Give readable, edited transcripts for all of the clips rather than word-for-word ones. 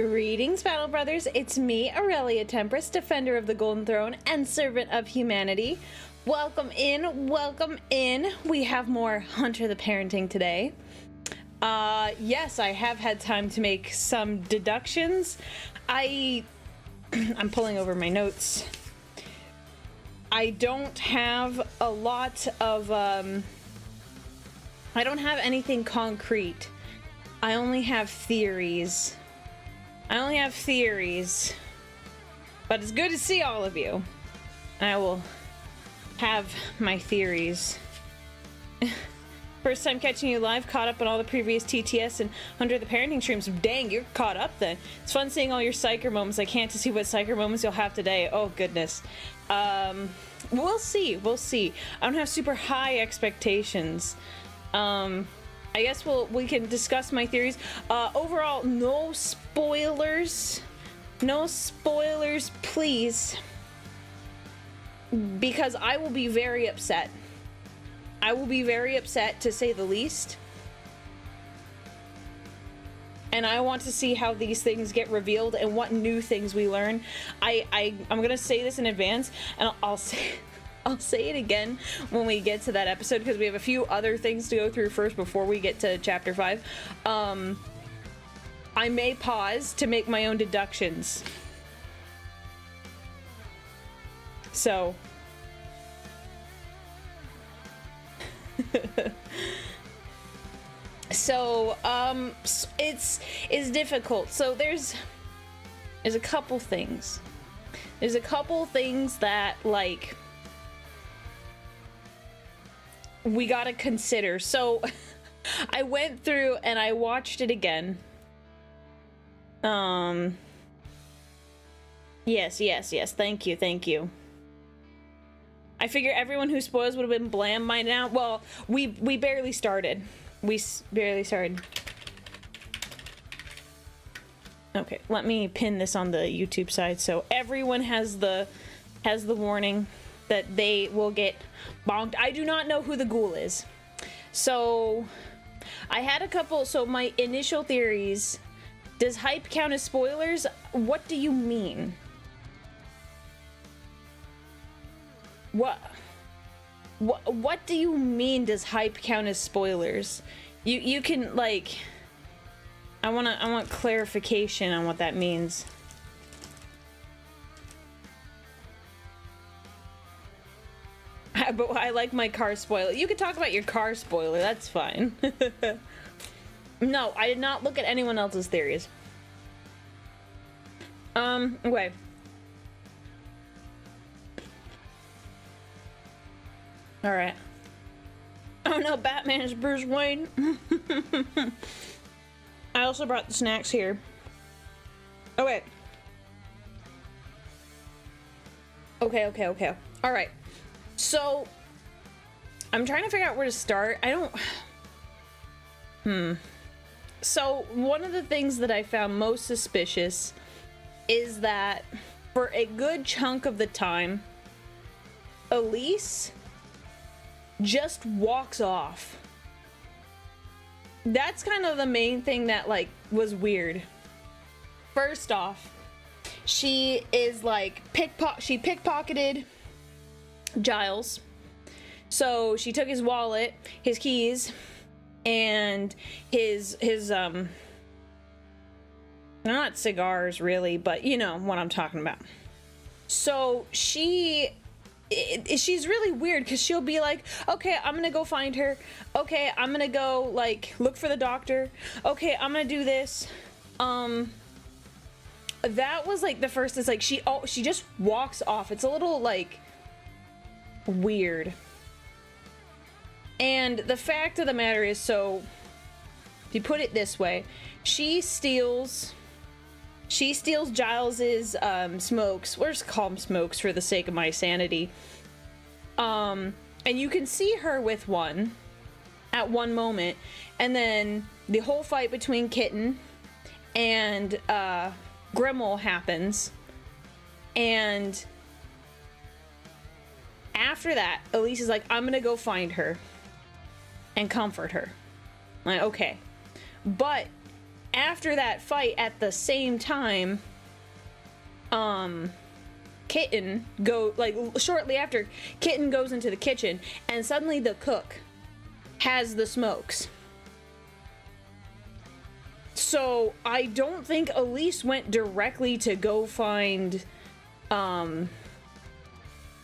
Greetings, Battle Brothers. It's me, Aurelia Tempris, Defender of the Golden Throne and Servant of Humanity. Welcome in, welcome in. We have more Hunter the Parenting today. Yes, I have had time to make some deductions. I'm pulling over my notes. I don't have a lot of, I don't have anything concrete. I only have theories. But it's good to see all of you. I will have my theories. First time catching you live, caught up on all the previous TTS and Hunter the Parenting streams. Dang, you're caught up then. It's fun seeing all your psycher moments. I can't see what psycher moments you'll have today. Oh goodness. We'll see. I don't have super high expectations. I guess we can discuss my theories. Overall, no spoilers. No spoilers, please. Because I will be very upset. I will be very upset, to say the least. And I want to see how these things get revealed and what new things we learn. I'm gonna say this in advance, and I'll say it again when we get to that episode, because we have a few other things to go through first before we get to chapter 5. I may pause to make my own deductions. So it's difficult. So there's a couple things. There's a couple things that, like, we gotta consider. So I went through and I watched it again. Yes. Thank you. I figure everyone who spoils would have been bland by now. Well, we barely started. Barely started. Okay, let me pin this on the YouTube side so everyone has the warning that they will get bonked. I do not know who the ghoul is. So I had a couple. So my initial theories: does hype count as spoilers? What do you mean? What do you mean, does hype count as spoilers? You can, like, I want clarification on what that means. But I like my car spoiler. You could talk about your car spoiler, that's fine. No, I did not look at anyone else's theories. Okay. Alright. Oh no, Batman is Bruce Wayne. I also brought the snacks here. Okay. Okay. Alright. So, I'm trying to figure out where to start. So, one of the things that I found most suspicious is that for a good chunk of the time, Elise just walks off. That's kind of the main thing that, like, was weird. First off, she is like she pickpocketed Giles. So she took his wallet, his keys, and his they're not cigars really, but you know what I'm talking about. So she's really weird, because she'll be like, okay, I'm gonna go find her. Okay, I'm gonna go, like, look for the doctor. Okay, I'm gonna do this. That was, like, the first, is like, she just walks off. It's a little, like, weird. And the fact of the matter is, so, if you put it this way, she steals Giles's smokes. We'll just call them smokes for the sake of my sanity. And you can see her with one at one moment, and then the whole fight between Kitten and Grimmel happens, and after that, Elise is like, I'm gonna go find her and comfort her. I'm like, okay. But after that fight, at the same time, Kitten shortly after, Kitten goes into the kitchen, and suddenly the cook has the smokes. So I don't think Elise went directly to go find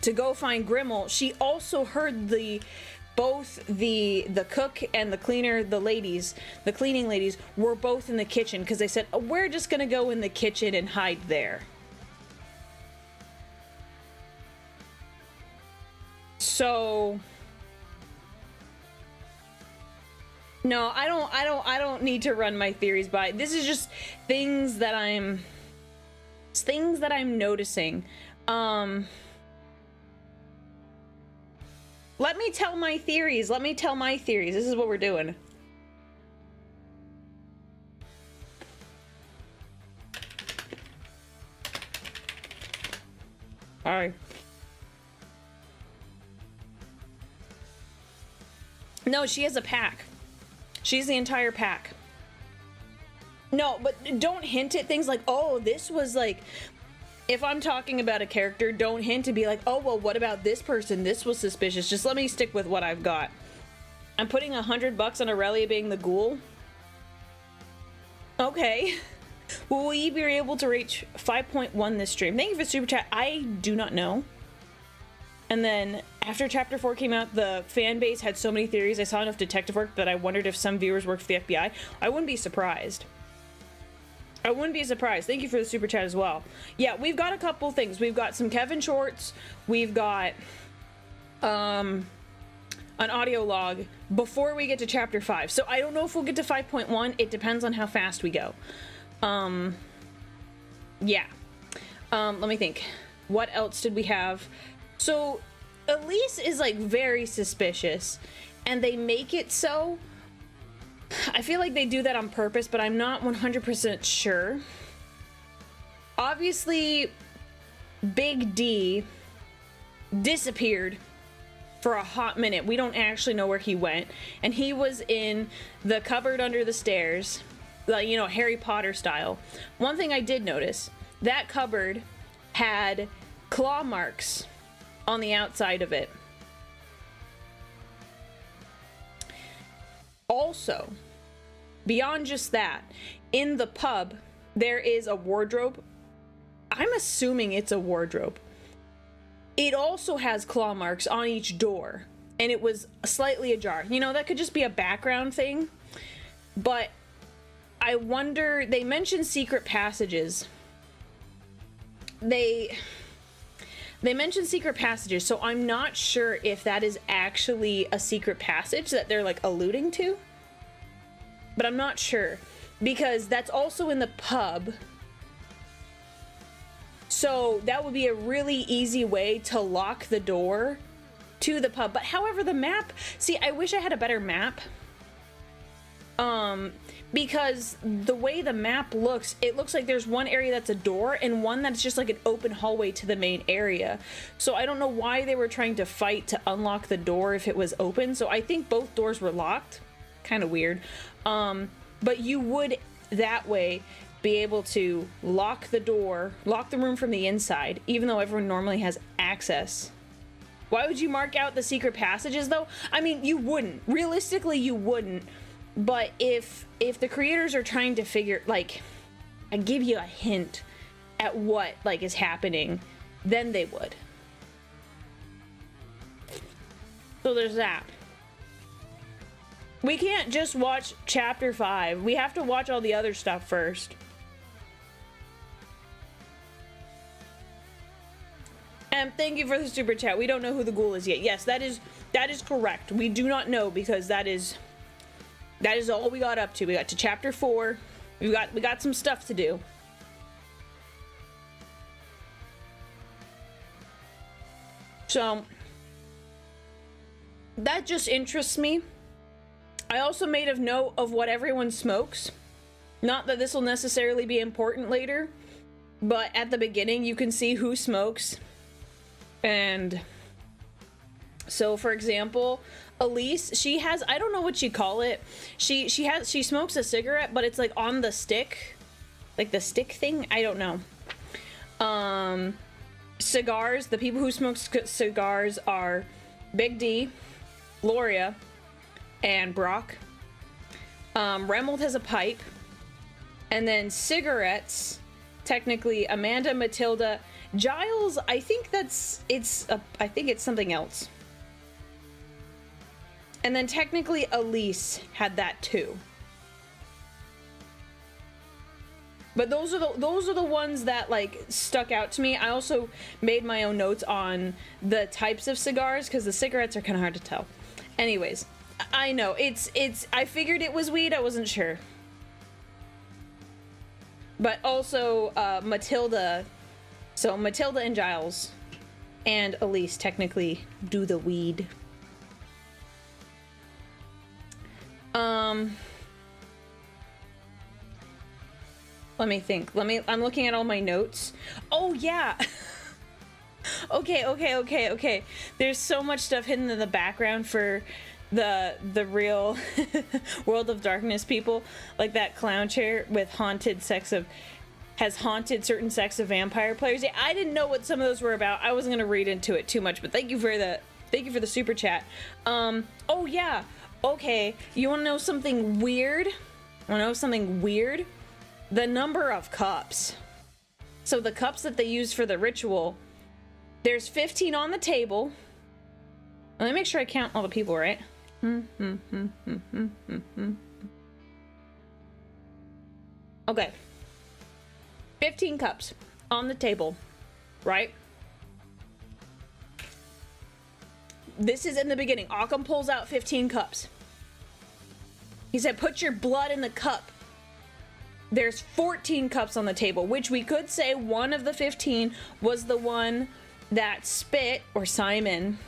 Grimmel. She also heard both the cook and the cleaning ladies were both in the kitchen, because they said, oh, we're just gonna go in the kitchen and hide there. So no, I don't need to run my theories by. This is just things that I'm noticing. Let me tell my theories. This is what we're doing. All right. No, she has a pack. She's the entire pack. No, but don't hint at things like, oh, this was like... If I'm talking about a character, don't hint to be like, oh, well, what about this person? This was suspicious. Just let me stick with what I've got. I'm putting $100 on Aurelia being the ghoul. Okay. Will we be able to reach 5.1 this stream? Thank you for the super chat. I do not know. And then after chapter 4 came out, the fan base had so many theories. I saw enough detective work that I wondered if some viewers worked for the FBI. I wouldn't be surprised. Thank you for the super chat as well. Yeah, we've got a couple things. We've got some Kevin shorts. We've got an audio log before we get to chapter 5. So I don't know if we'll get to 5.1. It depends on how fast we go. Yeah. Let me think. What else did we have? So Elise is like very suspicious, and they make it so. I feel like they do that on purpose, but I'm not 100% sure. Obviously, Big D disappeared for a hot minute. We don't actually know where he went. And he was in the cupboard under the stairs, like, you know, Harry Potter style. One thing I did notice, that cupboard had claw marks on the outside of it. Also, beyond just that, in the pub, there is a wardrobe. I'm assuming it's a wardrobe. It also has claw marks on each door, and it was slightly ajar. You know, that could just be a background thing, but I wonder, they mentioned secret passages. They mentioned secret passages, so I'm not sure if that is actually a secret passage that they're like alluding to. But I'm not sure, because that's also in the pub. So that would be a really easy way to lock the door to the pub. But however, the map, see, I wish I had a better map. Because the way the map looks, it looks like there's one area that's a door and one that's just like an open hallway to the main area. So I don't know why they were trying to fight to unlock the door if it was open. So I think both doors were locked. Kind of weird. But you would that way be able to lock the door, lock the room from the inside, even though everyone normally has access. Why would you mark out the secret passages though? I mean, you wouldn't. Realistically, you wouldn't. But if the creators are trying to figure, like, I give you a hint at what, like, is happening, then they would. So there's that. We can't just watch chapter 5. We have to watch all the other stuff first. And thank you for the super chat. We don't know who the ghoul is yet. Yes, that is correct. We do not know, because that is all we got up to. We got to chapter 4. We got some stuff to do. So that just interests me. I also made a note of what everyone smokes. Not that this will necessarily be important later, but at the beginning you can see who smokes. And so, for example, Elise, she has, I don't know what you call it. She smokes a cigarette, but it's like on the stick. Like the stick thing? I don't know. Cigars, the people who smoke cigars are Big D, Gloria, and Brock. Remold has a pipe. And then cigarettes, technically Amanda, Matilda, Giles, I think I think it's something else. And then technically Elise had that too. But those are the ones that like stuck out to me. I also made my own notes on the types of cigars because the cigarettes are kind of hard to tell. Anyways, I know it's I figured it was weed, I wasn't sure. But also Matilda, so Matilda and Giles and Elise technically do the weed. Let me think. I'm looking at all my notes. Oh yeah. Okay. There's so much stuff hidden in the background for the real World of Darkness people. Like that clown chair with has haunted certain sects of vampire players. Yeah, I didn't know what some of those were about. I wasn't gonna read into it too much, but thank you for the super chat. Oh yeah. Okay, you wanna know something weird? The number of cups. So the cups that they use for the ritual, there's 15 on the table. Let me make sure I count all the people, right? Okay. 15 cups on the table, right? This is in the beginning. Occam pulls out 15 cups. He said, put your blood in the cup. There's 14 cups on the table, which we could say one of the 15 was the one that Spit, or Simon,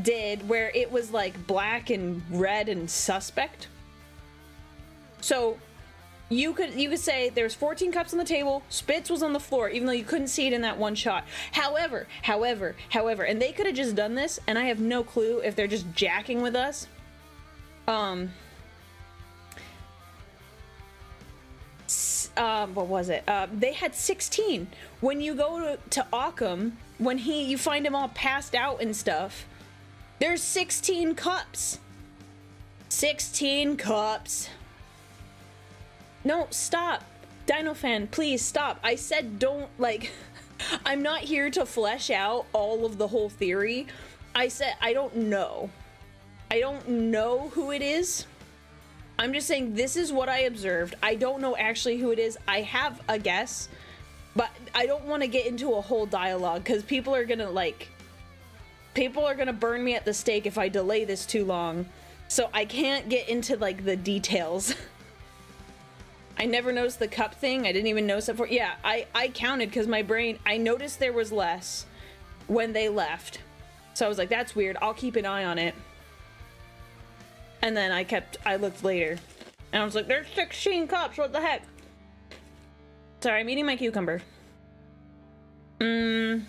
did, where it was like black and red and suspect. So you could say there's 14 cups on the table, Spitz was on the floor, even though you couldn't see it in that one shot. However, and they could have just done this, and I have no clue if they're just jacking with us. What was it? They had 16. When you go to Occam, when you find him all passed out and stuff, there's 16 cups. 16 cups. No, stop. Dino fan, please stop. I said don't, like, I'm not here to flesh out all of the whole theory. I said I don't know. I don't know who it is. I'm just saying this is what I observed. I don't know actually who it is. I have a guess, but I don't want to get into a whole dialogue because people are gonna burn me at the stake if I delay this too long. So I can't get into like the details. I never noticed the cup thing. I didn't even notice it before. Yeah, I counted because my brain, I noticed there was less when they left. So I was like, that's weird. I'll keep an eye on it. And then I looked later. And I was like, there's 16 cups, what the heck? Sorry, I'm eating my cucumber. But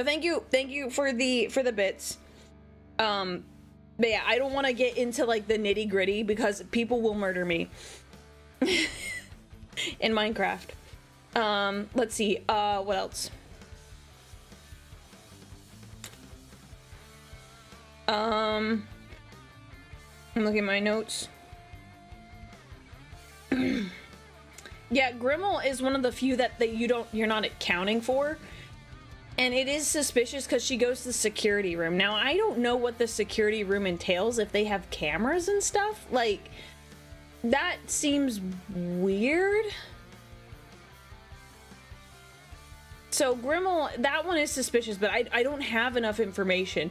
thank you for the bits. But yeah, I don't want to get into like the nitty gritty because people will murder me. In Minecraft. Let's see, what else? I'm looking at my notes. Yeah, Grimmel is one of the few that you're not accounting for. And it is suspicious because she goes to the security room. Now, I don't know what the security room entails, if they have cameras and stuff. Like, that seems weird. So Grimmel, that one is suspicious, but I don't have enough information.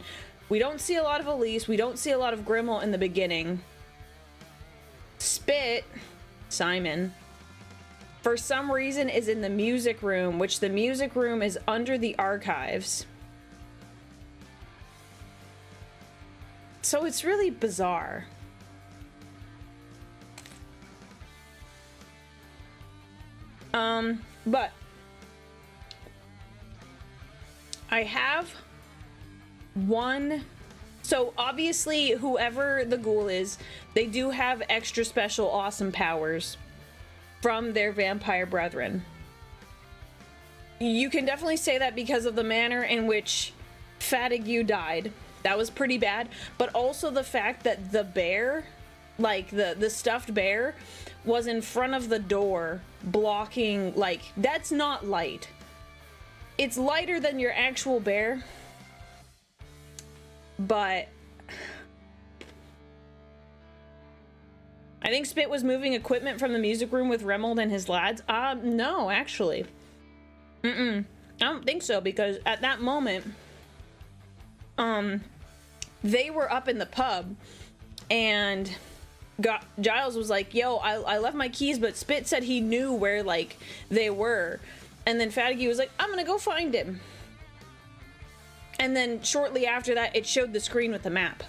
We don't see a lot of Elise. We don't see a lot of Grimmel in the beginning. Spit, Simon, for some reason is in the music room, which the music room is under the archives. So it's really bizarre. But I have one So obviously, whoever the ghoul is, they do have extra special awesome powers from their vampire brethren. You can definitely say that because of the manner in which Fatigue died. That was pretty bad. But also the fact that the bear, like the stuffed bear, was in front of the door blocking, like, that's not light. It's lighter than your actual bear. But I think Spit was moving equipment from the music room with Remold and his lads. No, actually. I don't think so, because at that moment, they were up in the pub, and Giles was like, yo, I left my keys, but Spit said he knew where, like, they were. And then Fatigue was like, I'm gonna go find him. And then shortly after that, it showed the screen with the map.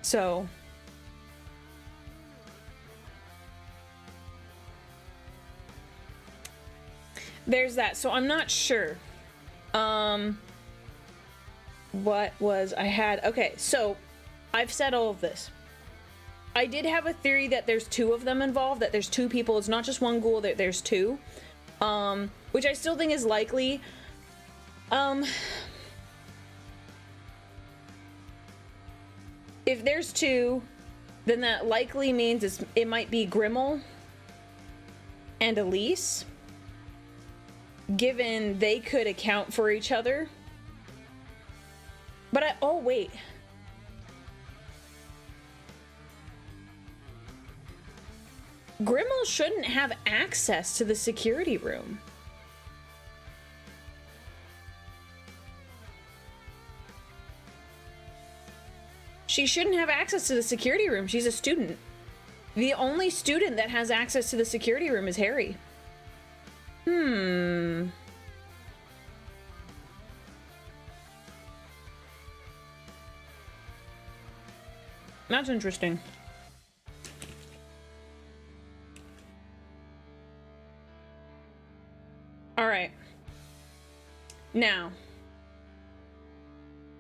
So there's that. So I'm not sure. What was I had? Okay, so I've said all of this. I did have a theory that there's two of them involved, that there's two people. It's not just one ghoul, that there's two. Which I still think is likely. If there's two, then that likely means it might be Grimmel and Elise, given they could account for each other. But oh wait. Grimmel shouldn't have access to the security room. She shouldn't have access to the security room. She's a student. The only student that has access to the security room is Harry. That's interesting. All right. Now,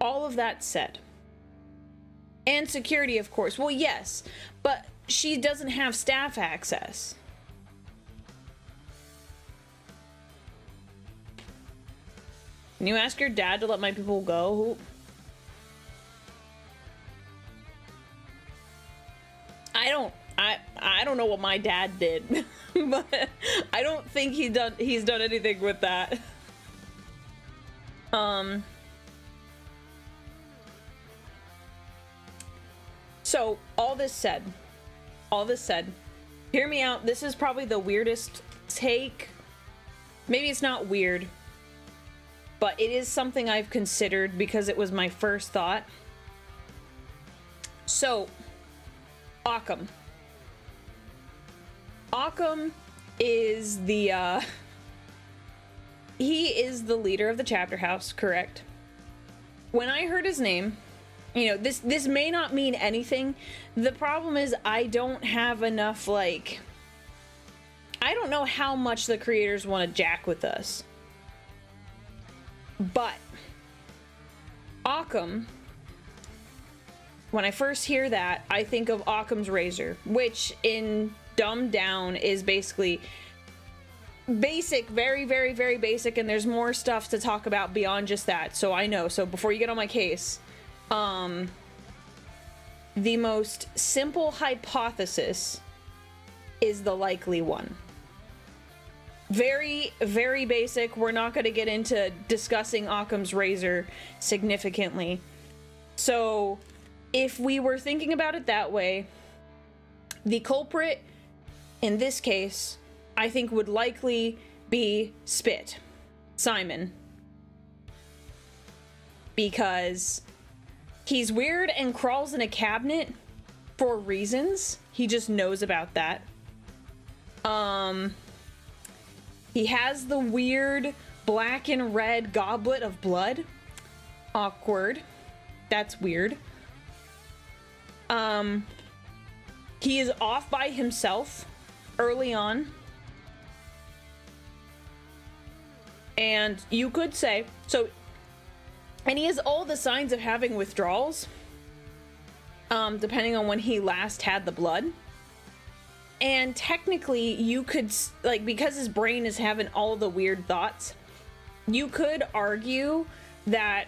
all of that said, and security, of course. Well, yes, but she doesn't have staff access. Can you ask your dad to let my people go? I don't know what my dad did, but I don't think he's done anything with that. So all this said, hear me out. This is probably the weirdest take. Maybe it's not weird, but it is something I've considered because it was my first thought. So, Occam. Occam is the, he is the leader of the chapter house, correct? When I heard his name, you know, this may not mean anything. The problem is I don't have enough, like, I don't know how much the creators want to jack with us. But Occam, when I first hear that, I think of Occam's razor, which in dumbed down is basically basic, very, very, very basic, and there's more stuff to talk about beyond just that. So I know. So before you get on my case, the most simple hypothesis is the likely one. Very, very basic. We're not going to get into discussing Occam's razor significantly. So if we were thinking about it that way, the culprit in this case, I think, would likely be Spit, Simon. Because he's weird and crawls in a cabinet for reasons. He just knows about that. He has the weird black and red goblet of blood. Awkward. That's weird. He is off by himself early on. And you could say, so, and he has all the signs of having withdrawals, depending on when he last had the blood. And technically, you could, like, because his brain is having all the weird thoughts, you could argue that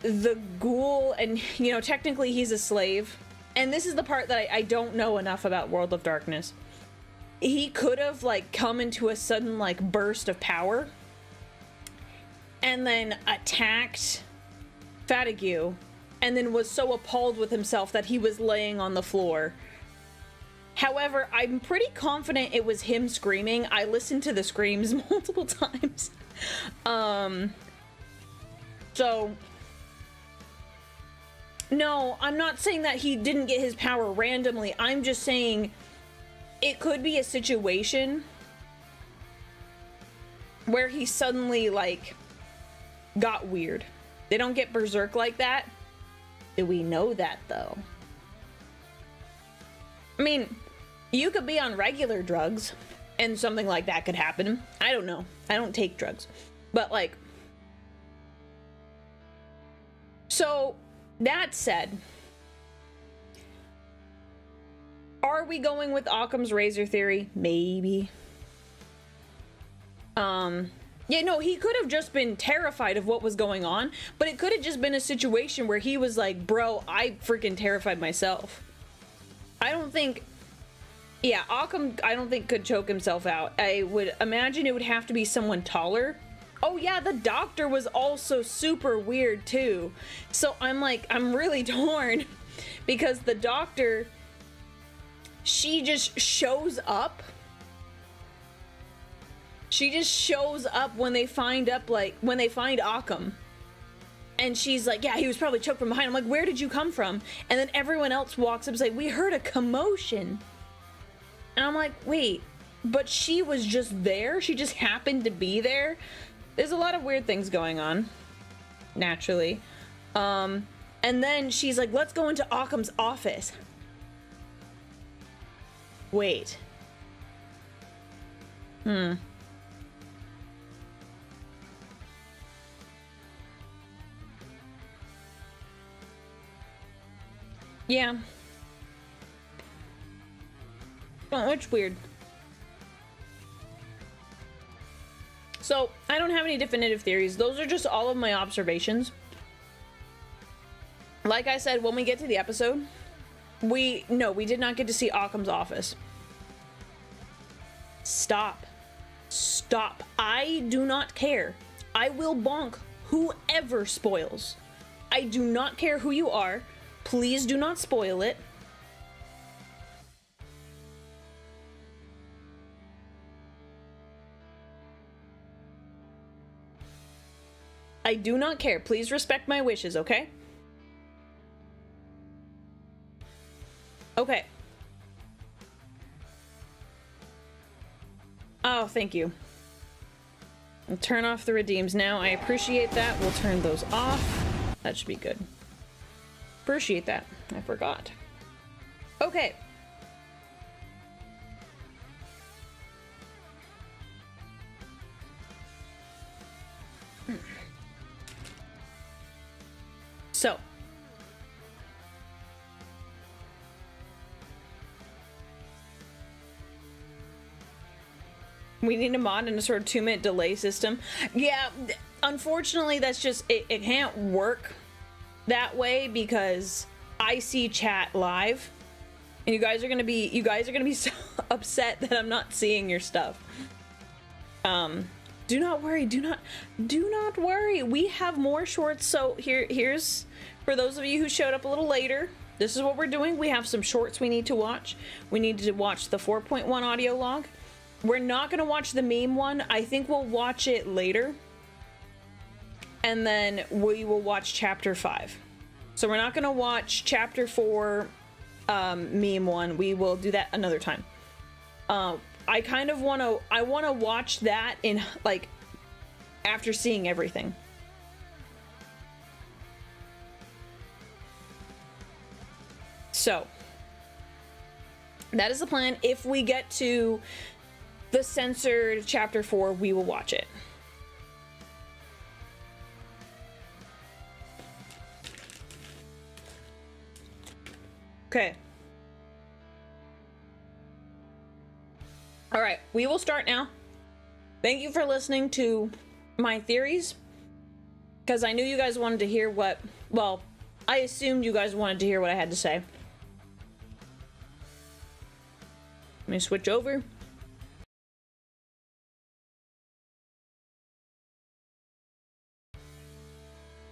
the ghoul, and, you know, technically he's a slave. And this is the part that I don't know enough about World of Darkness. He could have, like, come into a sudden, like, burst of power and then attacked Fatigue and then was so appalled with himself that he was laying on the floor. However, I'm pretty confident it was him screaming. I listened to the screams multiple times. So, no, I'm not saying that he didn't get his power randomly. I'm just saying it could be a situation where he suddenly, like, got weird. They don't get berserk like that. Do we know that, though? I mean, you could be on regular drugs and something like that could happen. I don't know. I don't take drugs. But, like, so that said, are we going with Occam's razor theory? Maybe. Yeah, no, he could have just been terrified of what was going on, but it could have just been a situation where he was like, bro, I freaking terrified myself. I don't think, yeah, Occam, I don't think could choke himself out. I would imagine it would have to be someone taller. Oh yeah, the doctor was also super weird too. So I'm like, I'm really torn because the doctor, she just shows up. She just shows up when they find Occam. And she's like, yeah, he was probably choked from behind. I'm like, where did you come from? And then everyone else walks up and say, we heard a commotion. And I'm like, wait, but she was just there? She just happened to be there? There's a lot of weird things going on. Naturally. And then she's like, let's go into Occam's office. Wait. Yeah. Oh, it's weird. So, I don't have any definitive theories. Those are just all of my observations. Like I said, when we get to the episode, we did not get to see Occam's office. Stop. Stop. I do not care. I will bonk whoever spoils. I do not care who you are. Please do not spoil it. I do not care. Please respect my wishes, okay? Okay. Oh, thank you. I'll turn off the redeems now. I appreciate that. We'll turn those off. That should be good. Appreciate that. I forgot. Okay. So. We need a mod and a sort of 2-minute delay system. Yeah, unfortunately, that's just, it can't work that way because I see chat live and you guys are gonna be so upset that I'm not seeing your stuff. Do not worry, do not worry. We have more shorts. So here's for those of you who showed up a little later, this is what we're doing. We have some shorts we need to watch. We need to watch the 4.1 audio log. We're not gonna watch the meme one. I think we'll watch it later. And then we will watch chapter 5. So we're not gonna watch chapter 4 meme one. We will do that another time. I kind of wanna watch that in like after seeing everything. So that is the plan. If we get to the censored chapter 4, we will watch it. Okay. All right, we will start now. Thank you for listening to my theories, because I knew you guys wanted to hear what, well, I assumed you guys wanted to hear what I had to say. Let me switch over.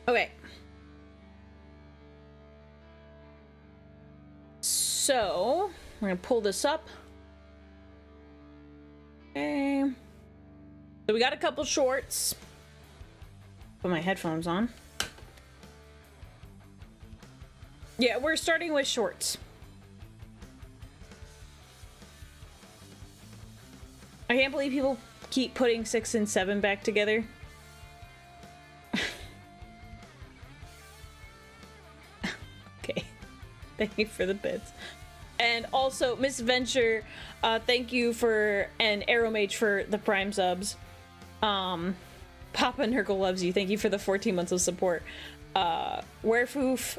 Okay. So, we're gonna pull this up. Okay. So we got a couple shorts. Put my headphones on. Yeah, we're starting with shorts. I can't believe people keep putting 6 and 7 back together. Okay. Thank you for the bits. And also, Miss Venture, thank you for, and Arrowmage for the Prime subs. Papa Nurgle loves you. Thank you for the 14 months of support. Werefoof,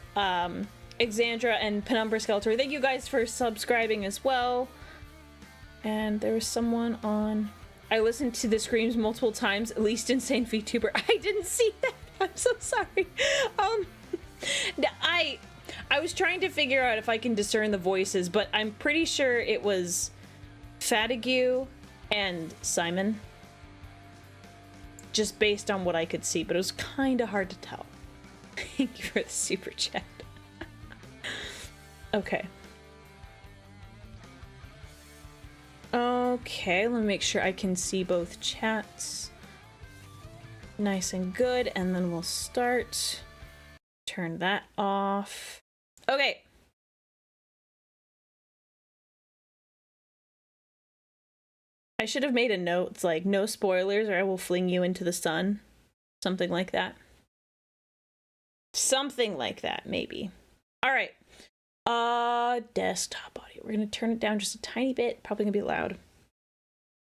Exandra, and Penumbra Skeletor, thank you guys for subscribing as well. And there was someone on... I listened to the screams multiple times, at least Insane VTuber. I didn't see that. I'm so sorry. I was trying to figure out if I can discern the voices, but I'm pretty sure it was Fatigue and Simon. Just based on what I could see, but it was kind of hard to tell. Thank you for the super chat. Okay. Okay, let me make sure I can see both chats. Nice and good, and then we'll start. Turn that off. Okay. I should have made a note. It's like, no spoilers or I will fling you into the sun. Something like that. Something like that, maybe. All right. Desktop audio. We're going to turn it down just a tiny bit. Probably going to be loud.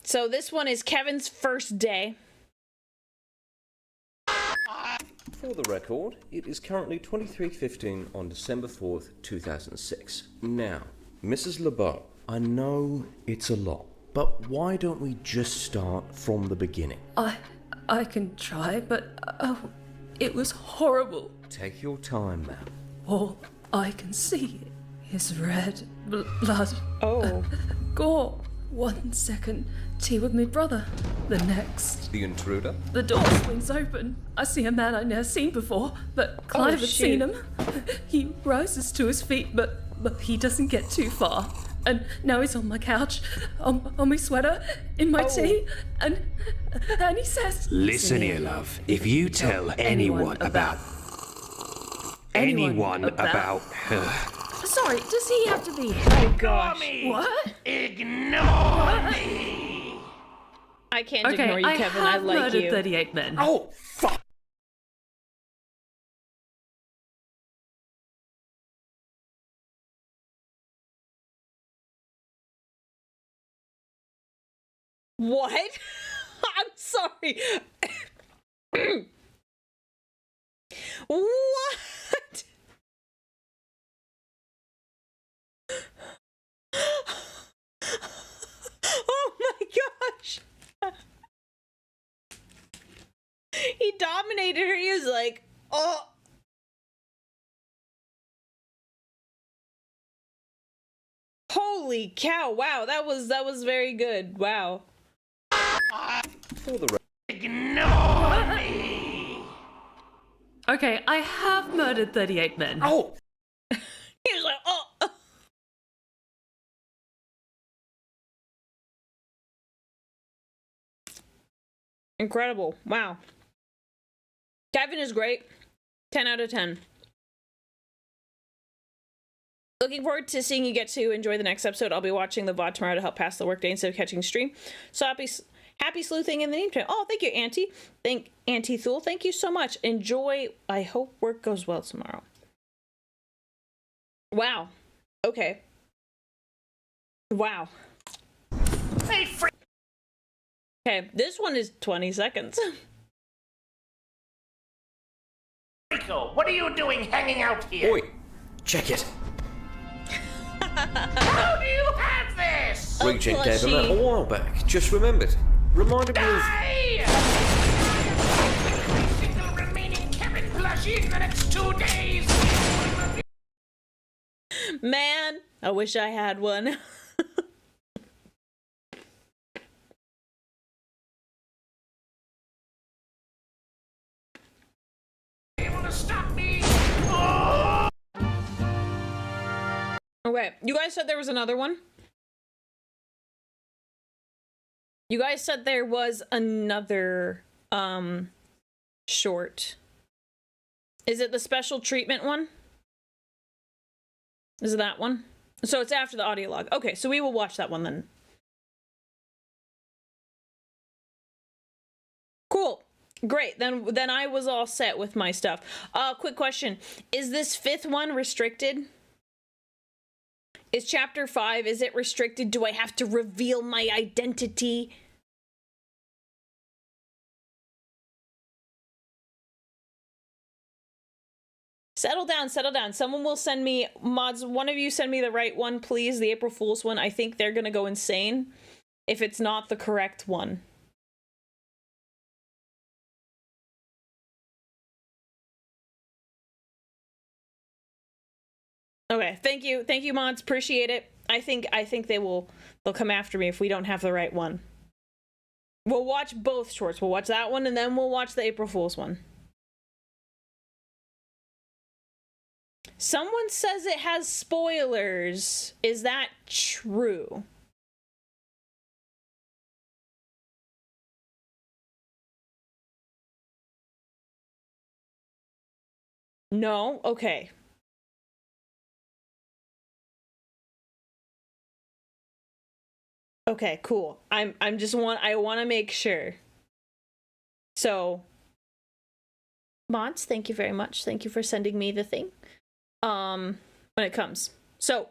So this one is Kevin's first day. For the record, it is currently 23:15 on December 4th, 2006. Now, Mrs. LeBeau, I know it's a lot, but why don't we just start from the beginning? I can try, but it was horrible. Take your time, ma'am. All I can see is red blood. Oh. Gore. 1 second, tea with my brother. The next, The intruder? the door swings open. I see a man I've never seen before, but Clive had seen him. He rises to his feet, but he doesn't get too far. And now he's on my couch, on my sweater, in my tea, and he says, Listen here, love. If you tell anyone about her... Sorry, does he have to be here? Oh gosh. What? Ignore me! I can't ignore you, Kevin. I like murdered you. 38 men. Oh, fuck! What? I'm sorry. What? Oh my gosh. He dominated her. He was like, oh. Holy cow. Wow, that was very good. Wow. For the Ignore me! Okay, I have murdered 38 men. Oh! He was like, oh. Incredible. Wow. Kevin is great. 10 out of 10. Looking forward to seeing you get to enjoy the next episode. I'll be watching the VOD tomorrow to help pass the workday instead of catching stream. So happy sleuthing in the name tag. Oh, thank you, Auntie. Auntie Thule. Thank you so much. Enjoy. I hope work goes well tomorrow. Wow. Okay. Wow. Hey, Okay, this one is 20 seconds. Rico, what are you doing hanging out here? Oi! Check it! How do you have this? Reject gave him that plushie. a while back. Just remembered. Reminded me of... Hey! Every single remaining Kevin plushie in the next 2 days. Man, I wish I had one. Able to stop me? Okay, you guys said there was another one? You guys said there was another, short. Is it the special treatment one? Is it that one? So it's after the audio log. Okay, so we will watch that one then. Cool. Great. Then I was all set with my stuff. Quick question. Is this 5th one restricted? Is chapter 5, is it restricted? Do I have to reveal my identity? Settle down, settle down. Someone will send me, mods, one of you send me the right one, please. The April Fool's one. I think they're gonna go insane if it's not the correct one. Okay, thank you mods, appreciate it. I think they'll come after me if we don't have the right one. We'll watch both shorts. We'll watch that one and then we'll watch the April Fool's one. Someone says it has spoilers. Is that true? No? Okay. Okay, cool. I want to make sure. So, mods, thank you very much. Thank you for sending me the thing. When it comes. So,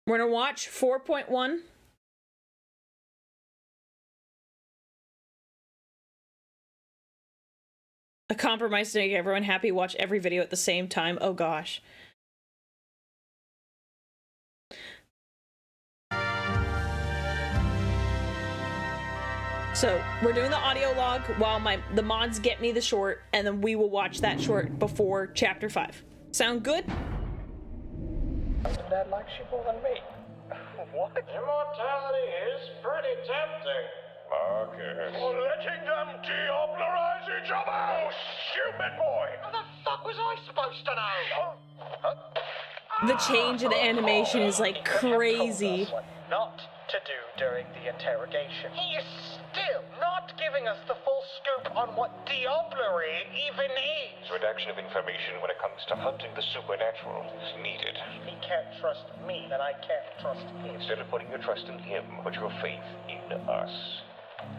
we're gonna watch 4.1. A compromise to make everyone happy. Watch every video at the same time. Oh gosh. So, we're doing the audio log while the mods get me the short, and then we will watch that short before chapter 5. Sound good? Dad likes you more than me. What? Immortality is pretty tempting. Marcus. For letting them deoblerize each other! Oh, stupid boy! How the fuck was I supposed to know? The change in the animation is like crazy. What not to do during the interrogation. He is still not giving us the full scoop on what diablerie even is. Redaction of information when it comes to hunting the supernatural is needed. If he can't trust me, then I can't trust him. Instead of putting your trust in him, put your faith in us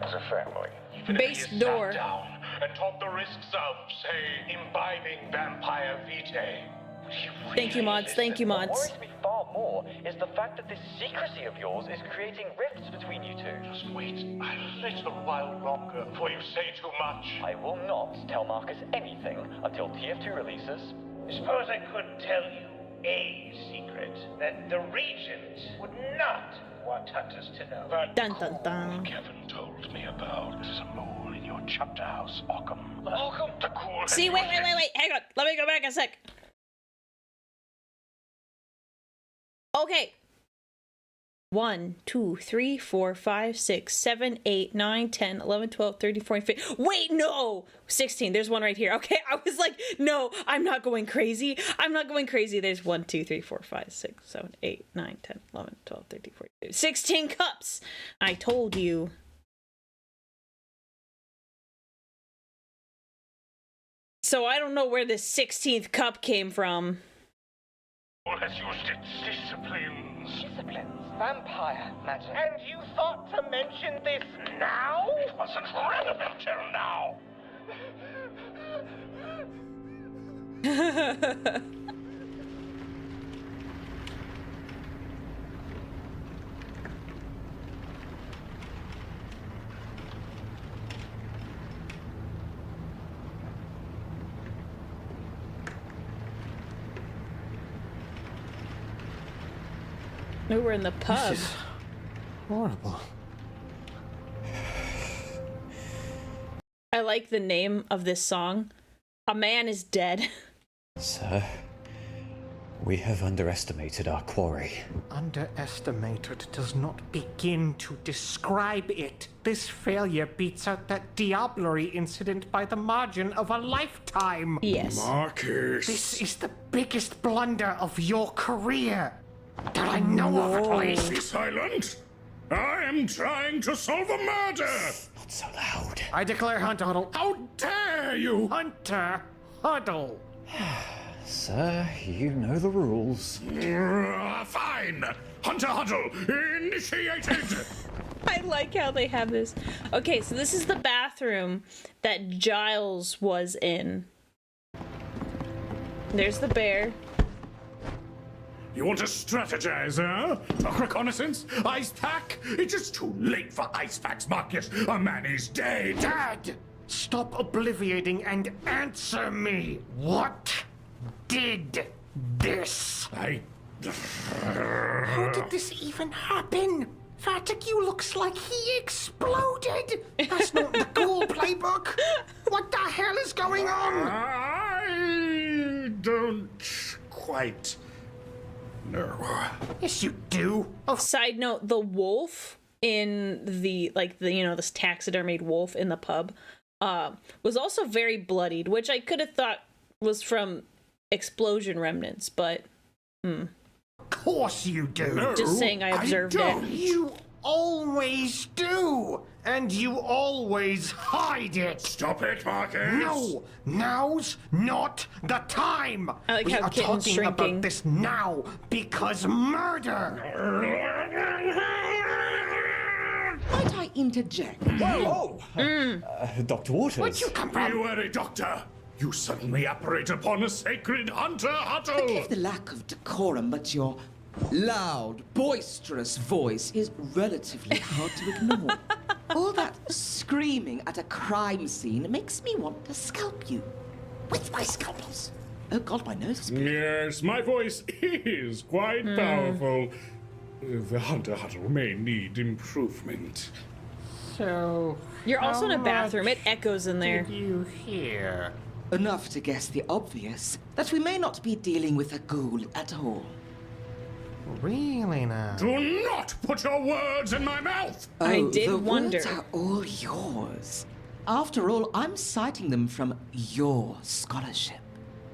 as a family. Base door. Down and taught the risks of, say, imbibing vampire vitae. Thank you, mods. Thank you, What mods. worries me far more is the fact that this secrecy of yours is creating rifts between you two. Just wait a little while longer before you say too much. I will not tell Marcus anything until TF2 releases. Suppose I could tell you a secret that the Regent would not want hunters to know. That Dun dun dun. Kevin told me about is a mole in your chapter house, Occam. Occam? The cool. See, wait. Hang on. Let me go back a sec. Okay. 1, 2, 3, 4, 5, 6, 7, 8, 9, 10, 11, 12, 13, 14, 15. Wait, no! 16. There's one right here. Okay, I was like, no, I'm not going crazy. I'm not going crazy. There's 1, 2, 3, 4, 5, 6, 7, 8, 9, 10, 11, 12, 13, 14, 15. 16 cups! I told you. So I don't know where this 16th cup came from. has used its disciplines. Disciplines? Vampire magic. And you thought to mention this now? It wasn't relevant till now. Ooh, we're in the pub. This is horrible. I like the name of this song. A Man is Dead. Sir, we have underestimated our quarry. Underestimated does not begin to describe it. This failure beats out that diablerie incident by the margin of a lifetime. Yes. Marcus. This is the biggest blunder of your career that I know of, at least. Be silent. I am trying to solve a murder. Not so loud. I declare Hunter Huddle. How dare you? Hunter Huddle. Sir, you know the rules. Fine. Hunter Huddle initiated. I like how they have this. Okay, so this is the bathroom that Giles was in. There's the bear. You want to strategize, huh? A reconnaissance? Ice pack? It is too late for ice packs, Marcus. A man is dead. Dad, stop obliviating and answer me. What did this? How did this even happen? Fatigue looks like he exploded. That's not the ghoul playbook. What the hell is going on? I don't quite know. Yes, you do. Oh, Side note, the wolf in the this taxidermied wolf in the pub was also very bloodied, which I could have thought was from explosion remnants, but of course you do. No, just saying I observed it. You always do. And you always hide it. Stop it, Marcus. No, now's not the time. I like we how are Kitten's talking shrinking. about this now because murder. Might I interject? Whoa! Dr. Waters. Where'd you come from? You are a doctor. You suddenly operate upon a sacred Hunter Huddle. Forgive the lack of decorum, but your loud, boisterous voice is relatively hard to ignore. All that screaming at a crime scene makes me want to scalp you. With my scalpels. Oh God, my nose is bleeding. Yes, my voice is quite powerful. The Hunter Huddle may need improvement. So, You're also in a how bathroom. much It echoes in there. did you hear? Enough to guess the obvious, that we may not be dealing with a ghoul at all. Really now? Do not put your words in my mouth! I did the wonder. words are all yours. After all, I'm citing them from your scholarship.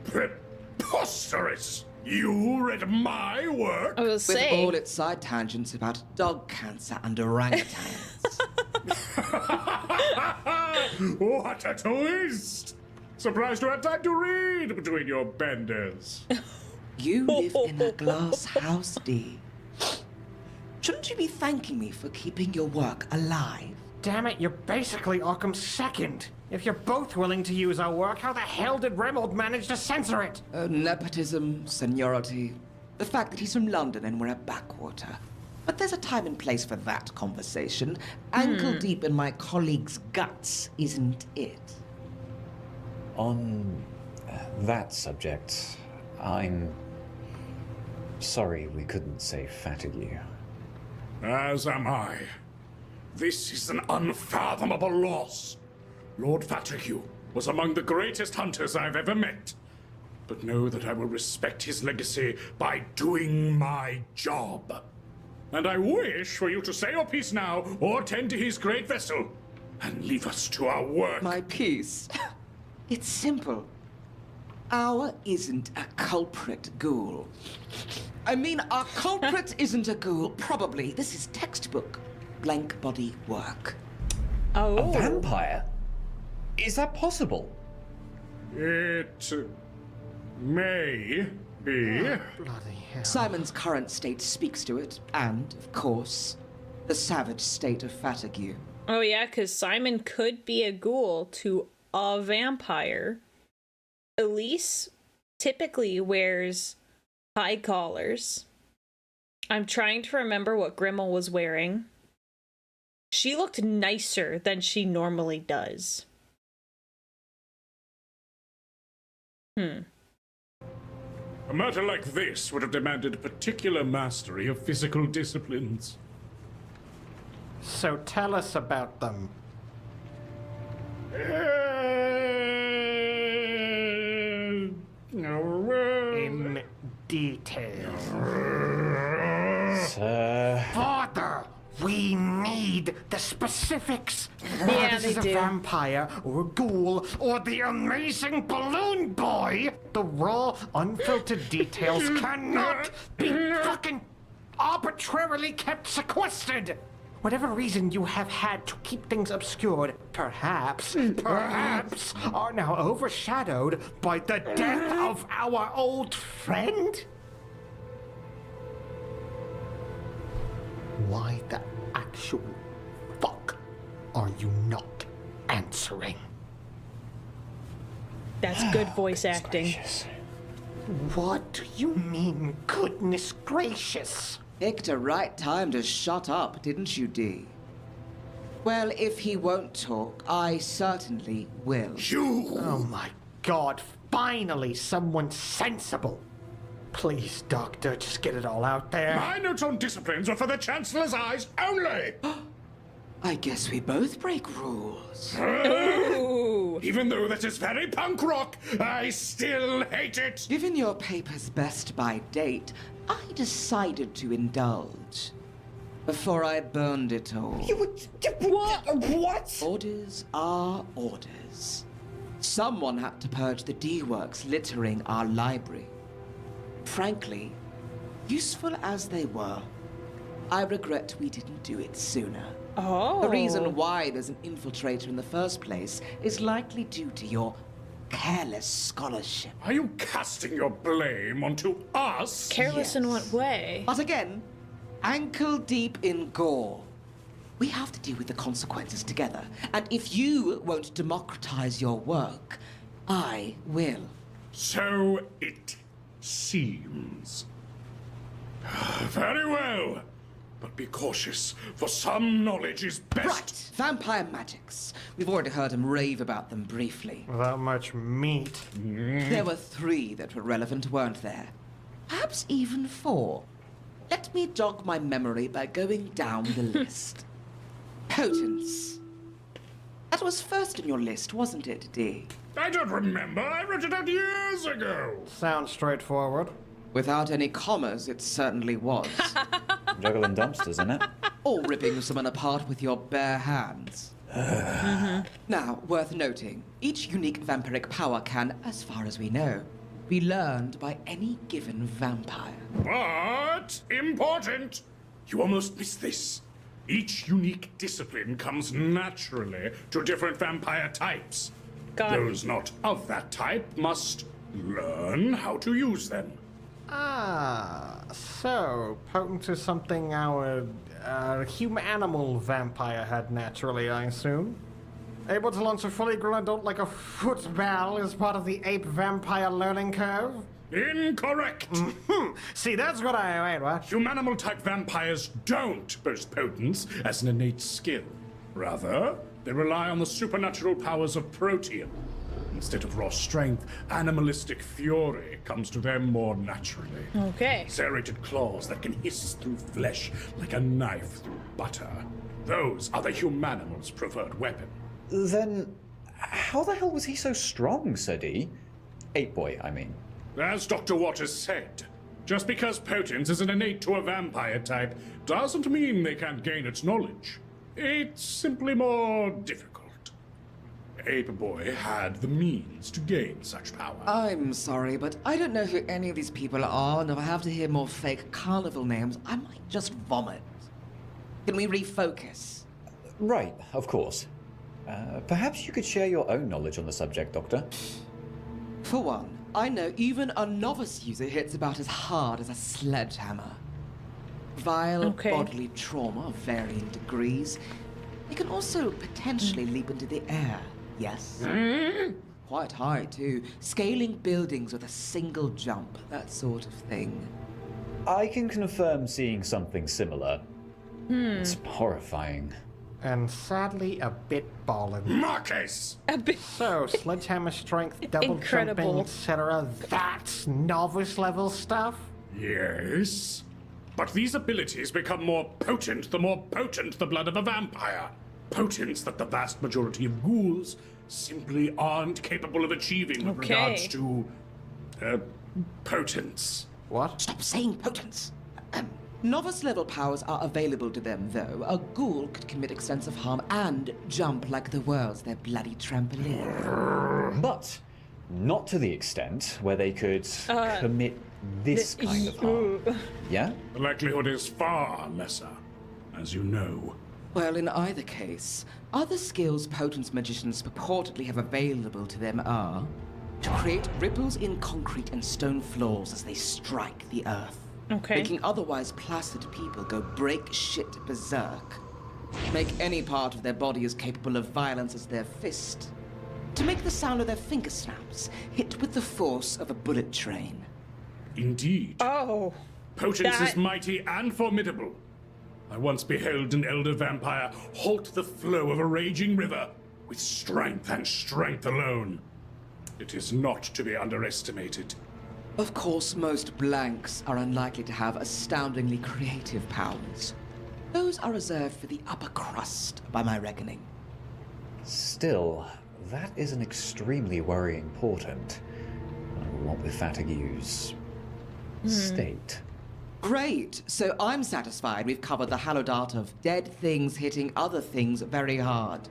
Preposterous! You read my work? I was With saying. all its side tangents about dog cancer and orangutans. What a twist! Surprised you had time to read between your benders. You live in a glass house, Dee. Shouldn't you be thanking me for keeping your work alive? Damn it, you're basically Occam's second. If you're both willing to use our work, how the hell did Remold manage to censor it? Nepotism, seniority, the fact that he's from London and we're a backwater. But there's a time and place for that conversation. Ankle deep in my colleague's guts, isn't it? On that subject, I'm sorry we couldn't say fatigue. As am I. This is an unfathomable loss. Lord Fatigue was among the greatest hunters I've ever met. But know that I will respect his legacy by doing my job. And I wish for you to say your piece now, or tend to his great vessel, and leave us to our work. My piece? It's simple. Our isn't a culprit ghoul. I mean, our culprit isn't a ghoul, probably. This is textbook blank body work. Oh. A vampire? Is that possible? It may be. Bloody hell. Simon's current state speaks to it, and, of course, the savage state of fatigue. Oh yeah, because Simon could be a ghoul to a vampire. Elise typically wears high collars. I'm trying to remember what Grimmel was wearing. She looked nicer than she normally does. A matter like this would have demanded particular mastery of physical disciplines. So tell us about them. In detail. Father, we need the specifics. Yeah, this is they a do. vampire or a ghoul or the amazing balloon boy. The raw, unfiltered details cannot be fucking arbitrarily kept sequestered. Whatever reason you have had to keep things obscured, perhaps, are now overshadowed by the death of our old friend? Why the actual fuck are you not answering? That's good voice acting. What do you mean, goodness gracious? Picked a right time to shut up, didn't you, Dee? Well, if he won't talk, I certainly will. Oh my god, finally someone sensible. Please, Doctor, just get it all out there. My notes on disciplines are for the Chancellor's eyes only! I guess we both break rules. Even though that is very punk rock, I still hate it! Given your paper's best by date, I decided to indulge. Before I burned it all. What? Orders are orders. Someone had to purge the D-works littering our library. Frankly, useful as they were, I regret we didn't do it sooner. Oh. The reason why there's an infiltrator in the first place is likely due to your careless scholarship. Are you casting your blame onto us? Careless in what way? But again, ankle deep in gore. We have to deal with the consequences together. And if you won't democratize your work, I will. So it seems. Very well. But be cautious, for some knowledge is best. Right, vampire magics. We've already heard him rave about them briefly. Without much meat. There were 3 that were relevant, weren't there? Perhaps even 4. Let me jog my memory by going down the list. Potence. That was first in your list, wasn't it, Dee? I don't remember. I wrote it out years ago. Sounds straightforward. Without any commas, it certainly was. Juggling dumpsters, isn't it? Or ripping someone apart with your bare hands. Now, worth noting, each unique vampiric power can, as far as we know, be learned by any given vampire. But important! You almost missed this. Each unique discipline comes naturally to different vampire types. Those not of that type must learn how to use them. Ah, so potent is something our human-animal vampire had naturally, I assume? Able to launch a fully grown adult like a football as part of the ape vampire learning curve? Incorrect! See, that's what I mean, what? Humanimal type vampires don't boast potence as an innate skill. Rather, they rely on the supernatural powers of protean. Instead of raw strength, animalistic fury comes to them more naturally. Okay. Serrated claws that can hiss through flesh like a knife through butter. Those are the humanimal's preferred weapon. Then, how the hell was he so strong, Sir D? Ape Boy, I mean. As Dr. Waters said, just because potence is an innate to a vampire type doesn't mean they can't gain its knowledge. It's simply more difficult. Ape Boy had the means to gain such power. I'm sorry, but I don't know who any of these people are, and if I have to hear more fake carnival names, I might just vomit. Can we refocus? Right, of course. Perhaps you could share your own knowledge on the subject, Doctor. For one, I know even a novice user hits about as hard as a sledgehammer. Vile bodily trauma of varying degrees. It can also potentially leap into the air, yes? Quite high, too. Scaling buildings with a single jump, that sort of thing. I can confirm seeing something similar. It's horrifying. And sadly, a bit ballin'. Marcus! A bit. So, sledgehammer strength, double Incredible. jumping, etc. That's novice level stuff? Yes. But these abilities become more potent the more potent the blood of a vampire. Potence that the vast majority of ghouls simply aren't capable of achieving with regards to... potence. What? Stop saying potence. Novice level powers are available to them, though. A ghoul could commit extensive harm and jump like the world's their bloody trampoline. But not to the extent where they could commit this kind of harm. Yeah? The likelihood is far lesser, as you know. Well, in either case, other skills potence magicians purportedly have available to them are to create ripples in concrete and stone floors as they strike the earth. Okay. Making otherwise placid people go break shit berserk. Make any part of their body as capable of violence as their fist. To make the sound of their finger snaps hit with the force of a bullet train. Indeed. Oh. Potence is mighty and formidable. I once beheld an elder vampire halt the flow of a raging river with strength and strength alone. It is not to be underestimated. Of course, most blanks are unlikely to have astoundingly creative powers. Those are reserved for the upper crust, by my reckoning. Still, that is an extremely worrying portent. What with Fatigue's state. Great! So I'm satisfied we've covered the hallowed art of dead things hitting other things very hard.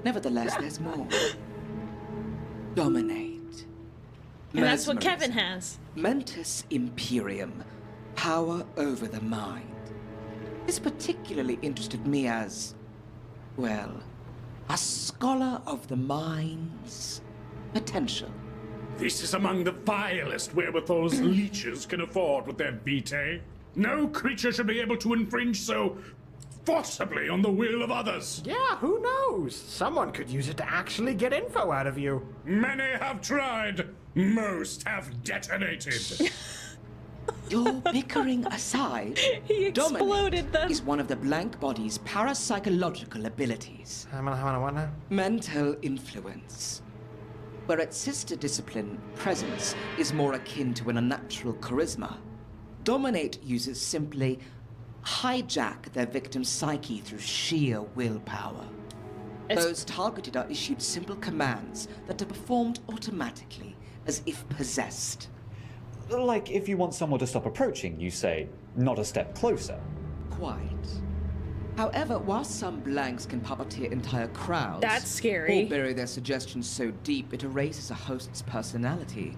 Nevertheless, there's more. Dominate. And that's what Mesmerism. Kevin has. Mentis Imperium. Power over the mind. This particularly interested me as, well, a scholar of the mind's potential. This is among the vilest wherewithals leeches can afford with their vitae. No creature should be able to infringe so forcibly on the will of others. Yeah, who knows? Someone could use it to actually get info out of you. Many have tried. Most have detonated. Your bickering aside, He exploded them. is one of the blank body's parapsychological abilities. What now? Mental influence. Where its sister discipline, presence, is more akin to an unnatural charisma. Dominate uses simply hijack their victim's psyche through sheer willpower. Those targeted are issued simple commands that are performed automatically, as if possessed. Like if you want someone to stop approaching, you say, not a step closer. Quite. However, while some blanks can puppeteer entire crowds, That's scary. or bury their suggestions so deep it erases a host's personality,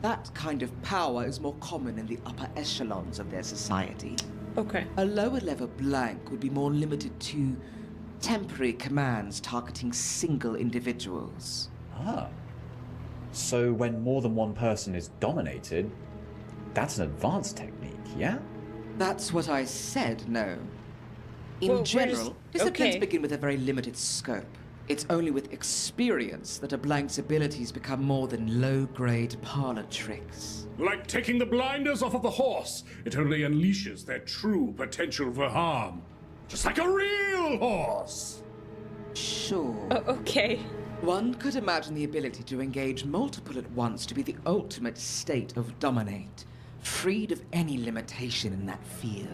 that kind of power is more common in the upper echelons of their society. Okay. A lower level blank would be more limited to temporary commands targeting single individuals. Ah. So when more than one person is dominated, that's an advanced technique, yeah? That's what I said, no. In Well, general, disciplines okay. begin with a very limited scope. It's only with experience that a blank's abilities become more than low-grade parlor tricks. Like taking the blinders off of a horse, it only unleashes their true potential for harm. Just like a real horse. Sure. Okay. One could imagine the ability to engage multiple at once to be the ultimate state of dominate, freed of any limitation in that field.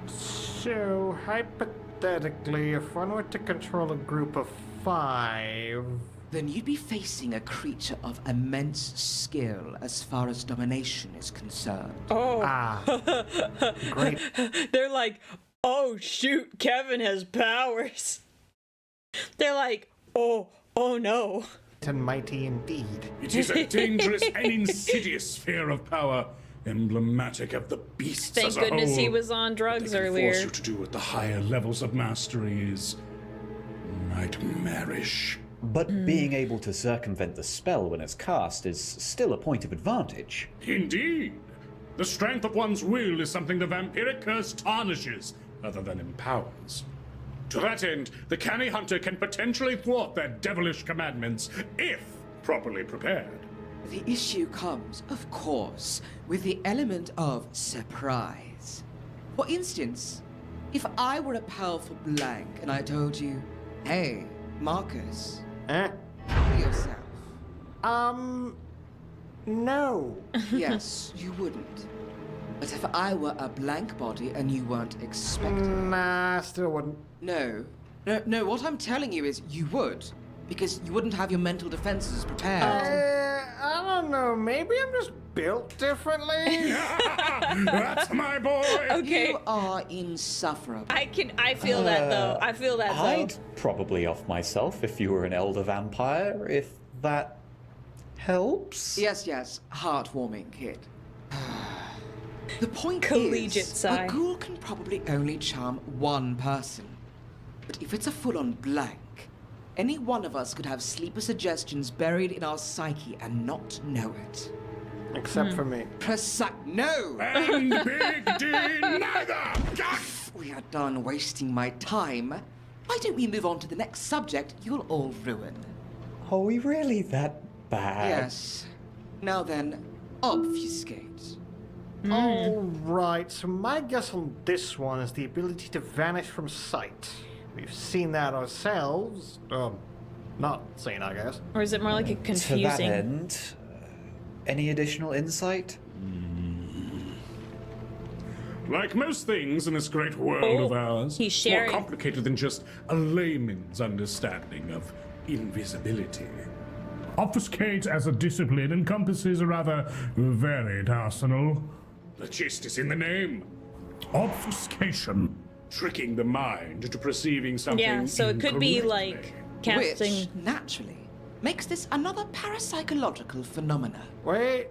So, hypothetically, if one were to control a group of 5... Then you'd be facing a creature of immense skill as far as domination is concerned. Oh. Great. They're like, oh shoot, Kevin has powers. They're like, oh no. And mighty indeed. It is a dangerous and insidious sphere of power, emblematic of the beasts Thank as a goodness whole. he was on drugs They can earlier. force you to do at the higher levels of mastery is nightmarish. But being able to circumvent the spell when it's cast is still a point of advantage. Indeed. The strength of one's will is something the vampiric curse tarnishes, other than empowers. To that end, the canny hunter can potentially thwart their devilish commandments, if properly prepared. The issue comes, of course, with the element of surprise. For instance, If I were a powerful blank and I told you, hey, Marcus, kill yourself. No. Yes, you wouldn't. But if I were a blank body and you weren't expecting... Nah, still wouldn't. No, what I'm telling you is you would. Because you wouldn't have your mental defenses prepared. I don't know, maybe I'm just built differently? That's my boy! Okay. You are insufferable. I feel that though. I feel that though. I'd probably off myself if you were an elder vampire, if that helps. Yes, heartwarming, kid. The point Collegiate is, sigh. a ghoul can probably only charm one person. But if it's a full-on blank, any one of us could have sleeper suggestions buried in our psyche and not know it. Except for me. No! And Big D neither! We are done wasting my time. Why don't we move on to the next subject you'll all ruin? Are we really that bad? Yes. Now then, obfuscate. All right, so my guess on this one is the ability to vanish from sight. We've seen that ourselves. Not seen, I guess. Or is it more like a confusing? To that end, any additional insight? Like most things in this great world of ours, he's sharing. more complicated than just a layman's understanding of invisibility. Obfuscate as a discipline encompasses a rather varied arsenal. The gist is in the name. Obfuscation. Tricking the mind to perceiving something. Yeah, so it could be incorrectly. like casting. Which, naturally, makes this another parapsychological phenomena. Wait,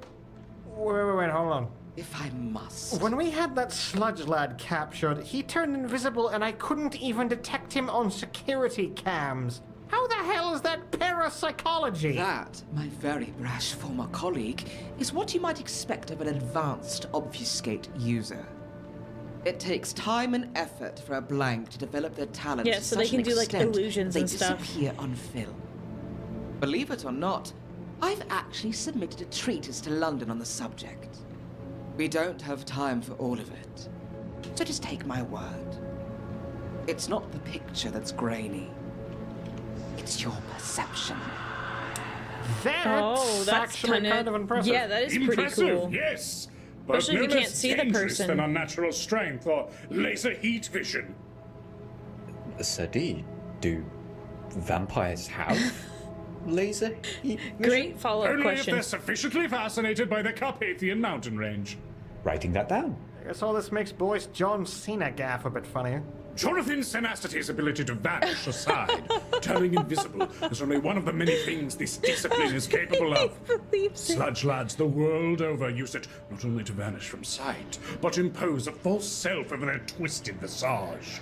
hold on. If I must. When we had that sludge lad captured, he turned invisible and I couldn't even detect him on security cams. How the hell is that parapsychology? That, my very brash former colleague, is what you might expect of an advanced obfuscate user. It takes time and effort for a blank to develop their talents. Yeah, so they can do like illusions and stuff. They disappear on film. Believe it or not, I've actually submitted a treatise to London on the subject. We don't have time for all of it. So just take my word. It's not the picture that's grainy. It's your perception. That's actually kind of impressive. Yeah, that is pretty cool. Yes. But Especially if no you can't less see the dangerous person. than unnatural strength or laser heat vision. Sir D, do vampires have laser heat vision? Great follow-up Only question. if they're sufficiently fascinated by the Carpathian mountain range. Writing that down. I guess all this makes Boris John Cena gaff a bit funnier. Jonathan Senastity's ability to vanish aside, turning invisible is only one of the many things this discipline is capable of. Sludge lads the world over use it not only to vanish from sight, but impose a false self over their twisted visage.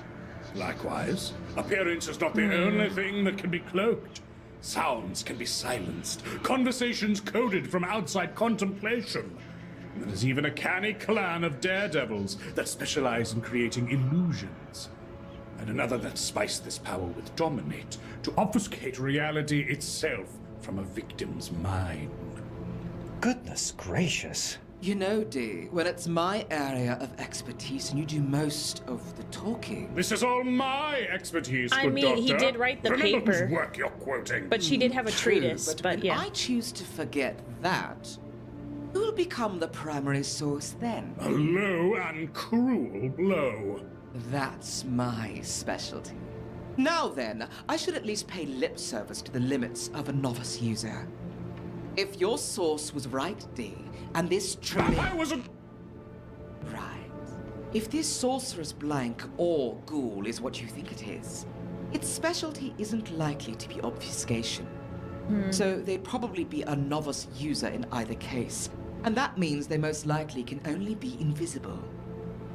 Likewise, appearance is not the only thing that can be cloaked. Sounds can be silenced, conversations coded from outside contemplation. And there's even a canny clan of daredevils that specialize in creating illusions. And another that spice this power with dominate, to obfuscate reality itself from a victim's mind. Goodness gracious. You know, D, when it's my area of expertise and you do most of the talking. This is all my expertise, I good mean, doctor. he did write the Remember paper. whose work you're quoting. But she did have a True, treatise, but when yeah. I choose to forget that, who will become the primary source then? A low and cruel blow. That's my specialty. Now then, I should at least pay lip service to the limits of a novice user. If your source was right, D, and this I was a... Right. If this sorcerer's blank or ghoul is what you think it is, its specialty isn't likely to be obfuscation. So they'd probably be a novice user in either case, and that means they most likely can only be invisible,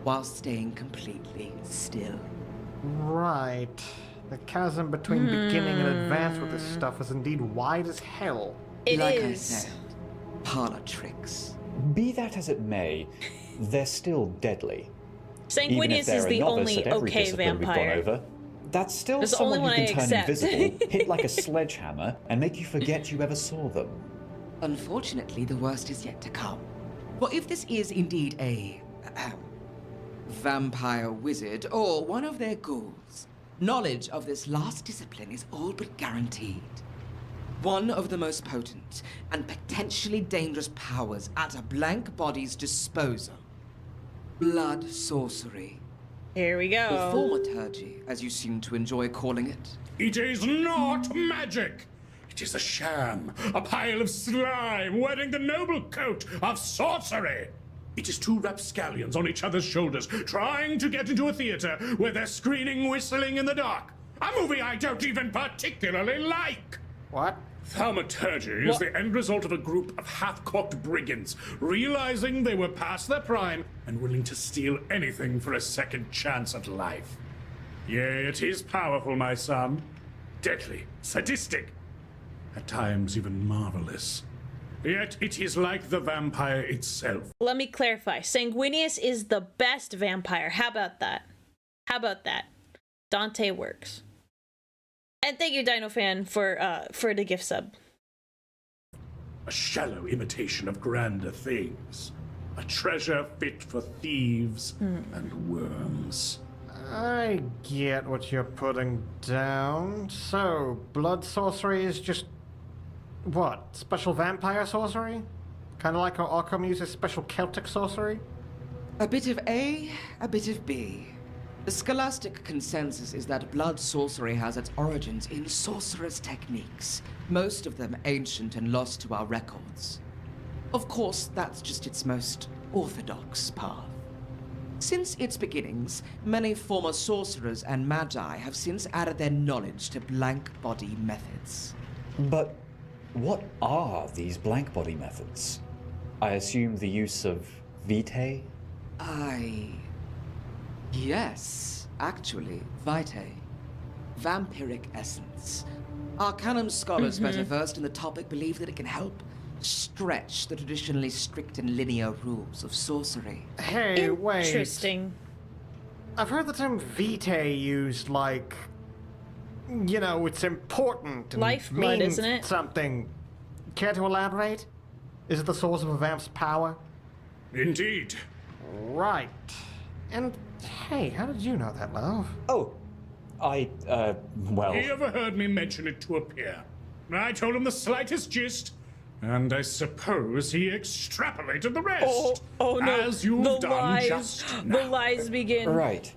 while staying completely still. Right. The chasm between beginning and advanced with this stuff is indeed wide as hell. Like I said, parlor tricks. Be that as it may, they're still deadly. Even if Sanguinius they're is a the novice only at every okay discipline we've gone vampire. over. That's still That's the only someone who one can I turn accept. invisible, hit like a sledgehammer, and make you forget you ever saw them. Unfortunately, the worst is yet to come. Well, if this is indeed a vampire wizard, or one of their ghouls, knowledge of this last discipline is all but guaranteed. One of the most potent and potentially dangerous powers at a blank body's disposal. Blood sorcery. Here we Or go. thaumaturgy, as you seem to enjoy calling it. It is not magic! It is a sham, a pile of slime wearing the noble coat of sorcery! It is two rapscallions on each other's shoulders, trying to get into a theater where they're screaming, whistling in the dark. A movie I don't even particularly like! What? Thaumaturgy is the end result of a group of half-cocked brigands realizing they were past their prime and willing to steal anything for a second chance at life. Yea, it is powerful, my son. Deadly, sadistic, at times even marvelous. Yet it is like the vampire itself. Let me clarify. Sanguinius is the best vampire. How about that? How about that? Dante works. And thank you, Dino Fan, for the gift sub. A shallow imitation of grander things. A treasure fit for thieves and worms. I get what you're putting down. So, blood sorcery is just... what? Special vampire sorcery? Kind of like how Arkham uses special Celtic sorcery? A bit of A, a bit of B. The scholastic consensus is that blood sorcery has its origins in sorcerer's techniques, most of them ancient and lost to our records. Of course, that's just its most orthodox path. Since its beginnings, many former sorcerers and magi have since added their knowledge to blank body methods. But what are these blank body methods? I assume the use of vitae? Yes, actually, vitae. Vampiric essence. Arcanum scholars better versed in the topic believe that it can help stretch the traditionally strict and linear rules of sorcery. Hey, wait. Interesting. I've heard the term vitae used like... you know, it's important and Lifeblood, means isn't it? something. Care to elaborate? Is it the source of a vamp's power? Indeed. Right. And, hey, how did you know that, love? Oh, well... He overheard me mention it to a peer. I told him the slightest gist, and I suppose he extrapolated the rest. Oh no, as you've the done lies, just now. the lies begin. Right.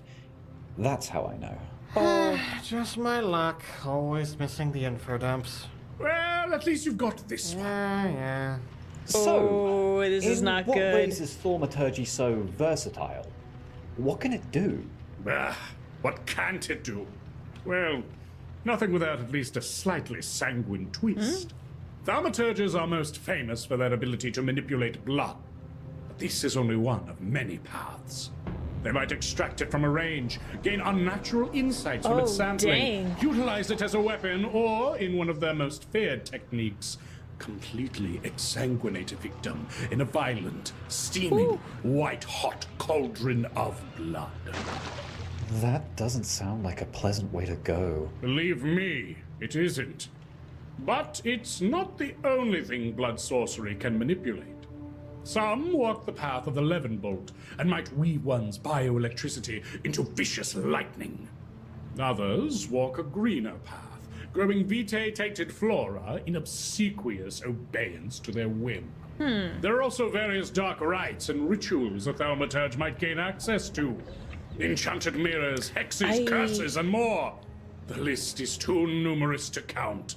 That's how I know. Just my luck. Always missing the info dumps. Well, at least you've got this one. Yeah. Oh, this is not what good. ways is thaumaturgy so versatile? What can it do? What can't it do? Well, nothing without at least a slightly sanguine twist. Thaumaturges are most famous for their ability to manipulate blood. But this is only one of many paths. They might extract it from a range, gain unnatural insights from its sampling, dang. utilize it as a weapon, or, in one of their most feared techniques, completely exsanguinate a victim in a violent, steaming, white-hot cauldron of blood. That doesn't sound like a pleasant way to go. Believe me, it isn't. But it's not the only thing blood sorcery can manipulate. Some walk the path of the Leavenbolt and might weave one's bioelectricity into vicious lightning. Others walk a greener path, growing vitae-tainted flora in obsequious obedience to their whim. There are also various dark rites and rituals a thaumaturge might gain access to. Enchanted mirrors, hexes, curses, and more. The list is too numerous to count.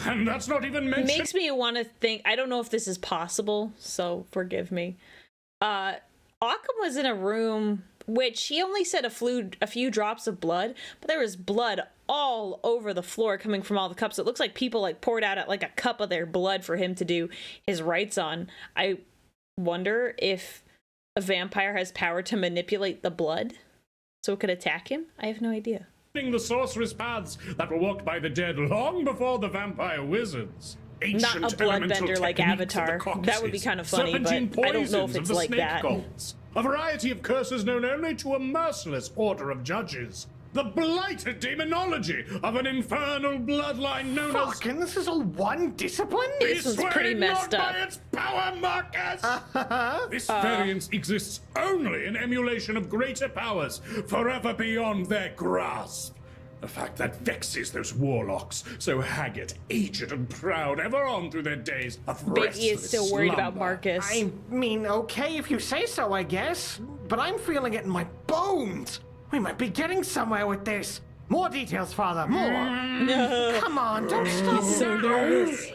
And that's not even mentioned. Makes me want to think. I don't know if this is possible, so forgive me. Occam was in a room which he only said a few drops of blood, but there was blood all over the floor coming from all the cups. It looks like people poured out a cup of their blood for him to do his rites on. I wonder if a vampire has power to manipulate the blood so it could attack him. I have no idea. The sorcerer's paths that were walked by the dead long before the vampire wizards. Ancient Not a bloodbender like Avatar. That would be kind of funny, but I don't know if it's like that. Cults. A variety of curses known only to a merciless order of judges. the blighted demonology of an infernal bloodline known as... Fucking, this is all one discipline? This one's pretty messed not up. by its power, Marcus! This variance exists only in emulation of greater powers, forever beyond their grasp. A fact that vexes those warlocks, so haggard, aged, and proud, ever on through their days of restless Biggie is still worried about slumber. Marcus. I mean, okay, if you say so, I guess. But I'm feeling it in my bones. We might be getting somewhere with this. More details, Father, more. Come on, don't stop. So nervous.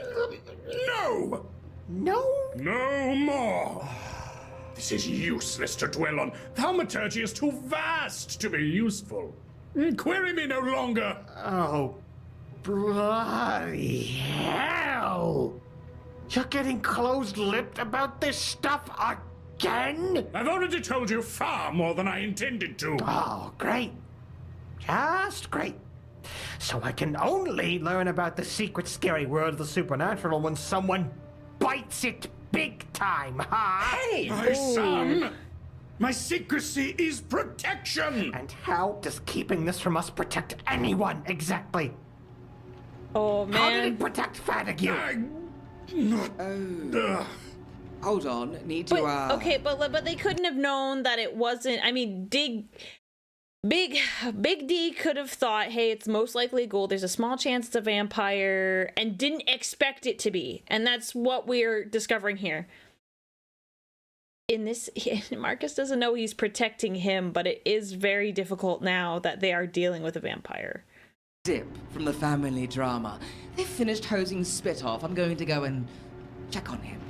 No! No? No more! This is useless to dwell on. Thaumaturgy is too vast to be useful. Query me no longer. Oh, bloody hell. You're getting closed-lipped about this stuff again? I've already told you far more than I intended to. Oh, great. Just great. So I can only learn about the secret, scary world of the supernatural when someone bites it big time, huh? Hey! My son! My secrecy is protection! And how does keeping this from us protect anyone, exactly? Oh, How did man. it protect Fatigue? Hold on, need to, But, okay, but they couldn't have known that it wasn't. I mean, Big D could have thought, hey, it's most likely a ghoul. There's a small chance it's a vampire, and didn't expect it to be. And that's what we're discovering here. In this, Marcus doesn't know he's protecting him, but it is very difficult now that they are dealing with a vampire. Dip from the family drama. They've finished hosing Spit off. I'm going to go and check on him.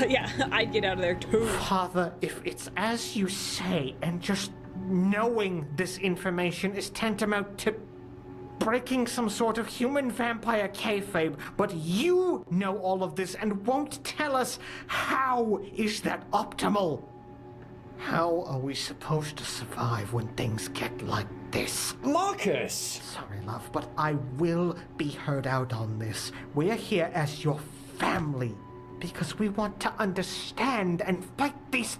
Yeah, I'd get out of there too. Father, if it's as you say, and just knowing this information is tantamount to breaking some sort of human vampire kayfabe, but you know all of this and won't tell us, how is that optimal? How are we supposed to survive when things get like this? Marcus! Sorry, love, but I will be heard out on this. We're here as your family because we want to understand and fight these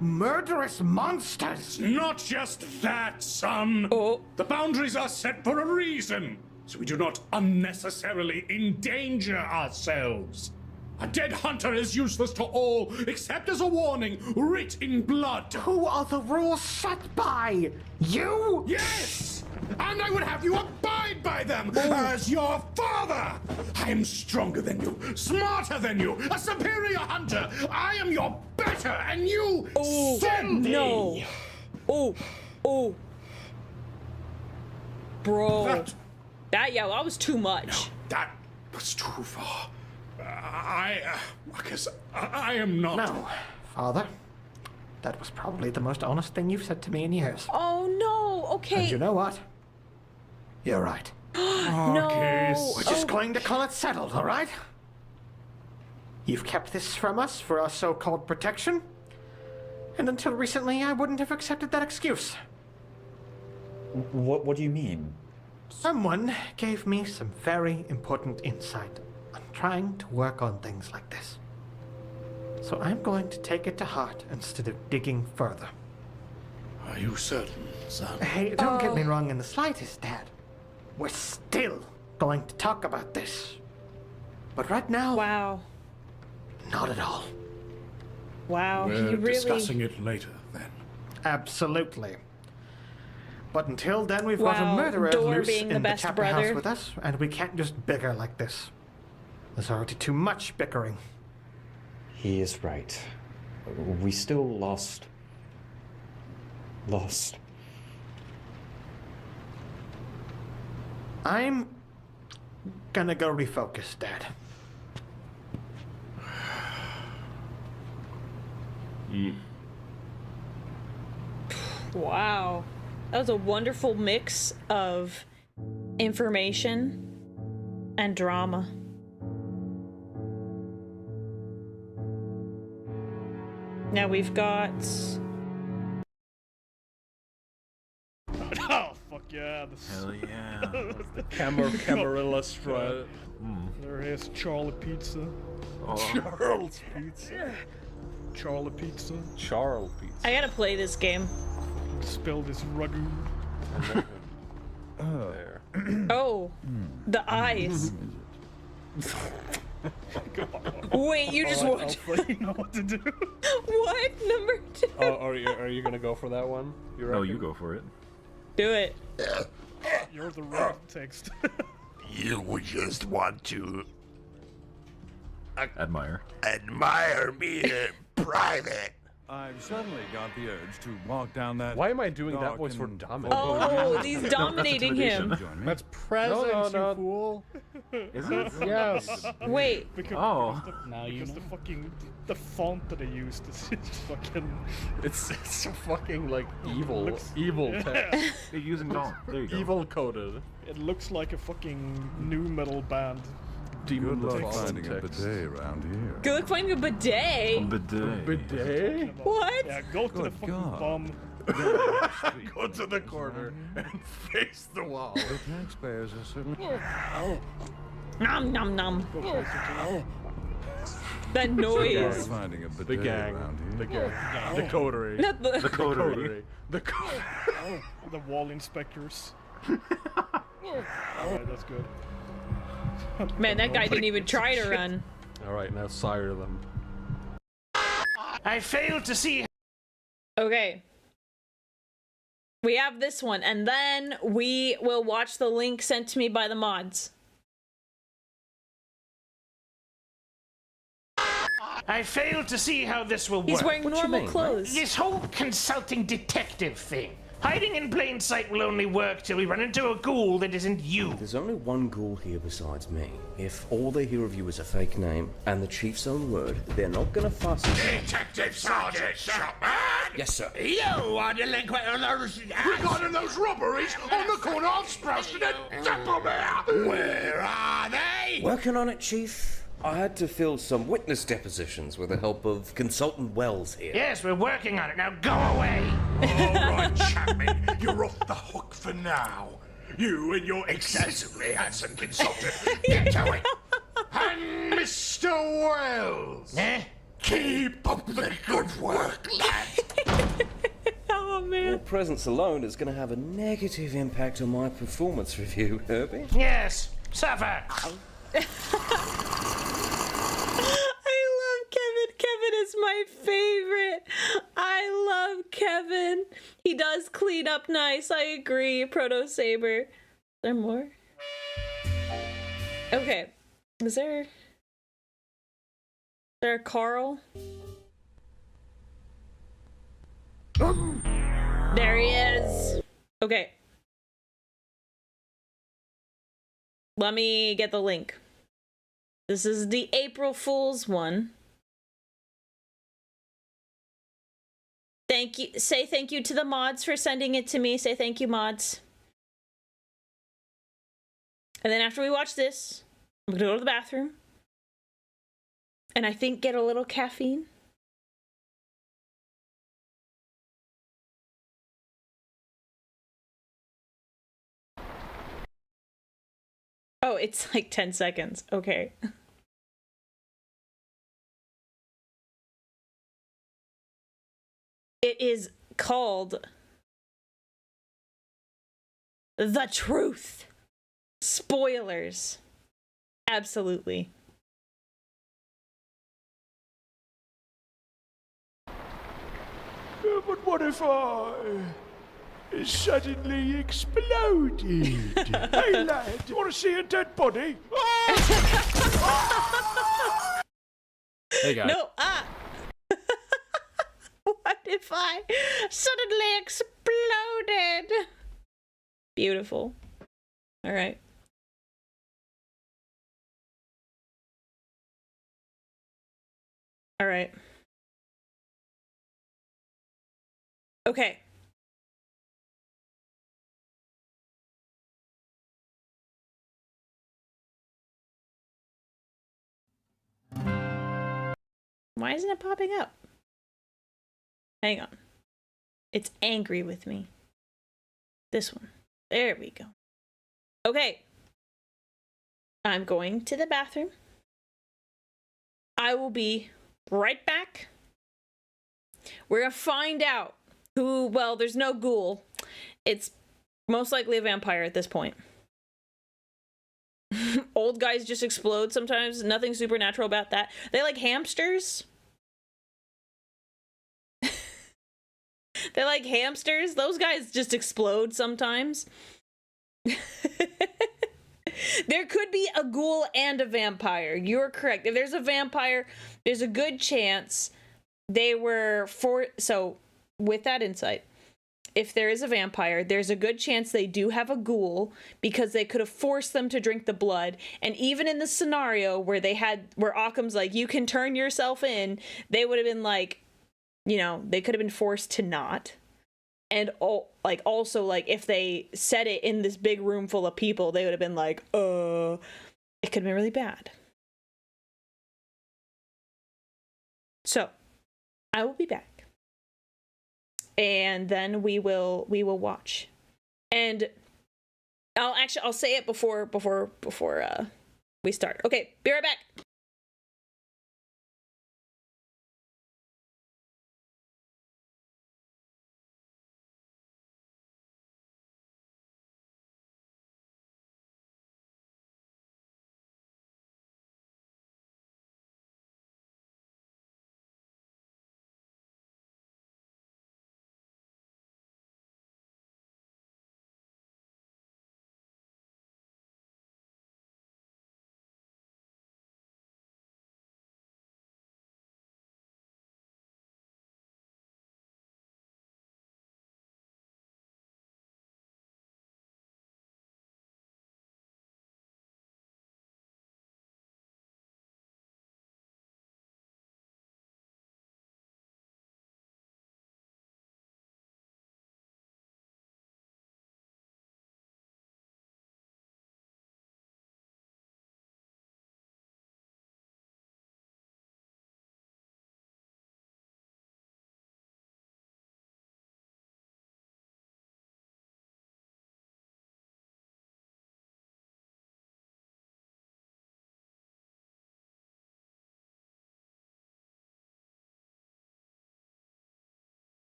murderous monsters. Not just that, son. Oh. The boundaries are set for a reason, so we do not unnecessarily endanger ourselves. A dead hunter is useless to all, except as a warning, writ in blood. Who are the rules set by? You? Yes! And I would have you abide by them as your father! I am stronger than you, smarter than you, a superior hunter! I am your better, and you send me! No. Oh. Bro. That was too much. That was too far. Marcus, I am not... No, Father. That was probably the most honest thing you've said to me in years. Oh no, okay. And you know what? You're right. No. We're just going to call it settled, all right? You've kept this from us for our so-called protection. And until recently, I wouldn't have accepted that excuse. What do you mean? Someone gave me some very important insight on trying to work on things like this. So I'm going to take it to heart instead of digging further. Are you certain, son? Hey, don't get me wrong in the slightest, Dad. We're still going to talk about this. But right now... Wow. Not at all. Wow, We're he really... discussing it later, then. Absolutely. But until then, we've got a Wow, murderer Door loose being the in the best chapter brother. house with us, and we can't just bicker like this. There's already too much bickering. He is right. We still lost. I'm gonna go refocus, Dad. Wow. That was a wonderful mix of information and drama. Now we've got... Oh, fuck yeah. Hell yeah. Camarilla strut. There is Charlie Pizza. Charles Pizza. Charlie Pizza. Charles Pizza. I gotta play this game. spill this ragu. There. Oh, the eyes. Wait, you just Alright, watched. Alfred, you know what to do. What? Number 2? Oh, are you gonna go for that one? No, you go for it. Do it. You're the right text. You would just want to admire me in private. I've suddenly got the urge to walk down that. Why am I doing that voice for Dominic? Oh, he's dominating him. That's presents, you fool. Is it? Yes. Wait. Because the font that they used is just fucking. It's so fucking like evil text. They're using Dawn. There you go. Evil coded. It looks like a fucking new metal band. Demon Good luck finding a bidet around here. Good luck finding a bidet. Bidet? What? Yeah, go to the fucking bomb. Go to the corner and face the wall. The taxpayers are certainly. Nom nom nom. That noise. Finding a bidet The gang. around here. The gang. The coterie. Not the. The coterie. The wall inspectors. Alright, that's good. Man, that guy didn't even try to run. Alright, now sire them. I failed to see. Okay. We have this one, and then we will watch the link sent to me by the mods. I failed to see how this will work. He's wearing normal clothes. This whole consulting detective thing. Hiding in plain sight will only work till we run into a ghoul that isn't you. There's only one ghoul here besides me. If all they hear of you is a fake name and the chief's own word, they're not gonna fuss. Detective Sergeant Shopman! Yes, sir. You are delinquent on those... regarding those robberies on the corner of Sproston and Tempris. Where are they? Working on it, Chief. I had to fill some witness depositions with the help of Consultant Wells here. Yes, we're working on it. Now go away. All right, Chapman, you're off the hook for now. You and your excessively handsome consultant. Get to it. And Mr. Wells. Keep up the good work, lad. Oh, man. Your presence alone is going to have a negative impact on my performance review, Herbie. Yes, suffer. I love Kevin. Kevin is my favorite. I love Kevin. He does clean up nice. I agree. Proto Saber. Is there more? Okay. Is there a Carl? There he is. Okay. Let me get the link. This is the April Fool's one. Thank you. Say thank you to the mods for sending it to me. Say thank you, mods. And then after we watch this, I'm gonna go to the bathroom. And I think get a little caffeine. Oh, it's like 10 seconds. Okay. It is called The Truth. Spoilers. Absolutely. But what if I suddenly exploded? Hey, lad, do you want to see a dead body? Hey, guys. No, What if I suddenly exploded? Beautiful. All right. All right. Okay. Why isn't it popping up? Hang on. It's angry with me. This one. There we go. Okay. I'm going to the bathroom. I will be right back. We're gonna find out who, well, there's no ghoul. It's most likely a vampire at this point. Old guys just explode sometimes. Nothing supernatural about that. They like hamsters. They like hamsters. Those guys just explode sometimes. There could be a ghoul and a vampire. You're correct. If there's a vampire, there's a good chance they were so with that insight, if there is a vampire, there's a good chance they do have a ghoul because they could have forced them to drink the blood. And even in the scenario where Occam's like, you can turn yourself in, they would have been like, you know, they could have been forced to not. And also if they said it in this big room full of people, they would have been like, it could have been really bad. So, I will be back. And then we will watch. And I'll say it before we start. Okay, be right back.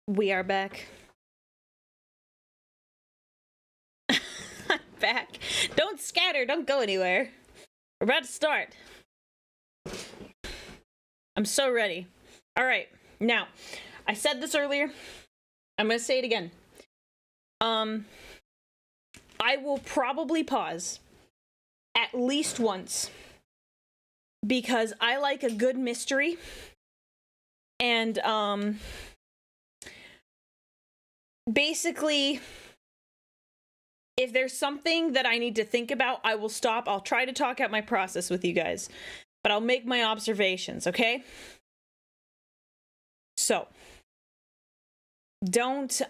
We are back. I'm back. Don't scatter. Don't go anywhere. We're about to start. I'm so ready. All right. Now, I said this earlier. I'm going to say it again. I will probably pause at least once because I like a good mystery. And, basically, if there's something that I need to think about, I will stop. I'll try to talk out my process with you guys, but I'll make my observations, okay? So, don't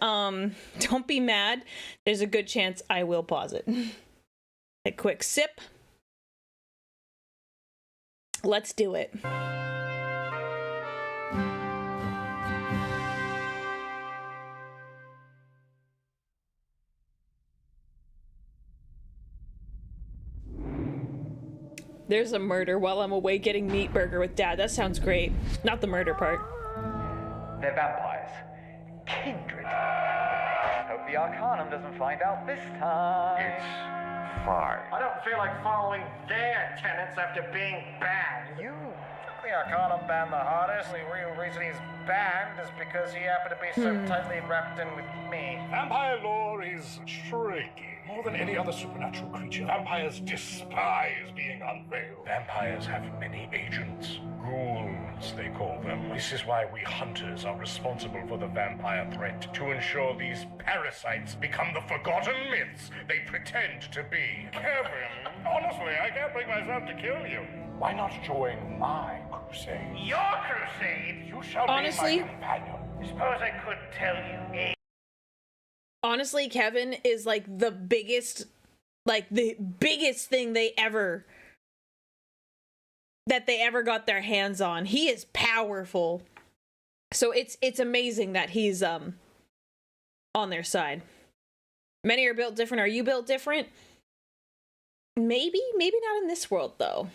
be mad. There's a good chance I will pause it. A quick sip. Let's do it. There's a murder while I'm away getting meat burger with Dad. That sounds great. Not the murder part. They're vampires. Kindred. Hope the Arcanum doesn't find out this time. It's fine. I don't feel like following their tenets after being banned. You. The Arcanum banned the hardest. The real reason he's banned is because he happened to be so tightly wrapped in with me. Vampire lore is tricky. More than any other supernatural creature, vampires despise being unveiled. Vampires have many agents. Ghouls, they call them. This is why we hunters are responsible for the vampire threat, to ensure these parasites become the forgotten myths they pretend to be. Kevin, honestly, I can't bring myself to kill you. Why not join my crusade? Your crusade? You shall Honestly, be my companion. Suppose I could tell you honestly, Kevin is like the biggest thing they ever got their hands on. He is powerful. So it's amazing that he's on their side. Many are built different. Are you built different? Maybe not in this world though.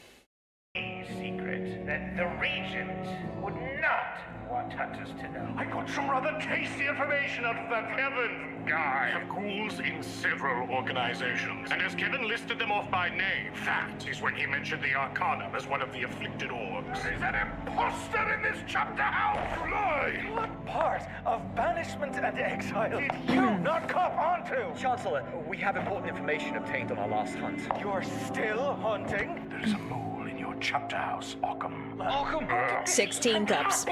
a secret that the Regent would not want hunters to know. I got some rather tasty information out of that Kevin guy. We have ghouls in several organizations, and as Kevin listed them off by name, that is when he mentioned the Arcanum as one of the afflicted orbs. Is an imposter in this chapter house? Lie! What part of banishment and exile did you not cop onto? Chancellor, we have important information obtained on our last hunt. You're still hunting? There's a mole in your chapter house, Occam. Occam? 16 cups.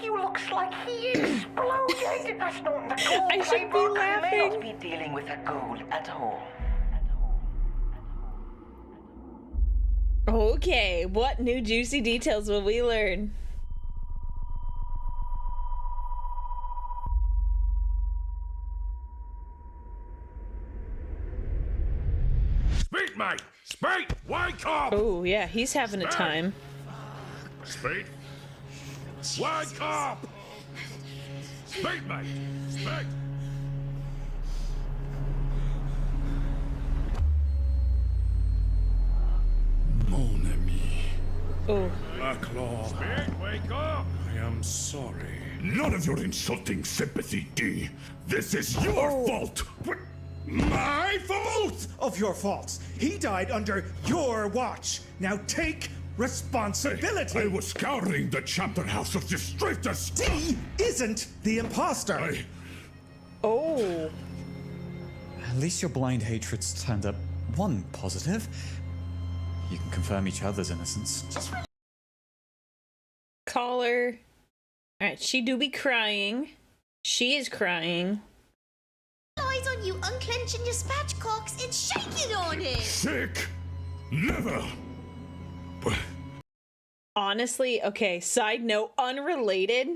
You looks like he exploded. That's not the ghoul. I should be laughing. Not be dealing with a ghoul at all. Okay, what new juicy details will we learn? Speak, mate! Speak! Wake up! Oh, yeah, he's having a time. Speak! Wake up! Speak, mate! Speak! Mon ami. Oh. Claw. Speak! Wake up! I am sorry. None of your insulting sympathy, D. This is your fault. What? My fault? Both of your faults. He died under your watch. Now take responsibility. I was scouring the chapter house of Districtus. D isn't the imposter. Oh. At least your blind hatreds turned up one positive. You can confirm each other's innocence. Call her. Alright, she do be crying. She is crying. Eyes on you, unclenching your spatchcocks and shaking on it. Sick. Never. Honestly, okay, side note, unrelated.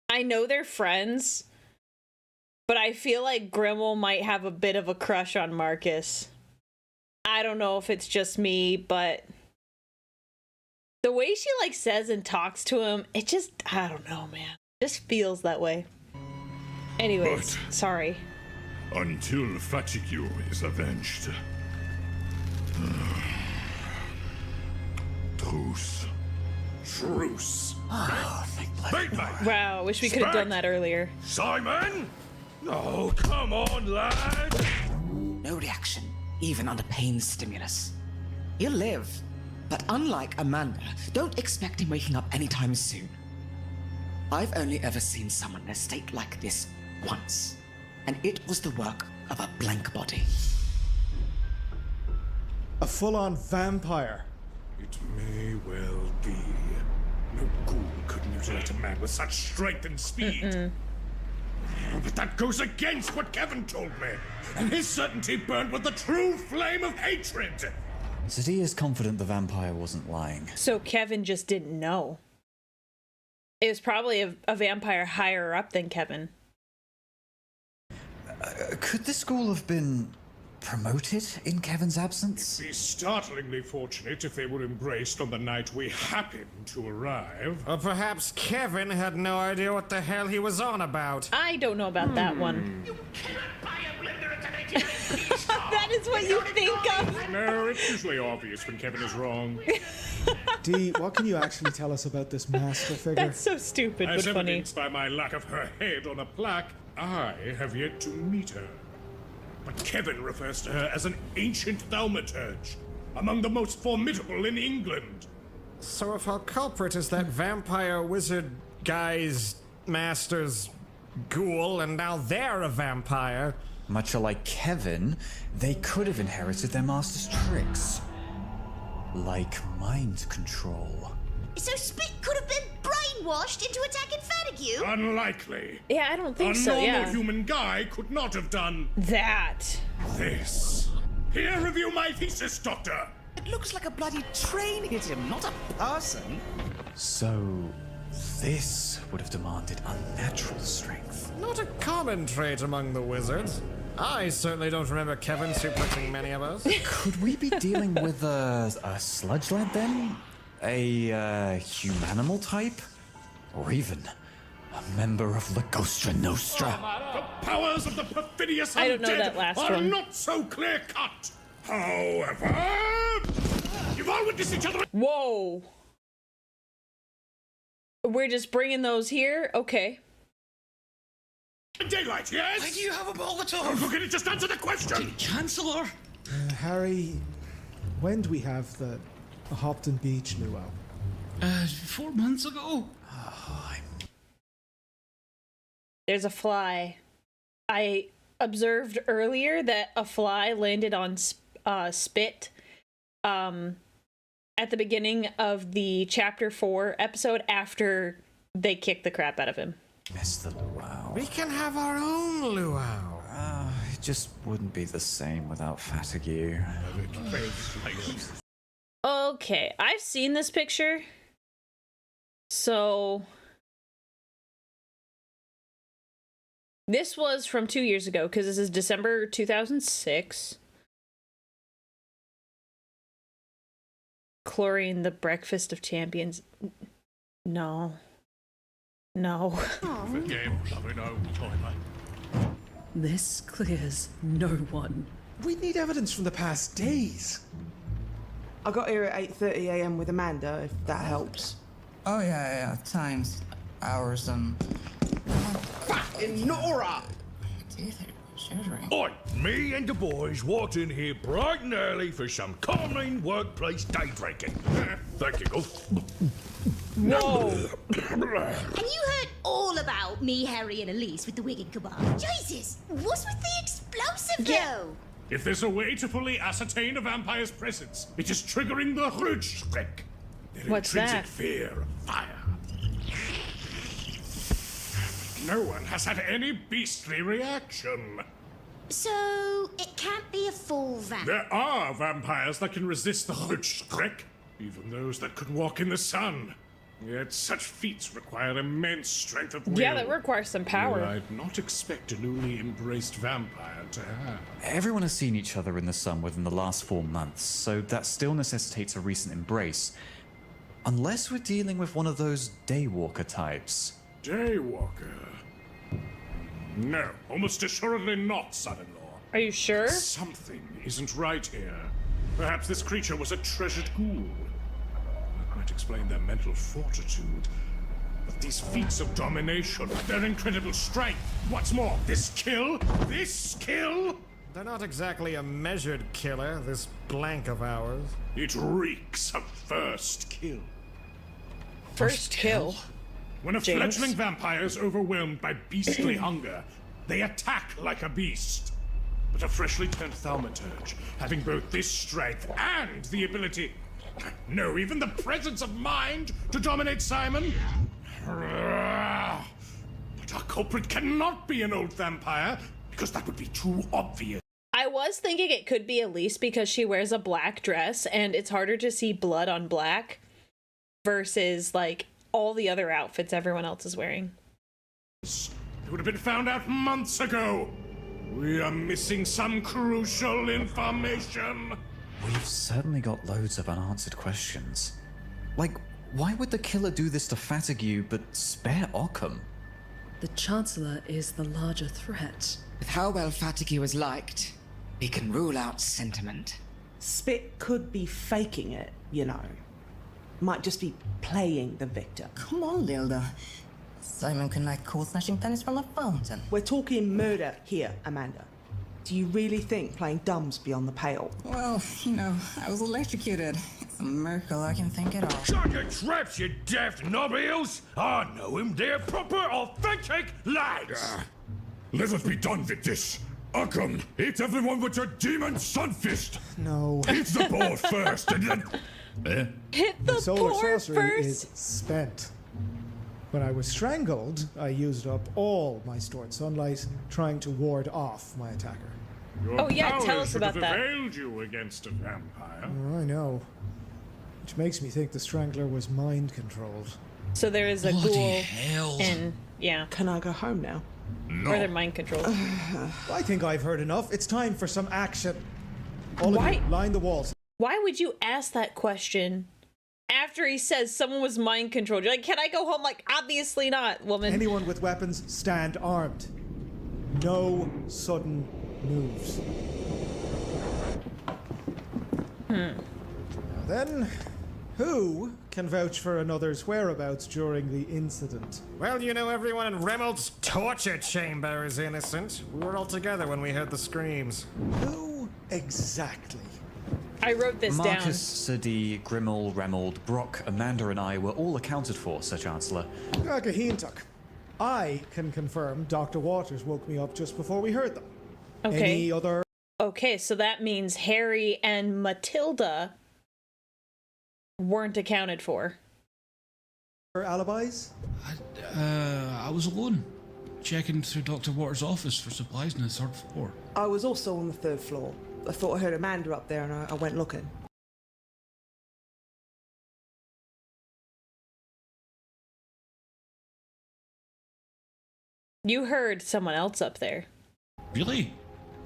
I know they're friends, but I feel like Grimmel might have a bit of a crush on Marcus. I don't know if it's just me, but the way she like says and talks to him, it just, I don't know, man. It just feels that way. Anyways, sorry. Until Fatigue is avenged. Truce. Truce. Wow, wish we could have done that earlier. Simon? Oh, come on, lad. No reaction, even under pain stimulus. He'll live, but unlike Amanda, don't expect him waking up anytime soon. I've only ever seen someone in a state like this once, and it was the work of a blank body. A full-on vampire. It may well be. No ghoul could mutilate a man with such strength and speed. But that goes against what Kevin told me, and his certainty burned with the true flame of hatred. Zeddy is confident the vampire wasn't lying. So Kevin just didn't know. It was probably a vampire higher up than Kevin. Could this ghoul have been promoted in Kevin's absence? Be startlingly fortunate if they were embraced on the night we happened to arrive. Or perhaps Kevin had no idea what the hell he was on about. I don't know about that one. That is what you think of? No, it's usually obvious when Kevin is wrong. Dee, what can you actually tell us about this master figure? That's so stupid, As but funny. evidenced by my lack of her head on a plaque, I have yet to meet her. But Kevin refers to her as an ancient thaumaturge, among the most formidable in England. So if our culprit is that vampire wizard guy's master's ghoul, and now they're a vampire... Much like Kevin, they could have inherited their master's tricks. Like mind control. So Spit could have been brainwashed into attacking Fatigue? Unlikely. Yeah, I don't think a so, normal yeah. human guy could not have done... that. This. Here, review my thesis, Doctor. It looks like a bloody train hit him, not a person. So, this would have demanded unnatural strength. Not a common trait among the wizards. I certainly don't remember Kevin suplexing many of us. Could we be dealing with a sludge lad then? A humanimal type? Or even a member of La Gostra Nostra? The powers of the perfidious I don't know undead that last are one. not so clear-cut. However, you've all witnessed each other... Whoa. We're just bringing those here? Okay. Daylight, yes? Why do you have a Molotov? Don't forget to just answer the question! Chancellor? Harry, when do we have the Hopton Beach luau? 4 months ago. There's a fly. I observed earlier that a fly landed on Spit at the beginning of the Chapter 4 episode after they kicked the crap out of him. Miss the luau. We can have our own luau. It just wouldn't be the same without Fatigue. Okay, I've seen this picture. So... this was from 2 years ago, because this is December 2006. Chlorine, the breakfast of champions. No. No. This clears no one. We need evidence from the past days. I got here at 8:30 a.m. with Amanda, if that helps. Oh, yeah. Times, hours, Fucking Nora! Oi, me and the boys walked in here bright and early for some common workplace day drinking. Thank you, Goof. Whoa. And you heard all about me, Harry, and Elise with the wig and kebab. Jesus, what's with the explosive, though? If there's a way to fully ascertain a vampire's presence, it is triggering the Rutschreck. Their What's intrinsic that? fear of fire. No one has had any beastly reaction. So, it can't be a full vamp. There are vampires that can resist the Rutschreck, even those that could walk in the sun. Yet such feats require immense strength of will. Yeah, that requires some power. I'd not expect a newly embraced vampire to have. Everyone has seen each other in the sun within the last 4 months, so that still necessitates a recent embrace. Unless we're dealing with one of those daywalker types. Daywalker? No, almost assuredly not, son-in-law. Are you sure? Something isn't right here. Perhaps this creature was a treasured ghoul. That might explain their mental fortitude. But these feats of domination, their incredible strength, what's more, this kill? They're not exactly a measured killer, this blank of ours. It reeks of first kill. First kill? When a James? fledgling vampire is overwhelmed by beastly hunger, they attack like a beast. But a freshly turned thaumaturge, having both this strength and the ability, no, even the presence of mind to dominate Simon. But our culprit cannot be an old vampire, because that would be too obvious. I was thinking it could be Elise because she wears a black dress and it's harder to see blood on black versus like all the other outfits everyone else is wearing. It would have been found out months ago. We are missing some crucial information. We've certainly got loads of unanswered questions. Like, why would the killer do this to Fatigue but spare Occam? The Chancellor is the larger threat. With how well Fatigue was liked, we can rule out sentiment. Spit could be faking it, you know. Might just be playing the victim. Come on, Lilda. Simon can like cool slashing tennis from a fountain. We're talking murder here, Amanda. Do you really think playing dumb's beyond the pale? Well, you know, I was electrocuted. It's a miracle I can think it all. Shut your traps, you daft knobheels! I know him, they're proper, authentic lads! Let us be done with this. Occam, hit everyone with your demon sunfist. No. Hit the board first, and then... Hit the solar board sorcery first. is spent. When I was strangled, I used up all my stored sunlight trying to ward off my attacker. Your Oh, yeah, tell powers us should about have that. availed you against a vampire. Oh, I know. Which makes me think the strangler was mind-controlled. So there is a Bloody ghoul hell. and yeah. Can I go home now? Or they're mind controlled. I think I've heard enough. It's time for some action. All Why- of you, line the walls. Why would you ask that question after he says someone was mind controlled? You're like, can I go home? Like, obviously not, woman. Anyone with weapons, stand armed. No sudden moves. Now then, who can vouch for another's whereabouts during the incident? Well, you know, everyone in Remmel's torture chamber is innocent. We were all together when we heard the screams. Who exactly? I wrote this down. Marcus, Sadi, Grimmel, Remold, Brock, Amanda and I were all accounted for, Sir Chancellor. Gagahintuk. I can confirm Dr. Waters woke me up just before we heard them. Okay. Any other Okay, so that means Harry and Matilda weren't accounted for. alibis? I was alone, checking through Dr. Waters' office for supplies on the 3rd floor. I was also on the 3rd floor. I thought I heard Amanda up there and I went looking. You heard someone else up there. Really?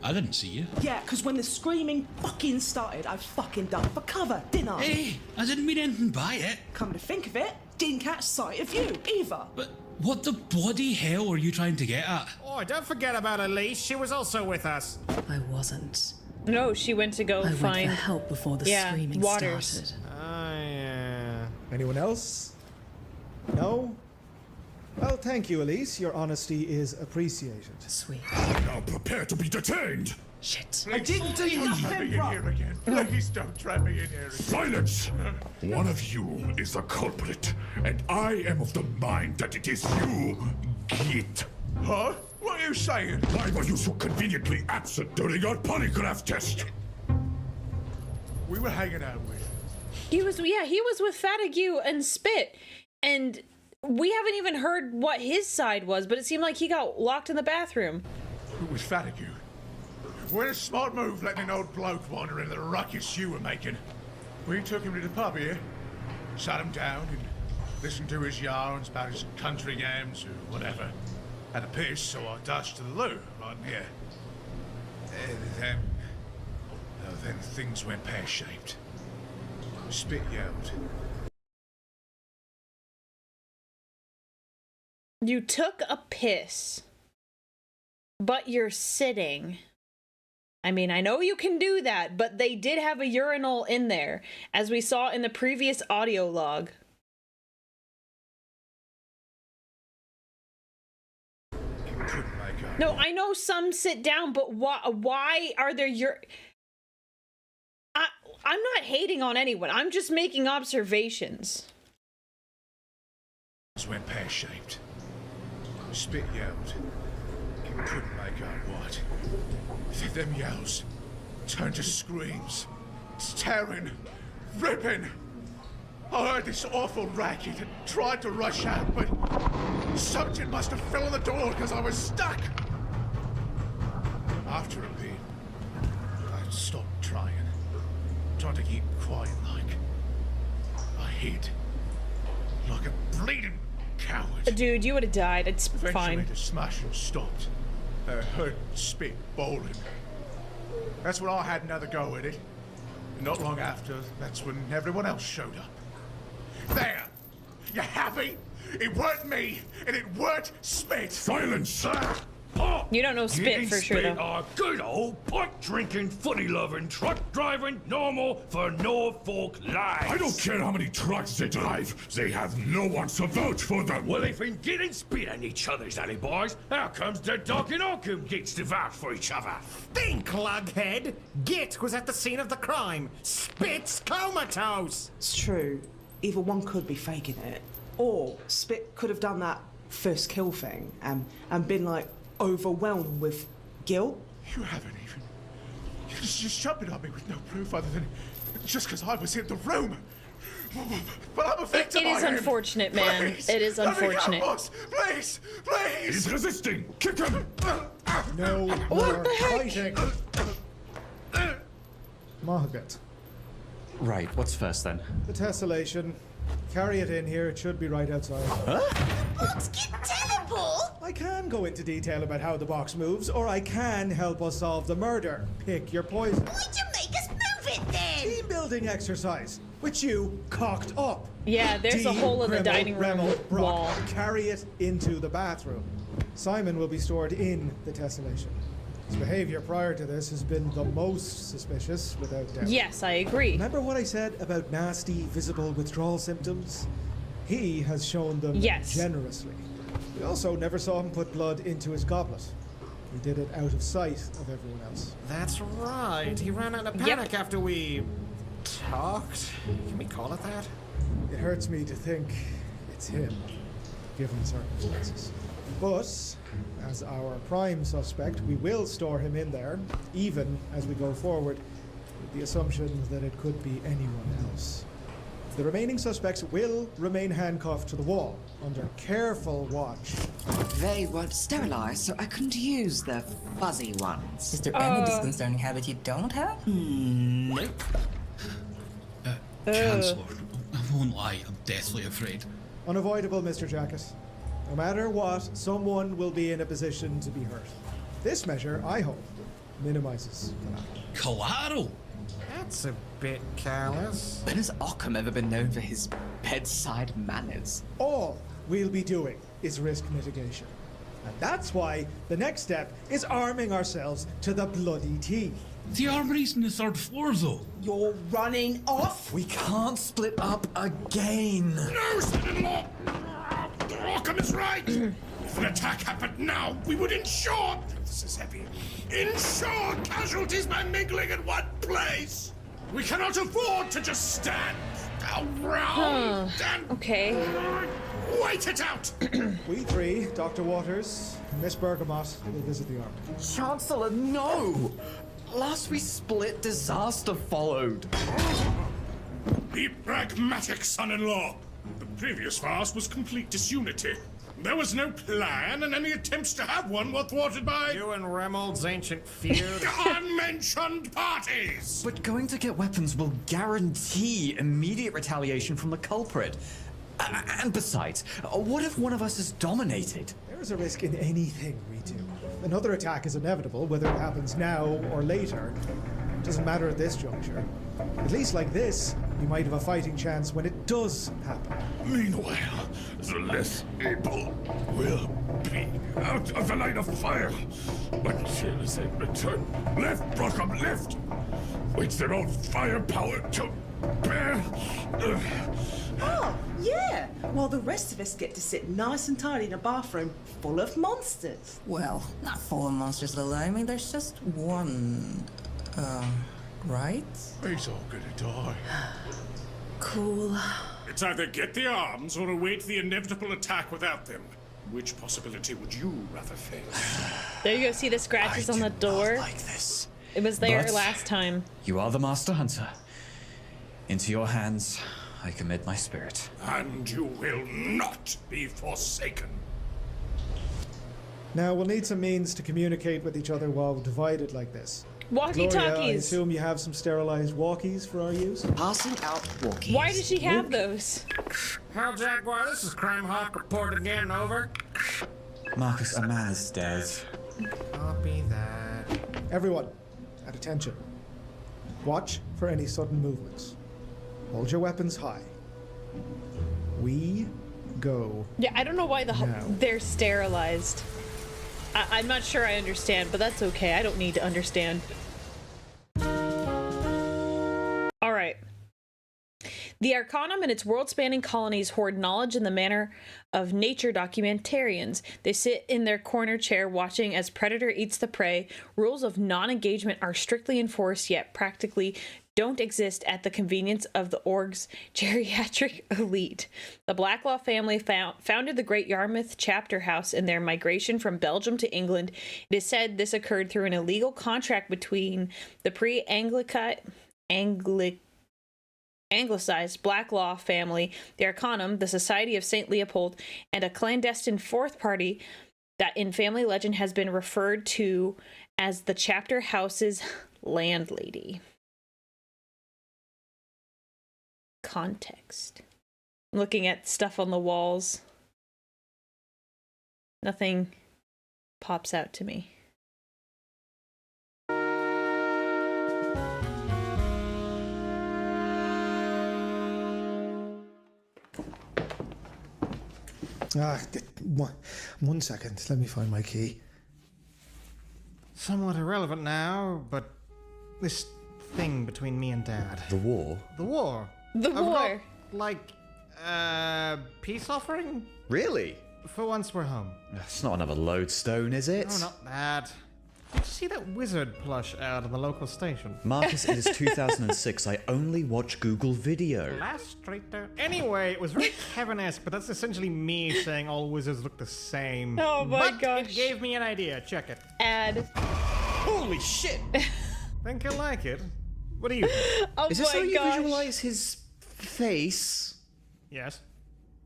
I didn't see you. Yeah, because when the screaming fucking started, I fucking ducked for cover, didn't I? Hey, I didn't mean anything by it. Come to think of it, didn't catch sight of you either. But what the bloody hell are you trying to get at? Oh, don't forget about Elise. She was also with us. I wasn't. No, she went to go I find went for help before the screaming Waters. started. Yeah. Anyone else? No? Well, thank you, Elise. Your honesty is appreciated. Sweet. Now prepare to be detained. Shit. I didn't do nothing wrong. Here again. Please don't trap me in here again. Silence! One of you is a culprit, and I am of the mind that it is you, Git. Huh? What are you saying? Why were you so conveniently absent during our polygraph test? We were hanging out with. He was with Fatigue and Spit, and we haven't even heard what his side was, but it seemed like he got locked in the bathroom. It was Fatigue. What a smart move letting an old bloke wander into the ruckus you were making. We took him to the pub here, sat him down, and listened to his yarns about his country games or whatever. Had a piss, so I dashed to the loo right in here. Then things went pear-shaped. Spit yelled. You took a piss, but you're sitting. I mean, I know you can do that, but they did have a urinal in there, as we saw in the previous audio log. No, I know some sit down, but why are there I'm not hating on anyone. I'm just making observations. It went pear-shaped. Spit yelled. Couldn't make out what. Them yells turned to screams. Tearing. Ripping. I heard this awful racket and tried to rush out, but something must have fell on the door because I was stuck. After a bit, I stopped trying to keep quiet like. I hid. Like a bleeding coward. Dude, you would have died. It's Eventually fine. the smashing stopped, heard Spit bowling. That's when I had another go at it. And not long after, that's when everyone else showed up. There! You happy? It weren't me, and it weren't Spit! Silence! You don't know Spit for sure, though. Are good old pot-drinking, footy-loving, truck-driving, normal for Norfolk lives. I don't care how many trucks they drive. They have no one to vouch for them. Well, they've been getting spit on each other's alley boys. How comes the Doc and Oakham gets to vouch for each other? Think, lughead! Git was at the scene of the crime. Spit's comatose! It's true. Either one could be faking it, or Spit could have done that first kill thing and been like overwhelmed with guilt. You haven't even. You're just jumping on me with no proof other than just because I was in the room. But I'm a victim. It is unfortunate, man. Please, it is unfortunate. Please, please. He's resisting. Kick him. No more fighting. Margaret. Right, what's first then? The tessellation. Carry it in here. It should be right outside. Huh? Teleport? I can go into detail about how the box moves, or I can help us solve the murder. Pick your poison. Why'd you make us move it then? Team building exercise, which you cocked up. Yeah, there's a hole in the dining room Brock, wall. carry it into the bathroom. Simon will be stored in the tessellation. His behavior prior to this has been the most suspicious, without doubt. Yes, I agree. Remember what I said about nasty, visible withdrawal symptoms? He has shown them generously. We also never saw him put blood into his goblet. He did it out of sight of everyone else. That's right. He ran out of panic after we talked. Can we call it that? It hurts me to think it's him, given the circumstances. But, as our prime suspect, we will store him in there, even as we go forward, with the assumption that it could be anyone else. The remaining suspects will remain handcuffed to the wall, under careful watch. They weren't sterilized, so I couldn't use the fuzzy ones. Is there any disconcerting habit you don't have? Nope. Chancellor, I won't lie, I'm deathly afraid. Unavoidable, Mr. Jacket. No matter what, someone will be in a position to be hurt. This measure, I hope, minimizes collateral. That's a bit callous. When has Occam ever been known for his bedside manners? All we'll be doing is risk mitigation. And that's why the next step is arming ourselves to the bloody teeth. The armory's on the 3rd floor, though. You're running off? We can't split up again. No, son-in-law! Occam is right! If an attack happened now, we would ensure... This is heavy. Ensure casualties by mingling in one place! We cannot afford to just stand around and... Okay. Wait it out! We three, Dr. Waters, Miss Bergamot, will visit the armory. Chancellor, no! Last we split, disaster followed. Be pragmatic, son-in-law. The previous farce was complete disunity. There was no plan, and any attempts to have one were thwarted by... You and Remold's ancient feud. Unmentioned parties! But going to get weapons will guarantee immediate retaliation from the culprit. And besides, what if one of us is dominated? There is a risk in anything we do. Another attack is inevitable, whether it happens now or later. It doesn't matter at this juncture. At least like this, we might have a fighting chance when it does happen. Meanwhile, the less able will be out of the line of fire until they return. Left, Brockham, left! With their own firepower to bear. Oh, yeah. While the rest of us get to sit nice and tidy in a bathroom full of monsters. Well, not full of monsters, Lila. I mean, there's just one. Right? He's all gonna die. Cool. It's either get the arms or await the inevitable attack without them. Which possibility would you rather face? There you go. See the scratches on the door? Like this. It was there But last time. You are the master hunter. Into your hands, I commit my spirit. And you will not be forsaken. Now, we'll need some means to communicate with each other while divided like this. Walkie-talkies. Gloria, I assume you have some sterilized walkies for our use? Passing out walkies. Why does she have those? Hell, Jaguar, this is Crime Hawk. Report again, over. Marcus, a man is dead. Copy that. Everyone, at attention. Watch for any sudden movements. Hold your weapons high. We go. Yeah, I don't know why now. they're sterilized. I'm not sure I understand, but that's okay. I don't need to understand. All right. The Arcanum and its world-spanning colonies hoard knowledge in the manner of nature documentarians. They sit in their corner chair watching as predator eats the prey. Rules of non-engagement are strictly enforced, yet practically don't exist at the convenience of the org's geriatric elite. The Blacklaw family founded the Great Yarmouth Chapter House in their migration from Belgium to England. It is said this occurred through an illegal contract between the Anglicized Blacklaw family, the Arcanum, the Society of St. Leopold, and a clandestine fourth party that in family legend has been referred to as the chapter house's landlady. Context. I'm looking at stuff on the walls. Nothing pops out to me. One second. Let me find my key. Somewhat irrelevant now, but this thing between me and Dad. The war? The war. The war. Like, peace offering? Really? For once we're home. It's not another lodestone, is it? No, not that. Did you see that wizard plush out of the local station? Marcus, it is 2006. I only watch Google Video. Last straight down. Anyway, it was very Kevin-esque, but that's essentially me saying all wizards look the same. Oh my but gosh. It gave me an idea. Check it. Add. Holy shit! Think you'll like it. What do you think? Oh Is this how my you gosh. visualize his face? Yes.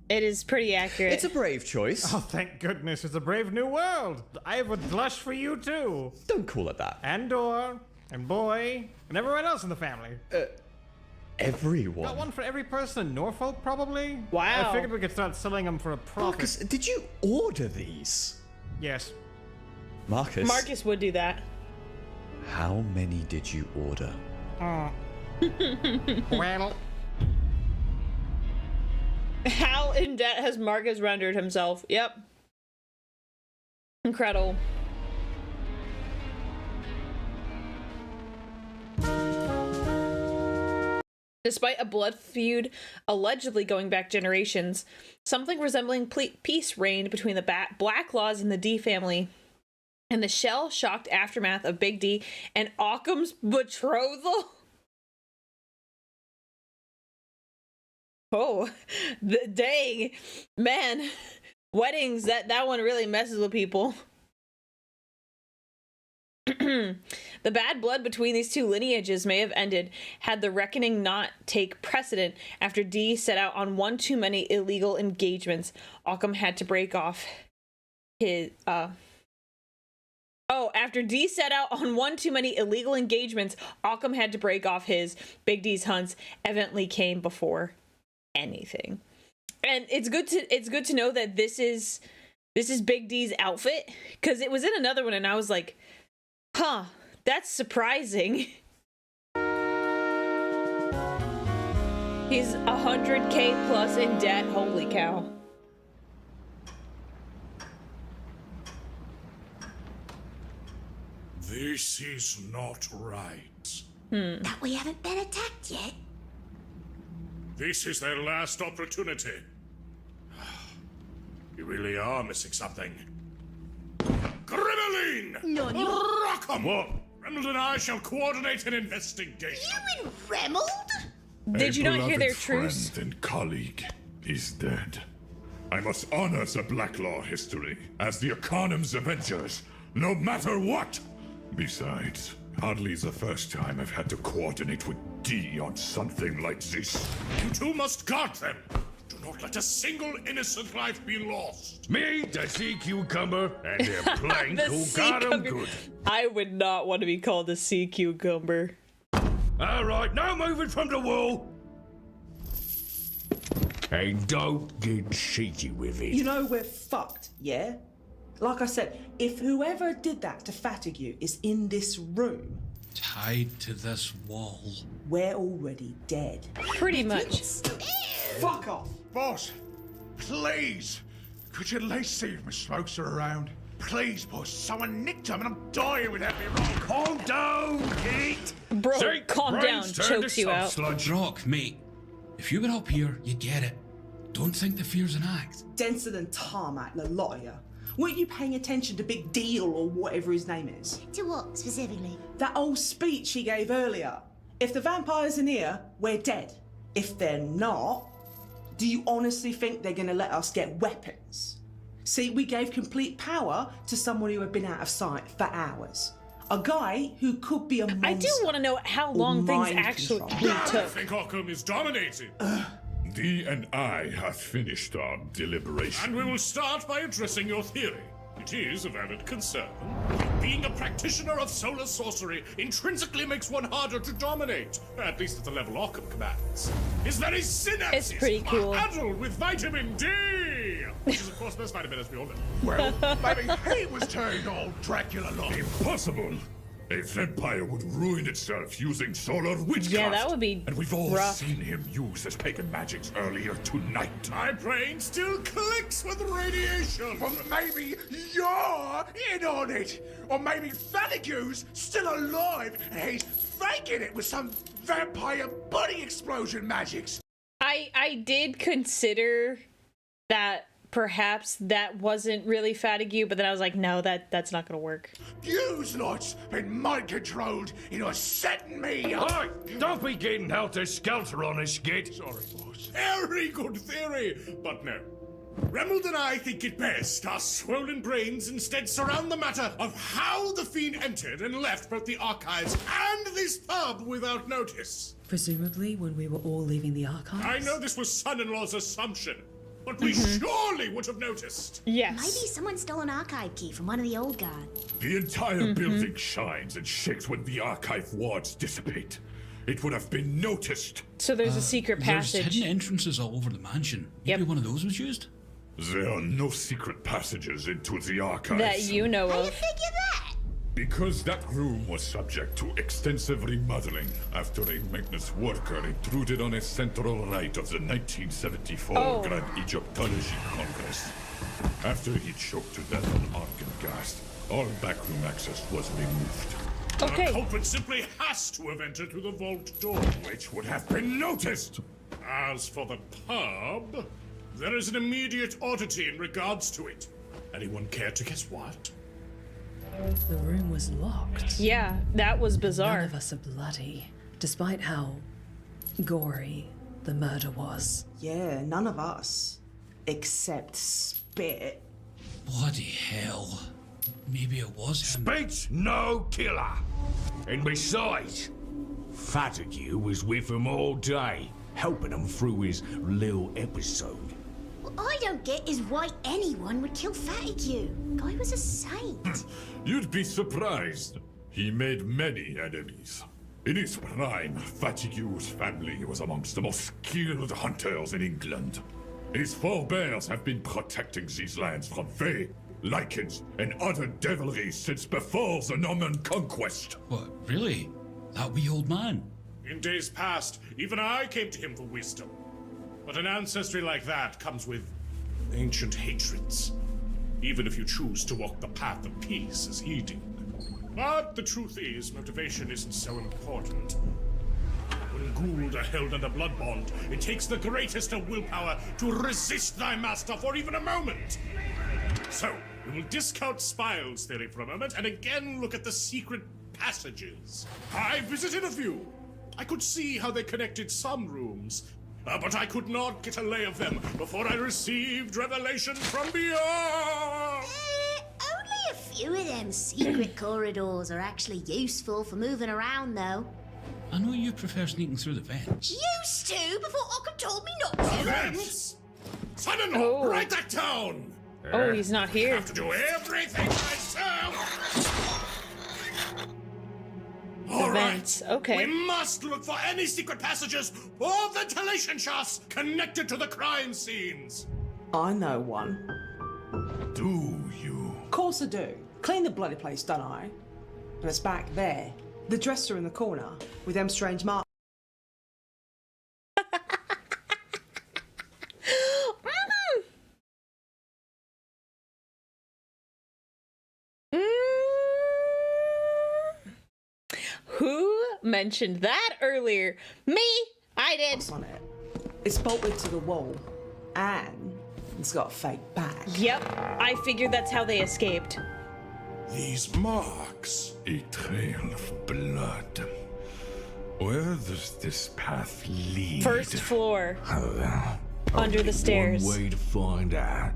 It is pretty accurate. It's a brave choice. Oh, thank goodness, it's a brave new world. I would blush for you too. Don't call it that. And Dor, and Boy, and everyone else in the family. Everyone? Got one for every person in Norfolk, probably. Wow. I figured we could start selling them for a profit. Marcus, did you order these? Yes. Marcus? Marcus would do that. How many did you order? Well... How in debt has Marcus rendered himself? Yep. Incredible. Despite a blood feud allegedly going back generations, something resembling peace reigned between the Blacklaws and the D family. In the shell-shocked aftermath of Big D and Occam's betrothal. Oh, dang, man, weddings, that one really messes with people. The bad blood between these two lineages may have ended had the reckoning not take precedent after D set out on one too many illegal engagements. Occam had to break off his, after D set out on one too many illegal engagements, Occam had to break off his. Big D's hunts evidently came before anything. And it's good to know that this is Big D's outfit, because it was in another one and I was like, huh, that's surprising. He's 100k plus in debt. Holy cow. This is not right. That we haven't been attacked yet. This is their last opportunity. You really are missing something. Gremlin! Nani? Rock 'em! What? Reynolds and I shall coordinate an investigation. You and Remold? Did you not hear their truce? Friend and colleague is dead. I must honor the Blacklaw history as the Arcanum's Avengers, no matter what. Besides, hardly the first time I've had to coordinate with D on something like this. You two must guard them. Do not let a single innocent life be lost. Me, the sea cucumber, and their plank The who sea got 'em cucumber. good. I would not want to be called a sea cucumber. All right, now moving from the wall. And don't get cheeky with it. You know we're fucked, yeah? Like I said, if whoever did that to Fatigue is in this room, Tied to this wall. we're already dead. Pretty much. Fuck off! Boss, please, could you at least see if my smokes are around? Please, boss, someone nicked them and I'm dying without me wrong. Calm down, Pete. Bro, See, calm down. brains turn Chokes to you out. sludge. Rock, mate. If you were up here, you get it. Don't think the fear's an act. Denser than tarmac, the lot of you. Weren't you paying attention to Big Deal or whatever his name is? To what, specifically? That old speech he gave earlier. If the vampires are near, we're dead. If they're not, do you honestly think they're gonna let us get weapons? See, we gave complete power to someone who had been out of sight for hours. A guy who could be a monster. I do want to know how long things actually I took. think Arkham is dominating. Dee and I have finished our deliberation. And we will start by addressing your theory. It is a valid concern. Being a practitioner of solar sorcery intrinsically makes one harder to dominate, at least at the level Arkham commands. His very synapses It's pretty cool. are addled with vitamin D, which is of course the best vitamin as we all know. Well, maybe he was turned all Dracula-like. Impossible! A vampire would ruin itself using solar witchcraft. Yeah, that would be And we've all rough. seen him use his pagan magics earlier tonight. My brain still clicks with radiation. Well, maybe you're in on it. Or maybe Fatigue's still alive and he's faking it with some vampire body explosion magics. I did consider that perhaps that wasn't really Fatigue, but then I was like, no, that's not gonna work. You's lot's been mind-controlled into setting me up. Hey, don't be getting helter-skelter on us, Skid. Sorry, boss. Very good theory, but no. Remold and I think it best our swollen brains instead surround the matter of how the Fiend entered and left both the archives and this pub without notice. Presumably when we were all leaving the archives? I know this was son-in-law's assumption, but we surely would have noticed. Yes. Maybe someone stole an archive key from one of the old guard. The entire building shines and shakes when the archive wards dissipate. It would have been noticed. So there's a secret There's passage. hidden entrances all over the mansion. Maybe one of those was used? There are no secret passages into the archives. That you know How you of. figure that? Because that room was subject to extensive remodeling after a maintenance worker intruded on a central rite of the 1974 Grand Egyptology Congress. After he choked to death on argon gas, all backroom access was removed. Okay. The culprit simply has to have entered through the vault door, which would have been noticed. As for the pub, there is an immediate oddity in regards to it. Anyone care to guess what? The room was locked. Yeah, that was bizarre. None of us are bloody, despite how gory the murder was. Yeah, none of us. Except Spit. Bloody hell. Maybe it was him. Spit's no killer. And besides, Fatigue was with him all day, helping him through his little episode. What I don't get is why anyone would kill Fatigue. Guy was a saint. You'd be surprised. He made many enemies. In his prime, Fatigue's family was amongst the most skilled hunters in England. His forebears have been protecting these lands from Fae, Lycans, and other devilries since before the Norman conquest. What, really? That wee old man? In days past, even I came to him for wisdom. But an ancestry like that comes with ancient hatreds, even if you choose to walk the path of peace as he did. But the truth is, motivation isn't so important. When Gould are held under blood bond, it takes the greatest of willpower to resist thy master for even a moment. So, we will discount Spile's theory for a moment and again look at the secret passages. I visited a few. I could see how they connected some rooms, but I could not get a lay of them before I received revelation from beyond. Only a few of them secret corridors are actually useful for moving around, though. I know you prefer sneaking through the vents. Used to, before Occam told me not to. Vents! Son-in-law, write that down! Oh, he's not here. I have to do everything myself! All right. Vents, okay. We must look for any secret passages or ventilation shafts connected to the crime scenes. I know one. Do you? Of course I do. Clean the bloody place, don't I? And it's back there. The dresser in the corner with them strange marks. Who mentioned that earlier? Me! I did. On it. It's bolted to the wall, and it's got a fake back. Yep, I figured that's how they escaped. These marks. A trail of blood. Where does this path lead? First floor. Well, Under the stairs. one way to find out.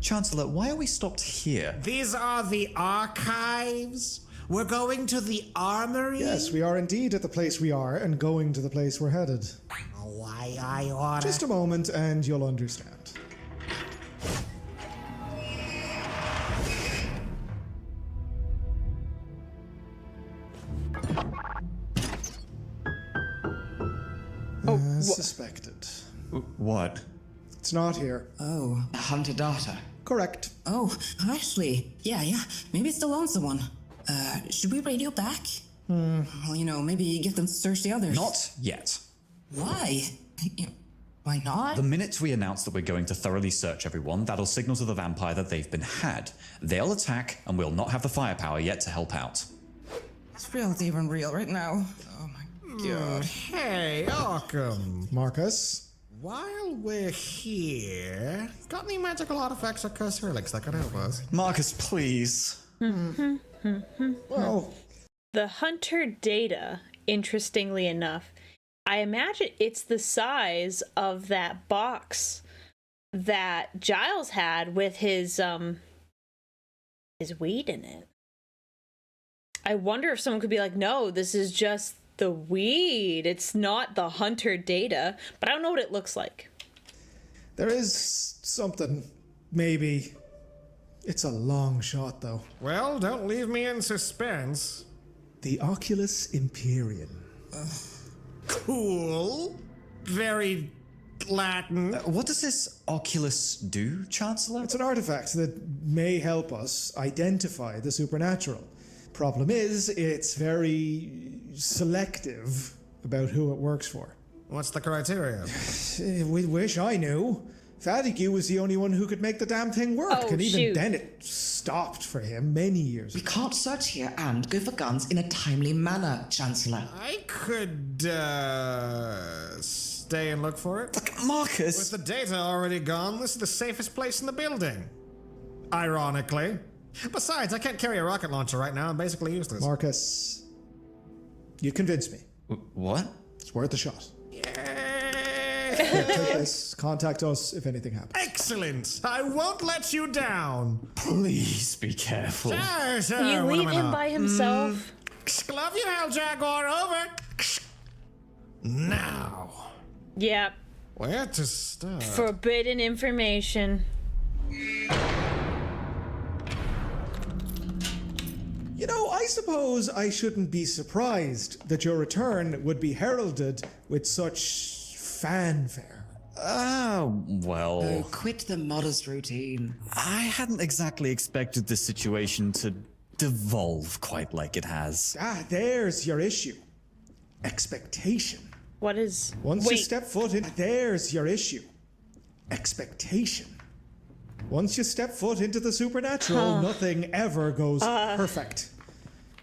Chancellor, why are we stopped here? These are the archives? We're going to the armory? Yes, we are indeed at the place we are and going to the place we're headed. Why I oughta... Just a moment and you'll understand. As suspected. What? It's not here. Oh. Hunter data. Correct. Oh, actually, yeah. Maybe it's the lonesome one. Should we radio back? Well, you know, maybe get them to search the others. Not yet. Why? Why not? The minute we announce that we're going to thoroughly search everyone, that'll signal to the vampire that they've been had. They'll attack, and we'll not have the firepower yet to help out. This feels even real right now. Oh my god. Hey, Arkham. Marcus? While we're here, got any magical artifacts or cursed relics that could help us? Marcus, please. Well, the hunter data, interestingly enough, I imagine it's the size of that box that Giles had with his weed in it. I wonder if someone could be like, no, this is just the weed. It's not the hunter data, but I don't know what it looks like. there is something, maybe. It's a long shot, though. Well, don't leave me in suspense. The Oculus Imperium. Cool. Very Latin. What does this Oculus do, Chancellor? It's an artifact that may help us identify the supernatural. Problem is, it's very selective about who it works for. What's the criteria? We wish I knew. Fatigue was the only one who could make the damn thing work, Oh, and even shoot. then it stopped for him many years We ago. can't search here and go for guns in a timely manner, Chancellor. I could, stay and look for it. Marcus! With the data already gone, this is the safest place in the building. Ironically. Besides, I can't carry a rocket launcher right now. I'm basically useless. Marcus, you convinced me. What? It's worth a shot. Here, take this. Contact us if anything happens. Excellent! I won't let you down. Please be careful. Sure, You what leave am I him not? by himself. Love you, Hell Jaguar, over. Now, Yep. where to start? Forbidden information. You know, I suppose I shouldn't be surprised that your return would be heralded with such fanfare. Well... Oh, quit the modest routine. I hadn't exactly expected this situation to devolve quite like it has. Ah, there's your issue. Expectation. What is... Once you Wait. step foot in, there's your issue. Expectation. Once you step foot into the supernatural, Huh. nothing ever goes perfect.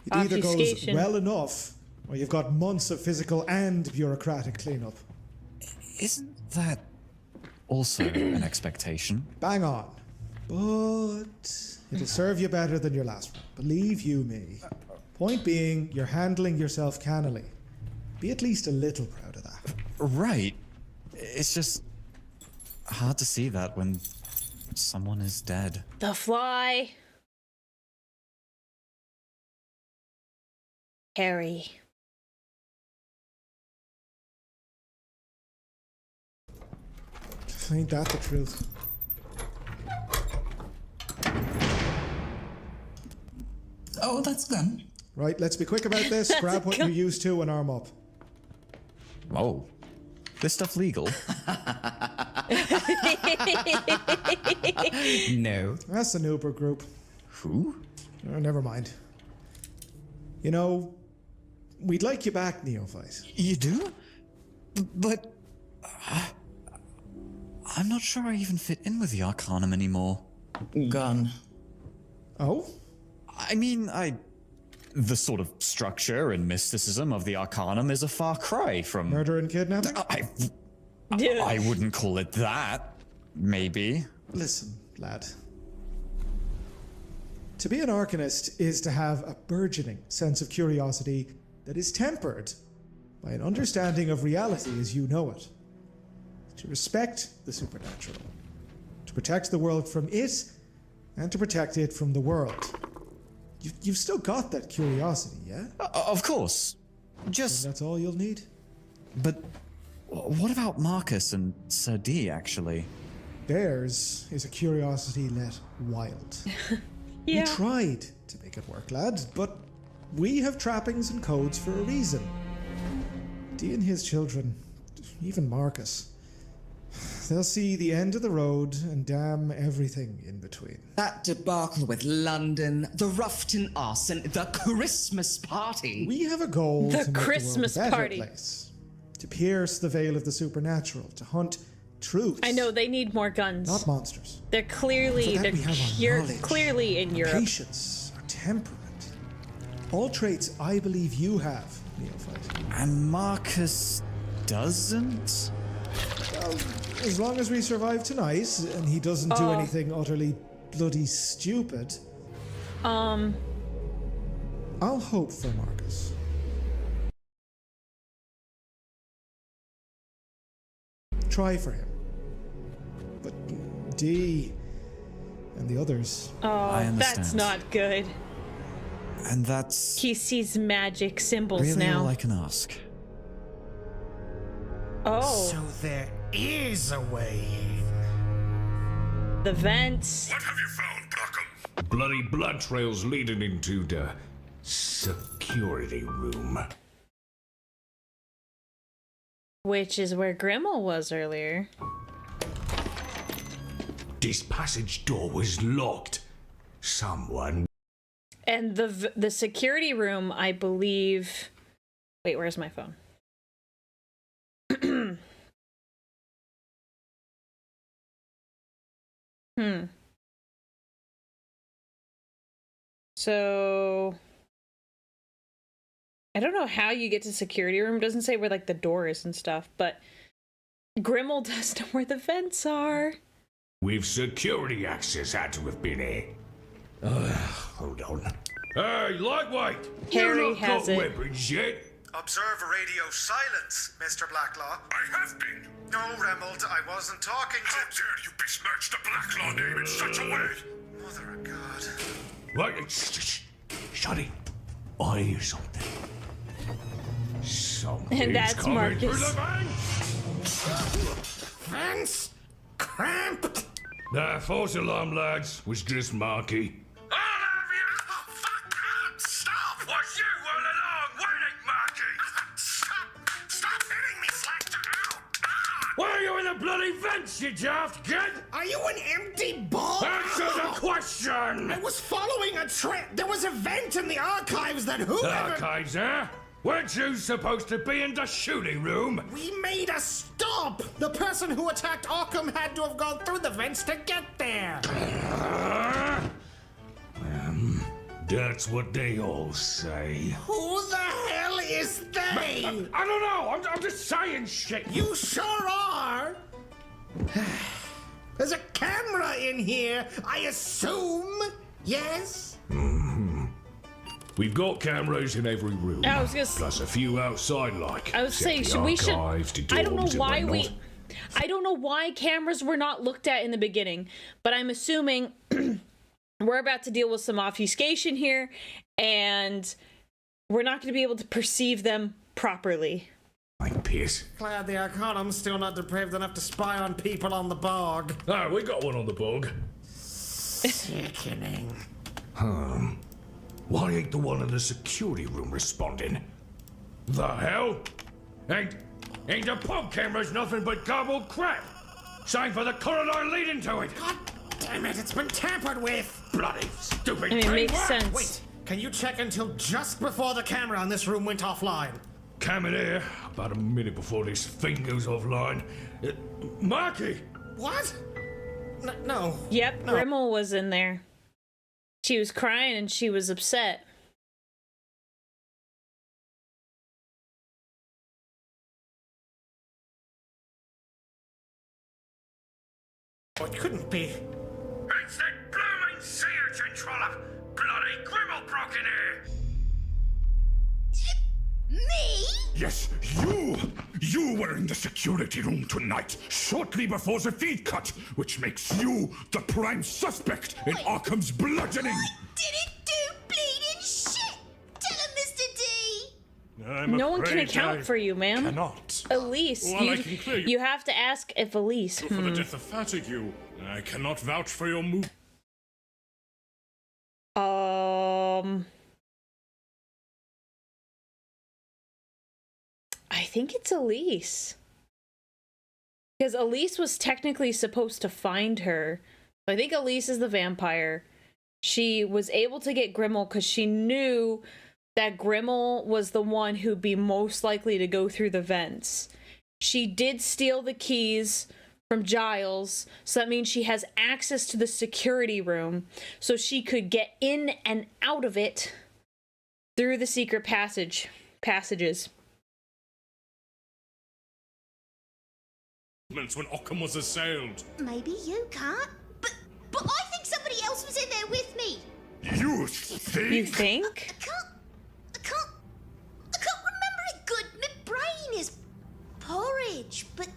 It either goes Obfuscation. well enough, or you've got months of physical and bureaucratic cleanup. Isn't that also an expectation? Bang on. But it'll serve you better than your last one. Believe you me. Point being, you're handling yourself cannily. Be at least a little proud of that. Right. It's just hard to see that when someone is dead. The Fly. Harry. Ain't that the truth? Oh, that's good. Right, let's be quick about this. Grab what you're used to and arm up. Oh, this stuff legal? No. That's the Noober group. Who? Oh, never mind. You know, we'd like you back, Neophyte. You do? But I'm not sure I even fit in with the Arcanum anymore. Gone. Oh? I mean, the sort of structure and mysticism of the Arcanum is a far cry from murder and kidnapping. I wouldn't call it that. Maybe. Listen, lad. To be an Arcanist is to have a burgeoning sense of curiosity that is tempered by an understanding of reality as you know it. To respect the supernatural. To protect the world from it, and to protect it from the world. You've still got that curiosity, yeah? Of course. Just... And that's all you'll need? But what about Marcus and Sir D, actually? Theirs is a curiosity let wild. Yeah. We tried to make it work, lad, but we have trappings and codes for a reason. D and his children, even Marcus, they'll see the end of the road and damn everything in between. That debacle with London, the Ruffton arson, the Christmas party. We have a goal The to make Christmas the world a better party. place. To pierce the veil of the supernatural, to hunt truths. I know they need more guns. Not monsters. They're clearly For that we have our knowledge, clearly in Europe. Patience, our temperament. All traits I believe you have, Neophyte. And Marcus doesn't? Well, as long as we survive tonight, and he doesn't do anything utterly bloody stupid. I'll hope for Marcus. Try for him. But D and the others. Oh, that's not good. And that's He sees magic symbols really now. all I can ask. Oh. So there is a way in. The vents. What have you found, Brockham? Bloody blood trails leading into the security room. Which is where Grimmel was earlier. This passage door was locked. Someone... And the security room, I believe... Wait, where's my phone? So... I don't know how you get to security room. It doesn't say where, like, the door is and stuff, but... Grimmel does know where the vents are. With security access had to have been here. Hold on. Hey, lightweight! Harry you not has got it. weapons yet? Observe radio silence, Mr. Blacklaw. I have been. No, Remold, I wasn't talking to... How dare you besmirch the Blacklaw name in such a way? Mother of God. Right, shut it. I hear something. Something's And that's coming through Marcus. the vent. Vents? Cramped? The false alarm, lads, was just Marky. All of you! Oh, fuck! Stop! Was you all along waiting, Marky? Stop hitting me, Slacker! Ow! Were you in the bloody vents, you daft kid? Are you an empty ball? Answer the question! I was following a trend. There was a vent in the archives that whoever... Archives, eh? Weren't you supposed to be in the shooting room? We made a stop! The person who attacked Arkham had to have gone through the vents to get there! That's what they all say. Who the hell is they? I don't know, I'm just saying shit. You sure are! There's a camera in here, I assume? Yes? We've got cameras in every room. I was gonna plus a few outside, like. I was saying, we should. I don't know why I don't know why cameras were not looked at in the beginning, but I'm assuming we're about to deal with some obfuscation here, and we're not going to be able to perceive them properly. Like piss. Glad the Arcanum's still not depraved enough to spy on people on the bog. Ah, we got one on the bog. Sickening. Why ain't the one in the security room responding? The hell? Ain't the pub cameras nothing but gobbled crap? Sign for the corridor leading to it. God damn it, it's been tampered with. Bloody stupid I mean, it thing. makes sense. Wait, can you check until just before the camera on this room went offline? Came in here about a minute before this thing goes offline. Marky! What? No. Yep, No. Grimmel was in there. She was crying and she was upset. Oh, it couldn't be. It's that blooming sea urchin trollop! Bloody Grimmel broke in here! Me? Yes, you! You were in the security room tonight, shortly before the feed cut, which makes you the prime suspect in Arkham's bludgeoning! Didn't do bleeding shit! Tell him, Mr. D! No one can account for you, ma'am. Cannot. Elise, Well, I can clear you. you have to ask if Elise. For the death of Fatigue, I cannot vouch for your move. I think it's Elise. Because Elise was technically supposed to find her. I think Elise is the vampire. She was able to get Grimmel because she knew that Grimmel was the one who'd be most likely to go through the vents. She did steal the keys from Giles, so that means she has access to the security room, so she could get in and out of it through the secret passages. When Occam was assailed. Maybe you can't, but I think somebody else was in there with me. You think? You think? I can't remember it good. My brain is porridge, but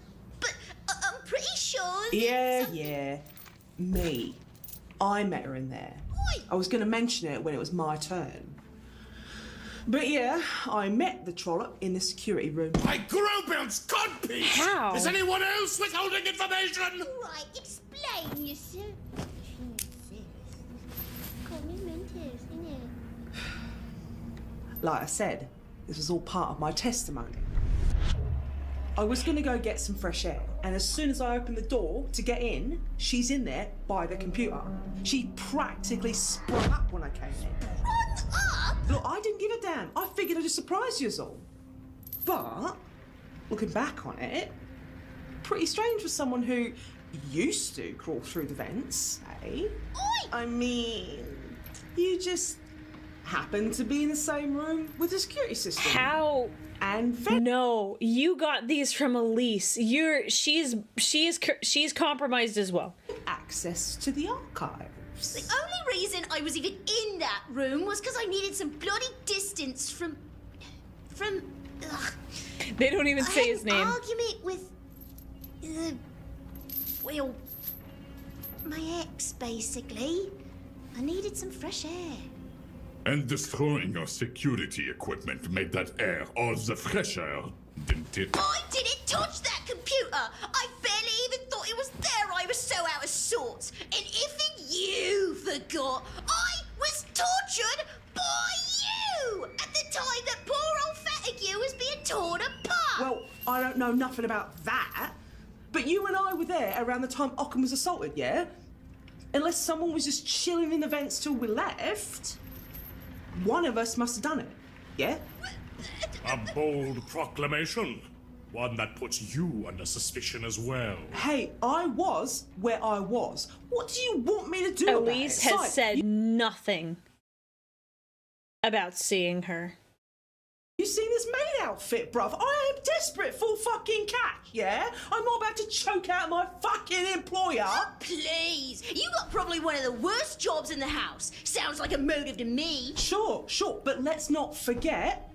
I'm pretty sure. Yeah. Me. I met her in there. I was going to mention it when it was my turn. But yeah, I met the trollop in the security room. I Growbounce codpiece! How? Is anyone else withholding information? Right, explain yourself. Like I said, this was all part of my testimony. I was going to go get some fresh air, and as soon as I opened the door to get in, she's in there by the computer. She practically sprung up when I came in. Look, I didn't give a damn. I figured I'd just surprise you all. But, looking back on it, pretty strange for someone who used to crawl through the vents, eh? I mean, you just happened to be in the same room with the security system. How? And no, you got these from Elise. She's compromised as well. Access to the archive. The only reason I was even in that room was because I needed some bloody distance from. Ugh. They don't even say his I name. had an argument with well, my ex, basically. I needed some fresh air. And destroying your security equipment made that air all the fresher, didn't it? I didn't touch that computer. I barely even thought it was there. I was so out of sorts. And if you forgot, I was tortured by you at the time that poor old Fatigue was being torn apart. Well, I don't know nothing about that, but you and I were there around the time Occam was assaulted, yeah? Unless someone was just chilling in the vents till we left, one of us must have done it, yeah? A bold proclamation. One that puts you under suspicion as well. Hey, I was where I was. What do you want me to do about it? Elise has said nothing about seeing her. You seen this maid outfit, bruv? I am desperate for fucking cash, yeah? I'm not about to choke out my fucking employer. Oh, please. You got probably one of the worst jobs in the house. Sounds like a motive to me. Sure, but let's not forget,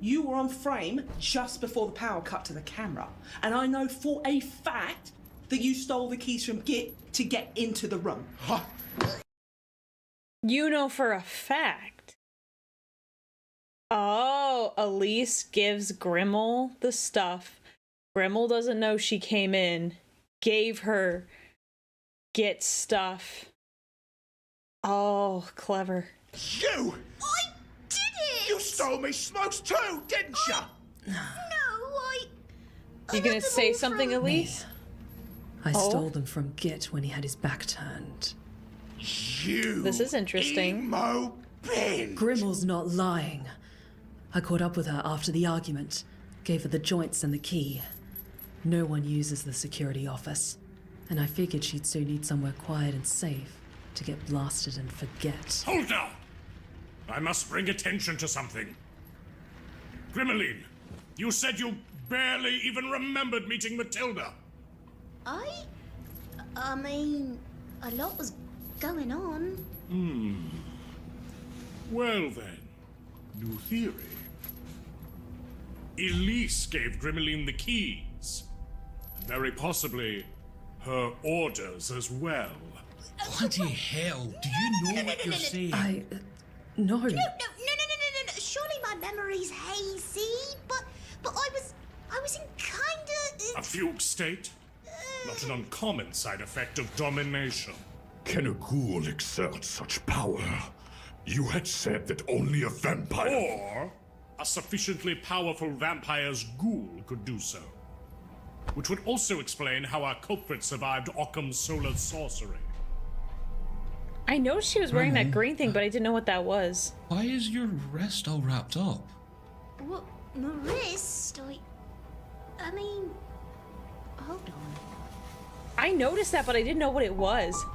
you were on frame just before the power cut to the camera. And I know for a fact that you stole the keys from Git to get into the room. You know for a fact. Oh, Elise gives Grimmel the stuff. Grimmel doesn't know she came in. Gave her Git stuff. Oh, clever. You! I did it! You stole me smokes too, didn't you? No, I You gonna got them say all something, from- Elise? I Oh. stole them from Git when he had his back turned. You. This is interesting. Emo bin. Grimmel's not lying. I caught up with her after the argument, gave her the joints and the key. No one uses the security office, and I figured she'd soon need somewhere quiet and safe to get blasted and forget. Hold now! I must bring attention to something. Grimmeline, you said you barely even remembered meeting Matilda. I mean, a lot was going on. Well then, new theory. Elise gave Grimmeline the keys. Very possibly her orders as well. Bloody hell, do you know what you're saying? No. No. Surely my memory's hazy, but I was in kinda... A fugue state? Not an uncommon side effect of domination. Can a ghoul exert such power? You had said that only a vampire... Or a sufficiently powerful vampire's ghoul could do so. Which would also explain how our culprit survived Occam's solar sorcery. I know she was wearing that green thing, but I didn't know what that was. Why is your wrist all wrapped up? What? My wrist? I mean... Hold on. I noticed that, but I didn't know what it was.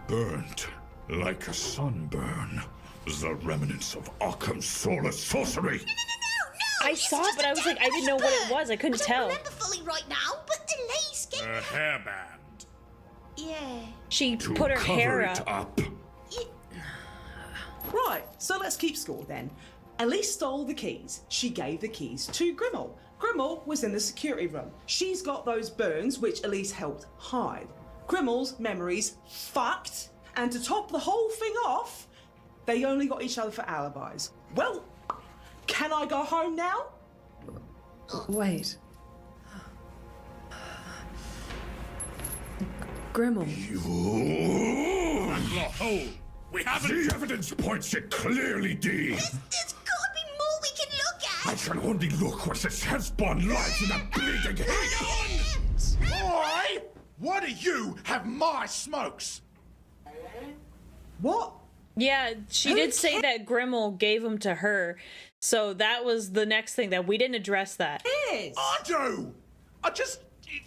Burnt like a sunburn. The remnants of Occam's solar sorcery. No! I saw it, but I was like, I didn't know what it was. I couldn't tell. I don't remember fully right now, but Elise gave A hairband. Yeah. She put her hair up. Right, so let's keep score then. Elise stole the keys. She gave the keys to Grimmel. Grimmel was in the security room. She's got those burns which Elise helped hide. Grimmel's memory's fucked, and to top the whole thing off, they only got each other for alibis. Well, can I go home now? Wait. Grimmel. Hold. We haven't... The evidence points it clearly, D. There's gotta be more we can look at! I shall only look where this hellspawn lies in a bleeding head. Boy! Why do you have my smokes? What? Yeah, she did say that Grimmel gave them to her. So that was the next thing that we didn't address that. I do!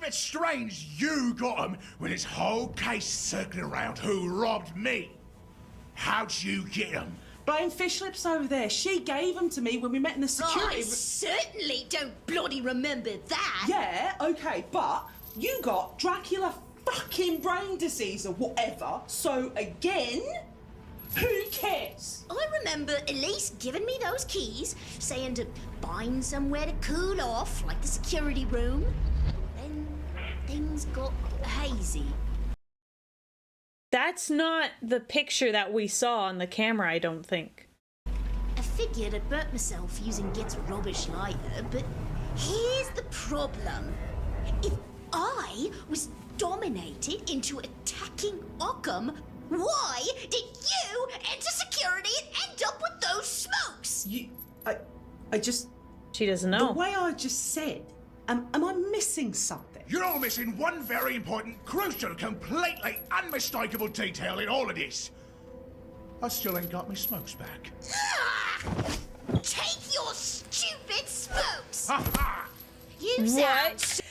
It's strange you got them when this whole case circling around who robbed me. How'd you get them? Blame Fish Lips over there. She gave them to me when we met in the security I certainly don't bloody remember that. Yeah, okay, but you got Dracula fucking brain disease or whatever, so again, who cares? I remember Elise giving me those keys, saying to find somewhere to cool off, like the security room. Then things got hazy. That's not the picture that we saw on the camera, I don't think. I figured I'd burnt myself using Git's rubbish lighter, but here's the problem. If I was dominated into attacking Occam, why did you enter security and end up with those smokes? I just... She doesn't know. The way I just said, am I missing something? You're all missing one very important, crucial, completely unmistakable detail in all of this. I still ain't got my smokes back. Take your stupid smokes! Ha ha! You sound...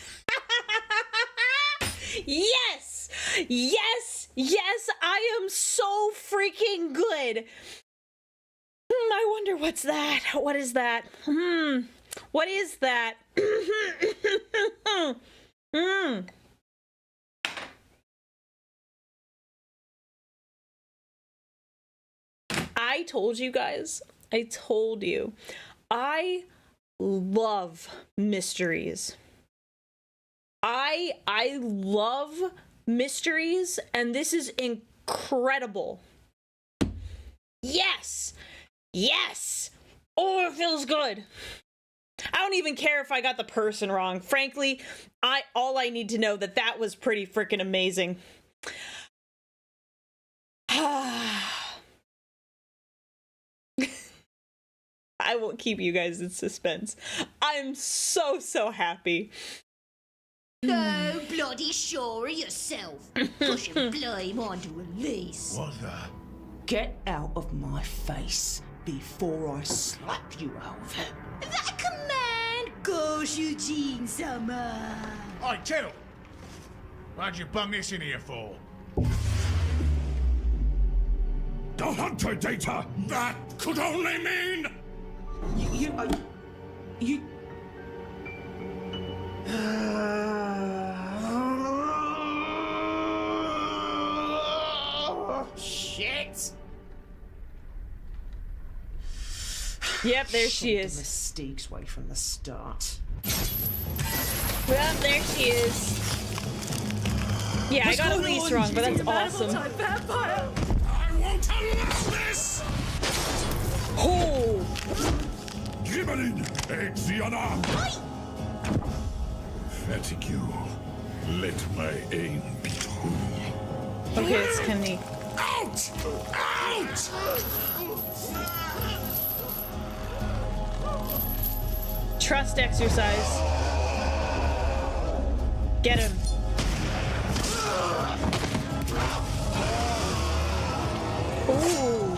Yes! Yes! Yes! I am so freaking good! I wonder what's that? What is that? What is that? I told you guys. I told you. I love mysteries. I love mysteries, and this is incredible. Yes! Yes! Oh, it feels good. I don't even care if I got the person wrong. Frankly, all I need to know that was pretty freaking amazing. I won't keep you guys in suspense. I'm so happy. So bloody sure of yourself. Pushing blame onto Elise. What the? Get out of my face before I slap you over. That command goes Eugene Summer. Oi, chill! What'd you bung this in here for? The hunter data! That could only mean... You... Shit! Yep, there she is. The mistakes way from the start. Well, there she is. Yeah, I got Elise wrong, but that's awesome. Vampire. I won't allow this! Oh! Gibberin, Exiana! Fatigue, let my aim be true. Okay, it's kind of neat. Out! Out! Trust exercise. Get him. Ooh.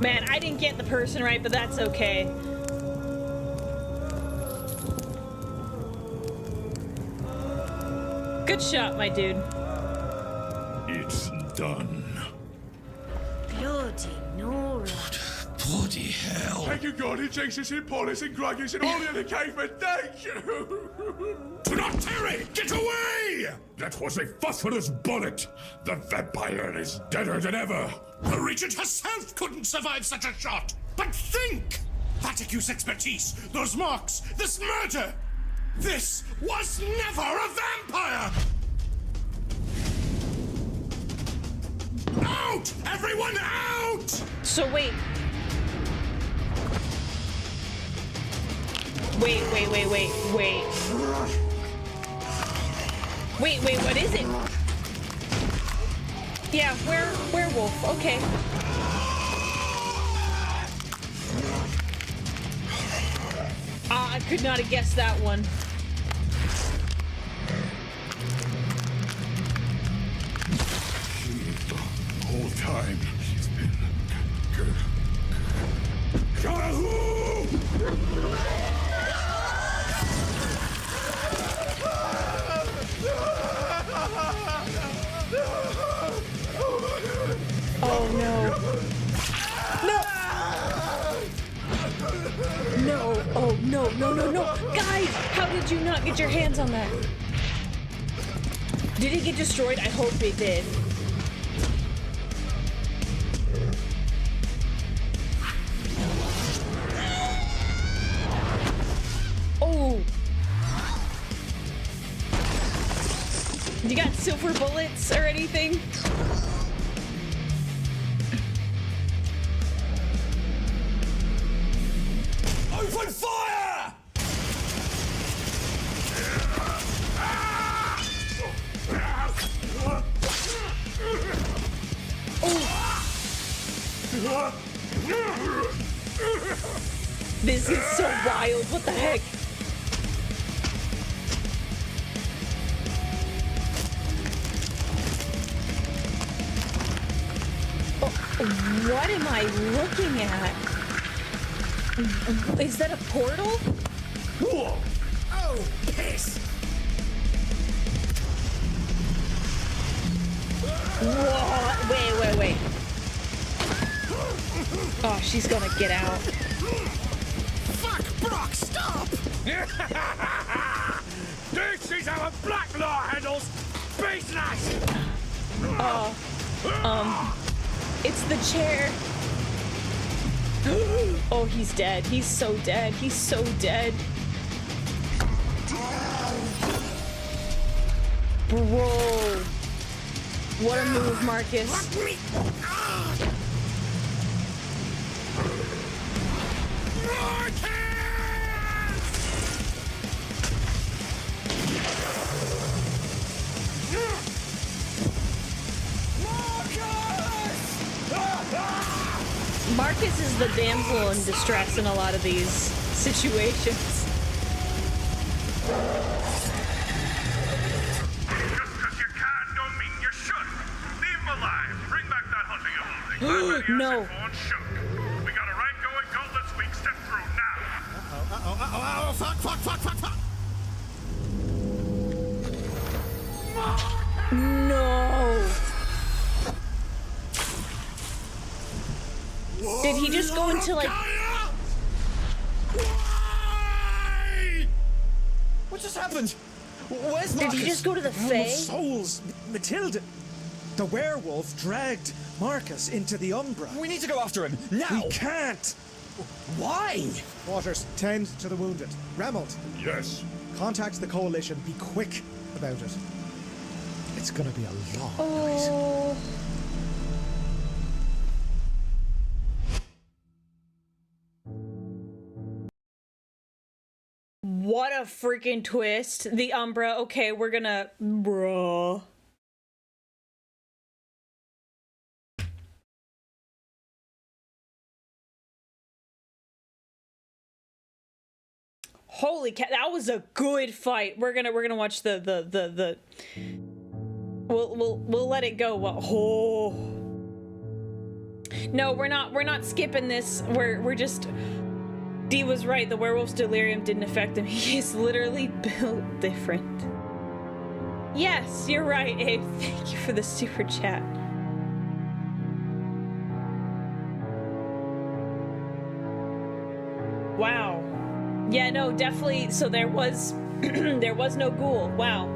Man, I didn't get the person right, but that's okay. Good shot, my dude. It's done. Bloody Nora. Bloody hell. Thank you, God, in Jesus, in Paulus, in Gruggus, in all the other cavemen, thank you! Do not tarry! Get away! That was a phosphorus bullet! The vampire is deader than ever! The Regent herself couldn't survive such a shot! But think! Vaticu's expertise, those marks, this murder! This was never a vampire! Out! Everyone out! So wait. Wait. Wait, what is it? Yeah, werewolf, okay. I could not have guessed that one. The whole time she's been good. Oh no. No! Oh no. Guys, how did you not get your hands on that? Did it get destroyed? I hope it did. Oh! You got silver bullets or anything? Open fire! This is so wild. What the heck? What am I looking at? Is that a portal? Oh, piss! What? Wait. Oh, she's gonna get out. Fuck, Brock, stop! This is how a black law handles business! It's the chair. Oh, he's dead. He's so dead. He's so dead. Bro. What a move, Marcus. the damsel in distress in a lot of these situations. No. We got a right going gauntlets we can step through now. Fuck. No. Did he just go into like... What just happened? Where's Did he just go to the Fae? Souls, Matilda. The werewolf dragged Marcus into the Umbra. We need to go after him now. We can't. Why? Waters, tend to the wounded. Remold. Yes. Contact the coalition. Be quick about it. It's gonna be a long Oh. What a freaking twist. The Umbra. Okay, we're gonna... Bruh. Holy cow, that was a good fight. We're gonna watch the We'll let it go. Oh. No, we're not skipping this. We're just... Dee was right, the werewolf's delirium didn't affect him. He is literally built different. Yes, you're right, Abe. Thank you for the super chat. Wow. Yeah, no, definitely. So there was there was no ghoul. Wow.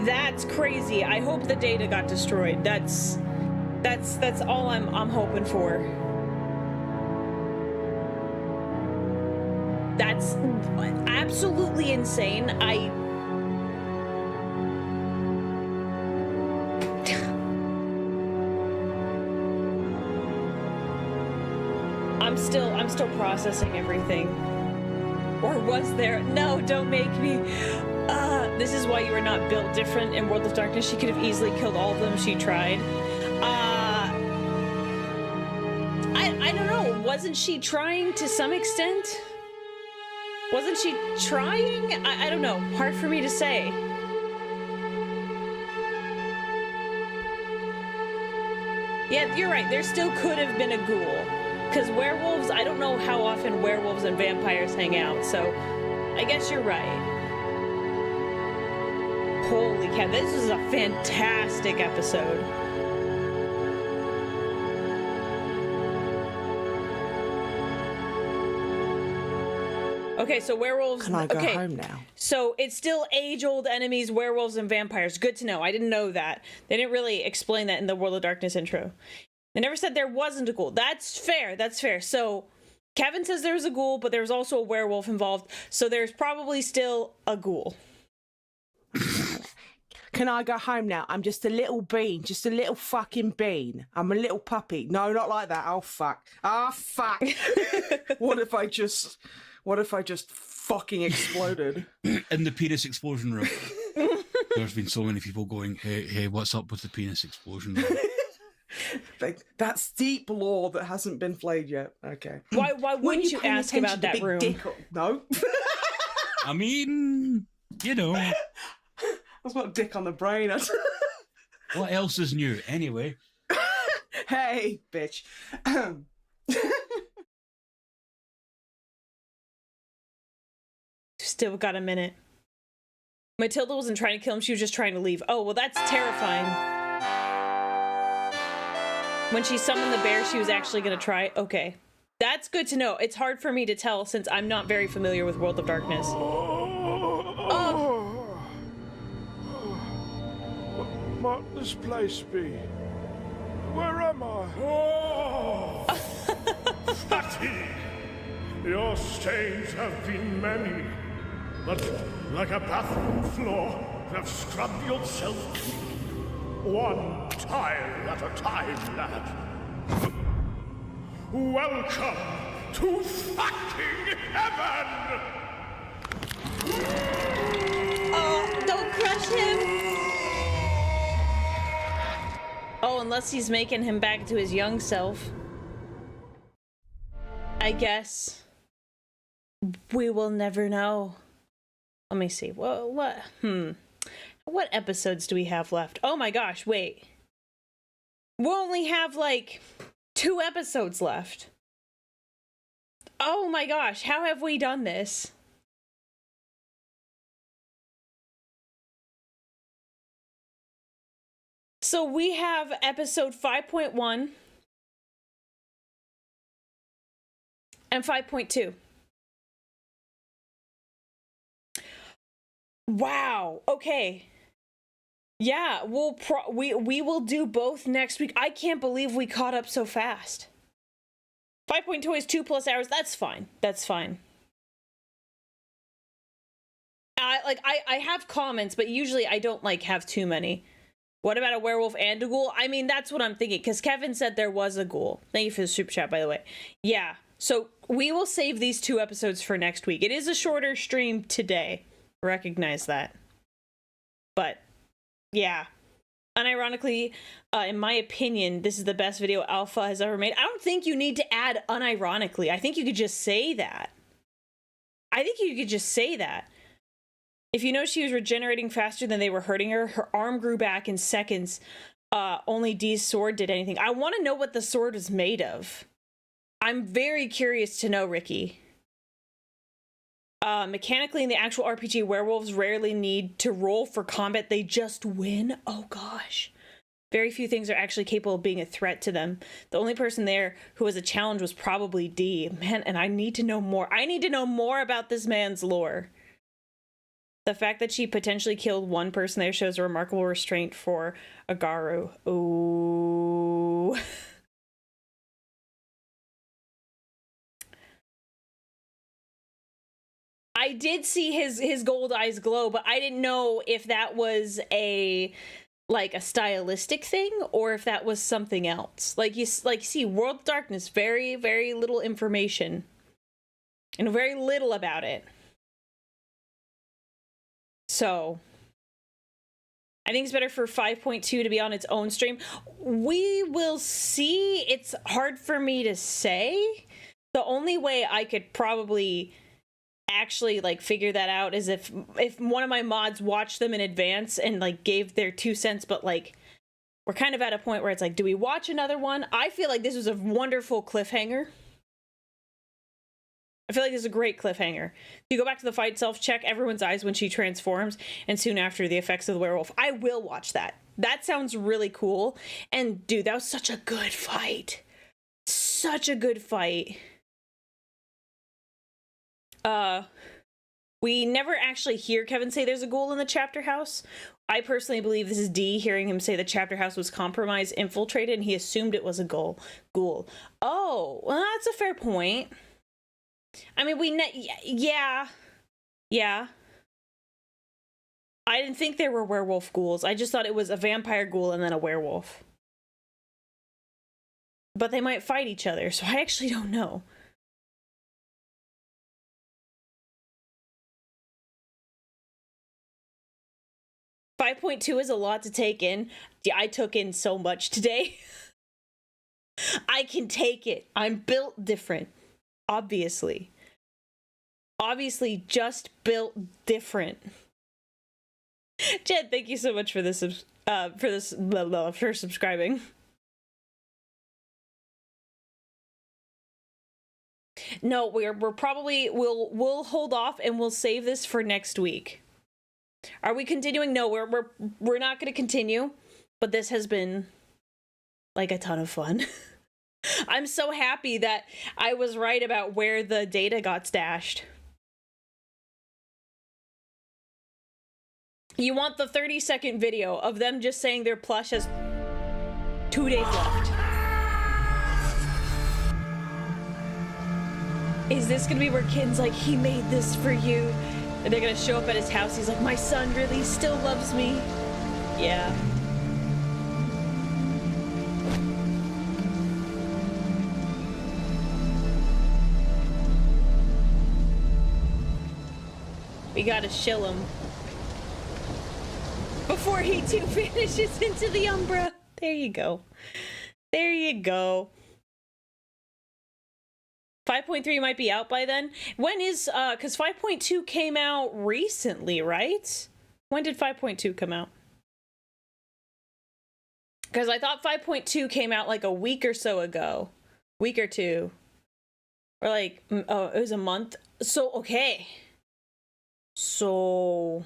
That's crazy. I hope the data got destroyed. That's all I'm hoping for. That's absolutely insane. I'm still processing everything. Or was there? No, don't make me. This is why you are not built different in World of Darkness. She could have easily killed all of them. She tried. I don't know. Wasn't she trying to some extent? Wasn't she trying? I don't know. Hard for me to say. Yeah, you're right. There still could have been a ghoul. Because werewolves, I don't know how often werewolves and vampires hang out, so I guess you're right. Holy cow, this was a fantastic episode. Okay, so werewolves... Can I go home now? So it's still age-old enemies, werewolves and vampires. Good to know. I didn't know that. They didn't really explain that in the World of Darkness intro. They never said there wasn't a ghoul. That's fair. That's fair. So Kevin says there's a ghoul, but there's also a werewolf involved. So there's probably still a ghoul. Can I go home now? I'm just a little bean. Just a little fucking bean. I'm a little puppy. No, not like that. Oh, fuck. Oh, fuck. What if I just fucking exploded? In the penis explosion room. There's been so many people going, hey, what's up with the penis explosion room? That's deep lore that hasn't been played yet. Okay. Why wouldn't you ask about that room? No. I mean, you know. That's not dick on the brain. What else is new? Anyway. Hey, bitch. Still got a minute. Matilda wasn't trying to kill him. She was just trying to leave. Oh, well, that's terrifying. When she summoned the bear, she was actually going to try. Okay. That's good to know. It's hard for me to tell since I'm not very familiar with World of Darkness. Oh. What might this place be? Where am I? Oh! Fatigue! Your stains have been many, but like a bathroom floor, you have scrubbed yourself clean. One tile at a time, lad. Welcome to fucking heaven! Don't crush him! Oh, unless he's making him back to his young self. I guess. We will never know. Let me see. What episodes do we have left? Oh my gosh, wait. We'll only have like 2 episodes left. Oh my gosh, how have we done this? So we have episode 5.1 and 5.2. Wow. Okay. Yeah, we will do both next week. I can't believe we caught up so fast. 5.2 is 2+ hours. That's fine. That's fine. I have comments, but usually I don't like have too many. What about a werewolf and a ghoul? I mean, that's what I'm thinking, because Kevin said there was a ghoul. Thank you for the super chat, by the way. Yeah, so we will save these 2 episodes for next week. It is a shorter stream today. Recognize that. But, yeah. Unironically, in my opinion, this is the best video Alpha has ever made. I don't think you need to add unironically. I think you could just say that. I think you could just say that. If you know she was regenerating faster than they were hurting her, her arm grew back in seconds. Only Dee's sword did anything. I want to know what the sword was made of. I'm very curious to know, Ricky. Mechanically, in the actual RPG, werewolves rarely need to roll for combat. They just win. Oh, gosh. Very few things are actually capable of being a threat to them. The only person there who was a challenge was probably Dee. Man, and I need to know more. I need to know more about this man's lore. The fact that she potentially killed one person there shows a remarkable restraint for Agaru. Ooh. I did see his gold eyes glow, but I didn't know if that was a stylistic thing or if that was something else. See, World of Darkness, very, very little information. And very little about it. So, I think it's better for 5.2 to be on its own stream. We will see. It's hard for me to say. The only way I could probably actually figure that out is if one of my mods watched them in advance and gave their 2 cents, but we're kind of at a point where it's do we watch another one? I feel like this was a wonderful cliffhanger. I feel like this is a great cliffhanger. If you go back to the fight itself, check everyone's eyes when she transforms, and soon after the effects of the werewolf. I will watch that. That sounds really cool. And dude, that was such a good fight. Such a good fight. We never actually hear Kevin say there's a ghoul in the chapter house. I personally believe this is Dee hearing him say the chapter house was compromised, infiltrated, and he assumed it was a ghoul. Oh, well, that's a fair point. I mean, yeah. I didn't think there were werewolf ghouls. I just thought it was a vampire ghoul and then a werewolf. But they might fight each other, so I actually don't know. .2 is a lot to take in. Yeah, I took in so much today. I can take it. I'm built different. Obviously, just built different. Jed, thank you so much for this. For subscribing. No, we'll hold off and we'll save this for next week. Are we continuing? No, we're not going to continue. But this has been a ton of fun. I'm so happy that I was right about where the data got stashed. You want the 30-second video of them just saying their plush has 2 days left. Is this gonna be where Kin's he made this for you? And they're gonna show up at his house. He's like, my son really still loves me. Yeah. We gotta shill him. Before he too finishes into the Umbra. There you go. There you go. 5.3 might be out by then. When is, because 5.2 came out recently, right? When did 5.2 come out? Because I thought 5.2 came out like a week or so ago. Week or two. Or like, oh, it was a month. So, okay. So,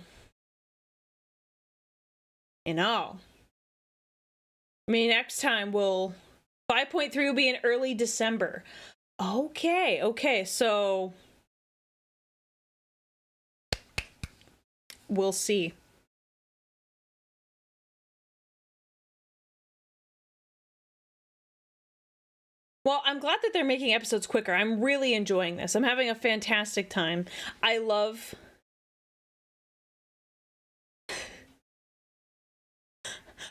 you know. Maybe next time 5.3 will be in early December. Okay, so we'll see. Well, I'm glad that they're making episodes quicker. I'm really enjoying this. I'm having a fantastic time. I love...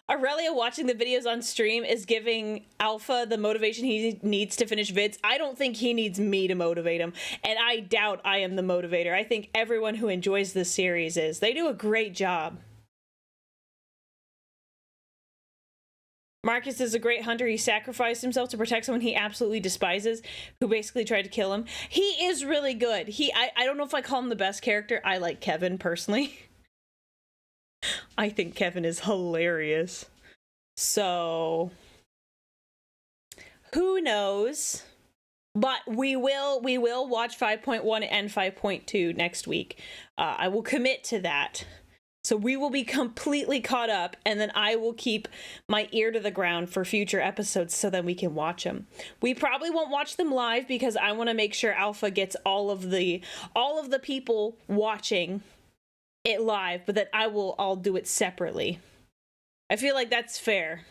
Aurelia watching the videos on stream is giving Alpha the motivation he needs to finish vids. I don't think he needs me to motivate him, and I doubt I am the motivator. I think everyone who enjoys this series is. They do a great job. Marcus is a great hunter. He sacrificed himself to protect someone he absolutely despises, who basically tried to kill him. He is really good. I don't know if I call him the best character. I like Kevin, personally. I think Kevin is hilarious. So, who knows? But we will watch 5.1 and 5.2 next week. I will commit to that. So we will be completely caught up, and then I will keep my ear to the ground for future episodes so that we can watch them. We probably won't watch them live because I want to make sure Alpha gets all of the people watching it live, but that I'll do it separately. I feel like that's fair.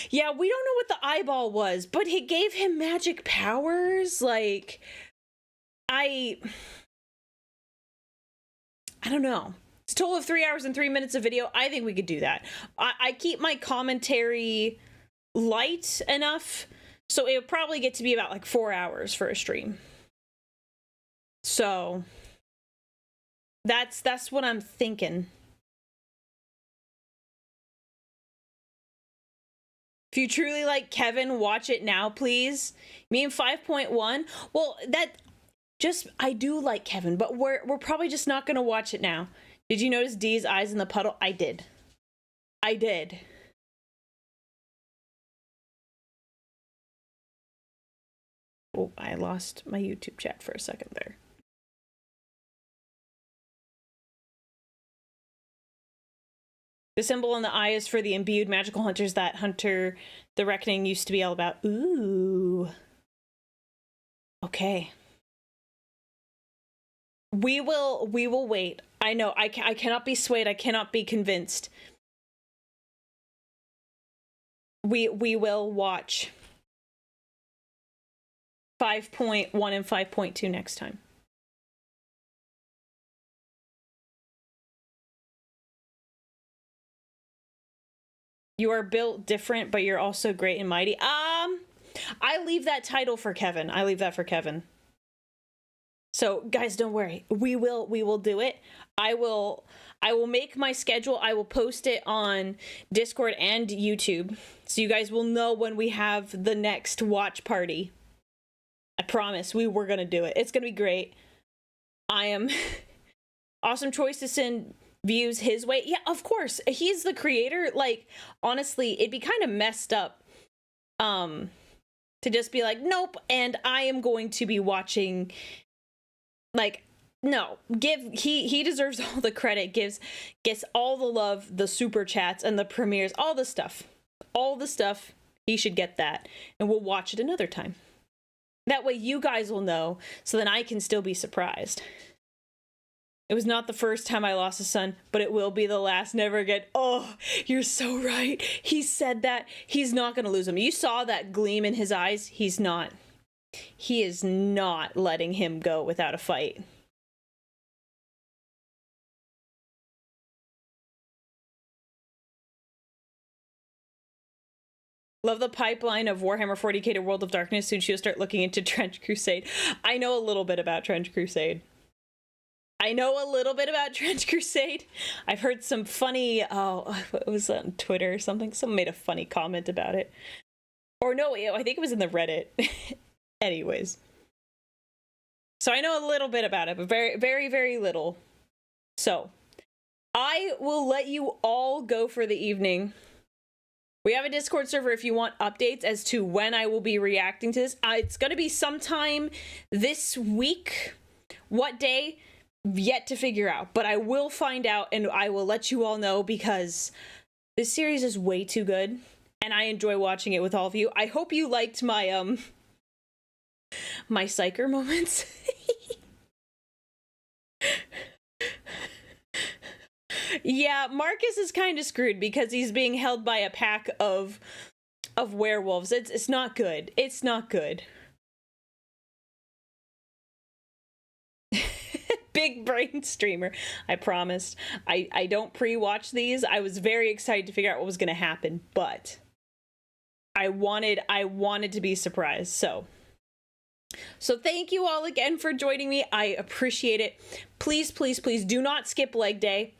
Yeah, we don't know what the eyeball was, but it gave him magic powers. Like, I don't know. It's a total of 3 hours and 3 minutes of video. I think we could do that. I keep my commentary light enough, so it'll probably get to be about like 4 hours for a stream. So that's what I'm thinking. If you truly like Kevin, watch it now, please. Me and 5.1. Well, I do like Kevin, but we're probably just not gonna watch it now. Did you notice Dee's eyes in the puddle? I did. Oh, I lost my YouTube chat for a second there. The symbol on the eye is for the imbued magical hunters that Hunter the Reckoning used to be all about. Ooh. Okay. We will wait. I know, I cannot be swayed, I cannot be convinced. We will watch 5.1 and 5.2 next time. You are built different, but you're also great and mighty. I leave that title for Kevin. I leave that for Kevin. So guys, don't worry. We will do it. I will make my schedule. I will post it on Discord and YouTube, so you guys will know when we have the next watch party. I promise we're gonna do it. It's gonna be great. I am awesome choice to send views his way. Yeah, of course. He's the creator. Like, honestly, it'd be kind of messed up to just be like, nope, and I am going to be watching. Like, no, he deserves all the credit, gets all the love, the super chats and the premieres, all the stuff. He should get that, and we'll watch it another time. That way you guys will know, so then I can still be surprised. It was not the first time I lost a son, but it will be the last. Never again. Oh, you're so right. He said that. He's not going to lose him. You saw that gleam in his eyes. He's not. He is not letting him go without a fight. Love the pipeline of Warhammer 40k to World of Darkness. Soon she'll start looking into Trench Crusade. I know a little bit about Trench Crusade. I know a little bit about Trench Crusade. I've heard some funny, it was on Twitter or something. Someone made a funny comment about it. Or no, I think it was in the Reddit. Anyways. So I know a little bit about it, but very, very, very little. So, I will let you all go for the evening. We have a Discord server if you want updates as to when I will be reacting to this. It's going to be sometime this week. What day? Yet to figure out. But I will find out and I will let you all know because this series is way too good. And I enjoy watching it with all of you. I hope you liked my, my psycher moments. Yeah, Marcus is kind of screwed because he's being held by a pack of werewolves. It's not good. It's not good. Big brain streamer. I promised. I don't pre-watch these. I was very excited to figure out what was going to happen, but I wanted to be surprised. So thank you all again for joining me. I appreciate it. Please, please, please do not skip leg day.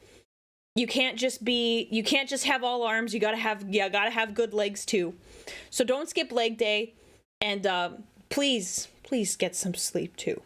You can't just have all arms. You gotta have good legs too. So don't skip leg day, and please get some sleep too.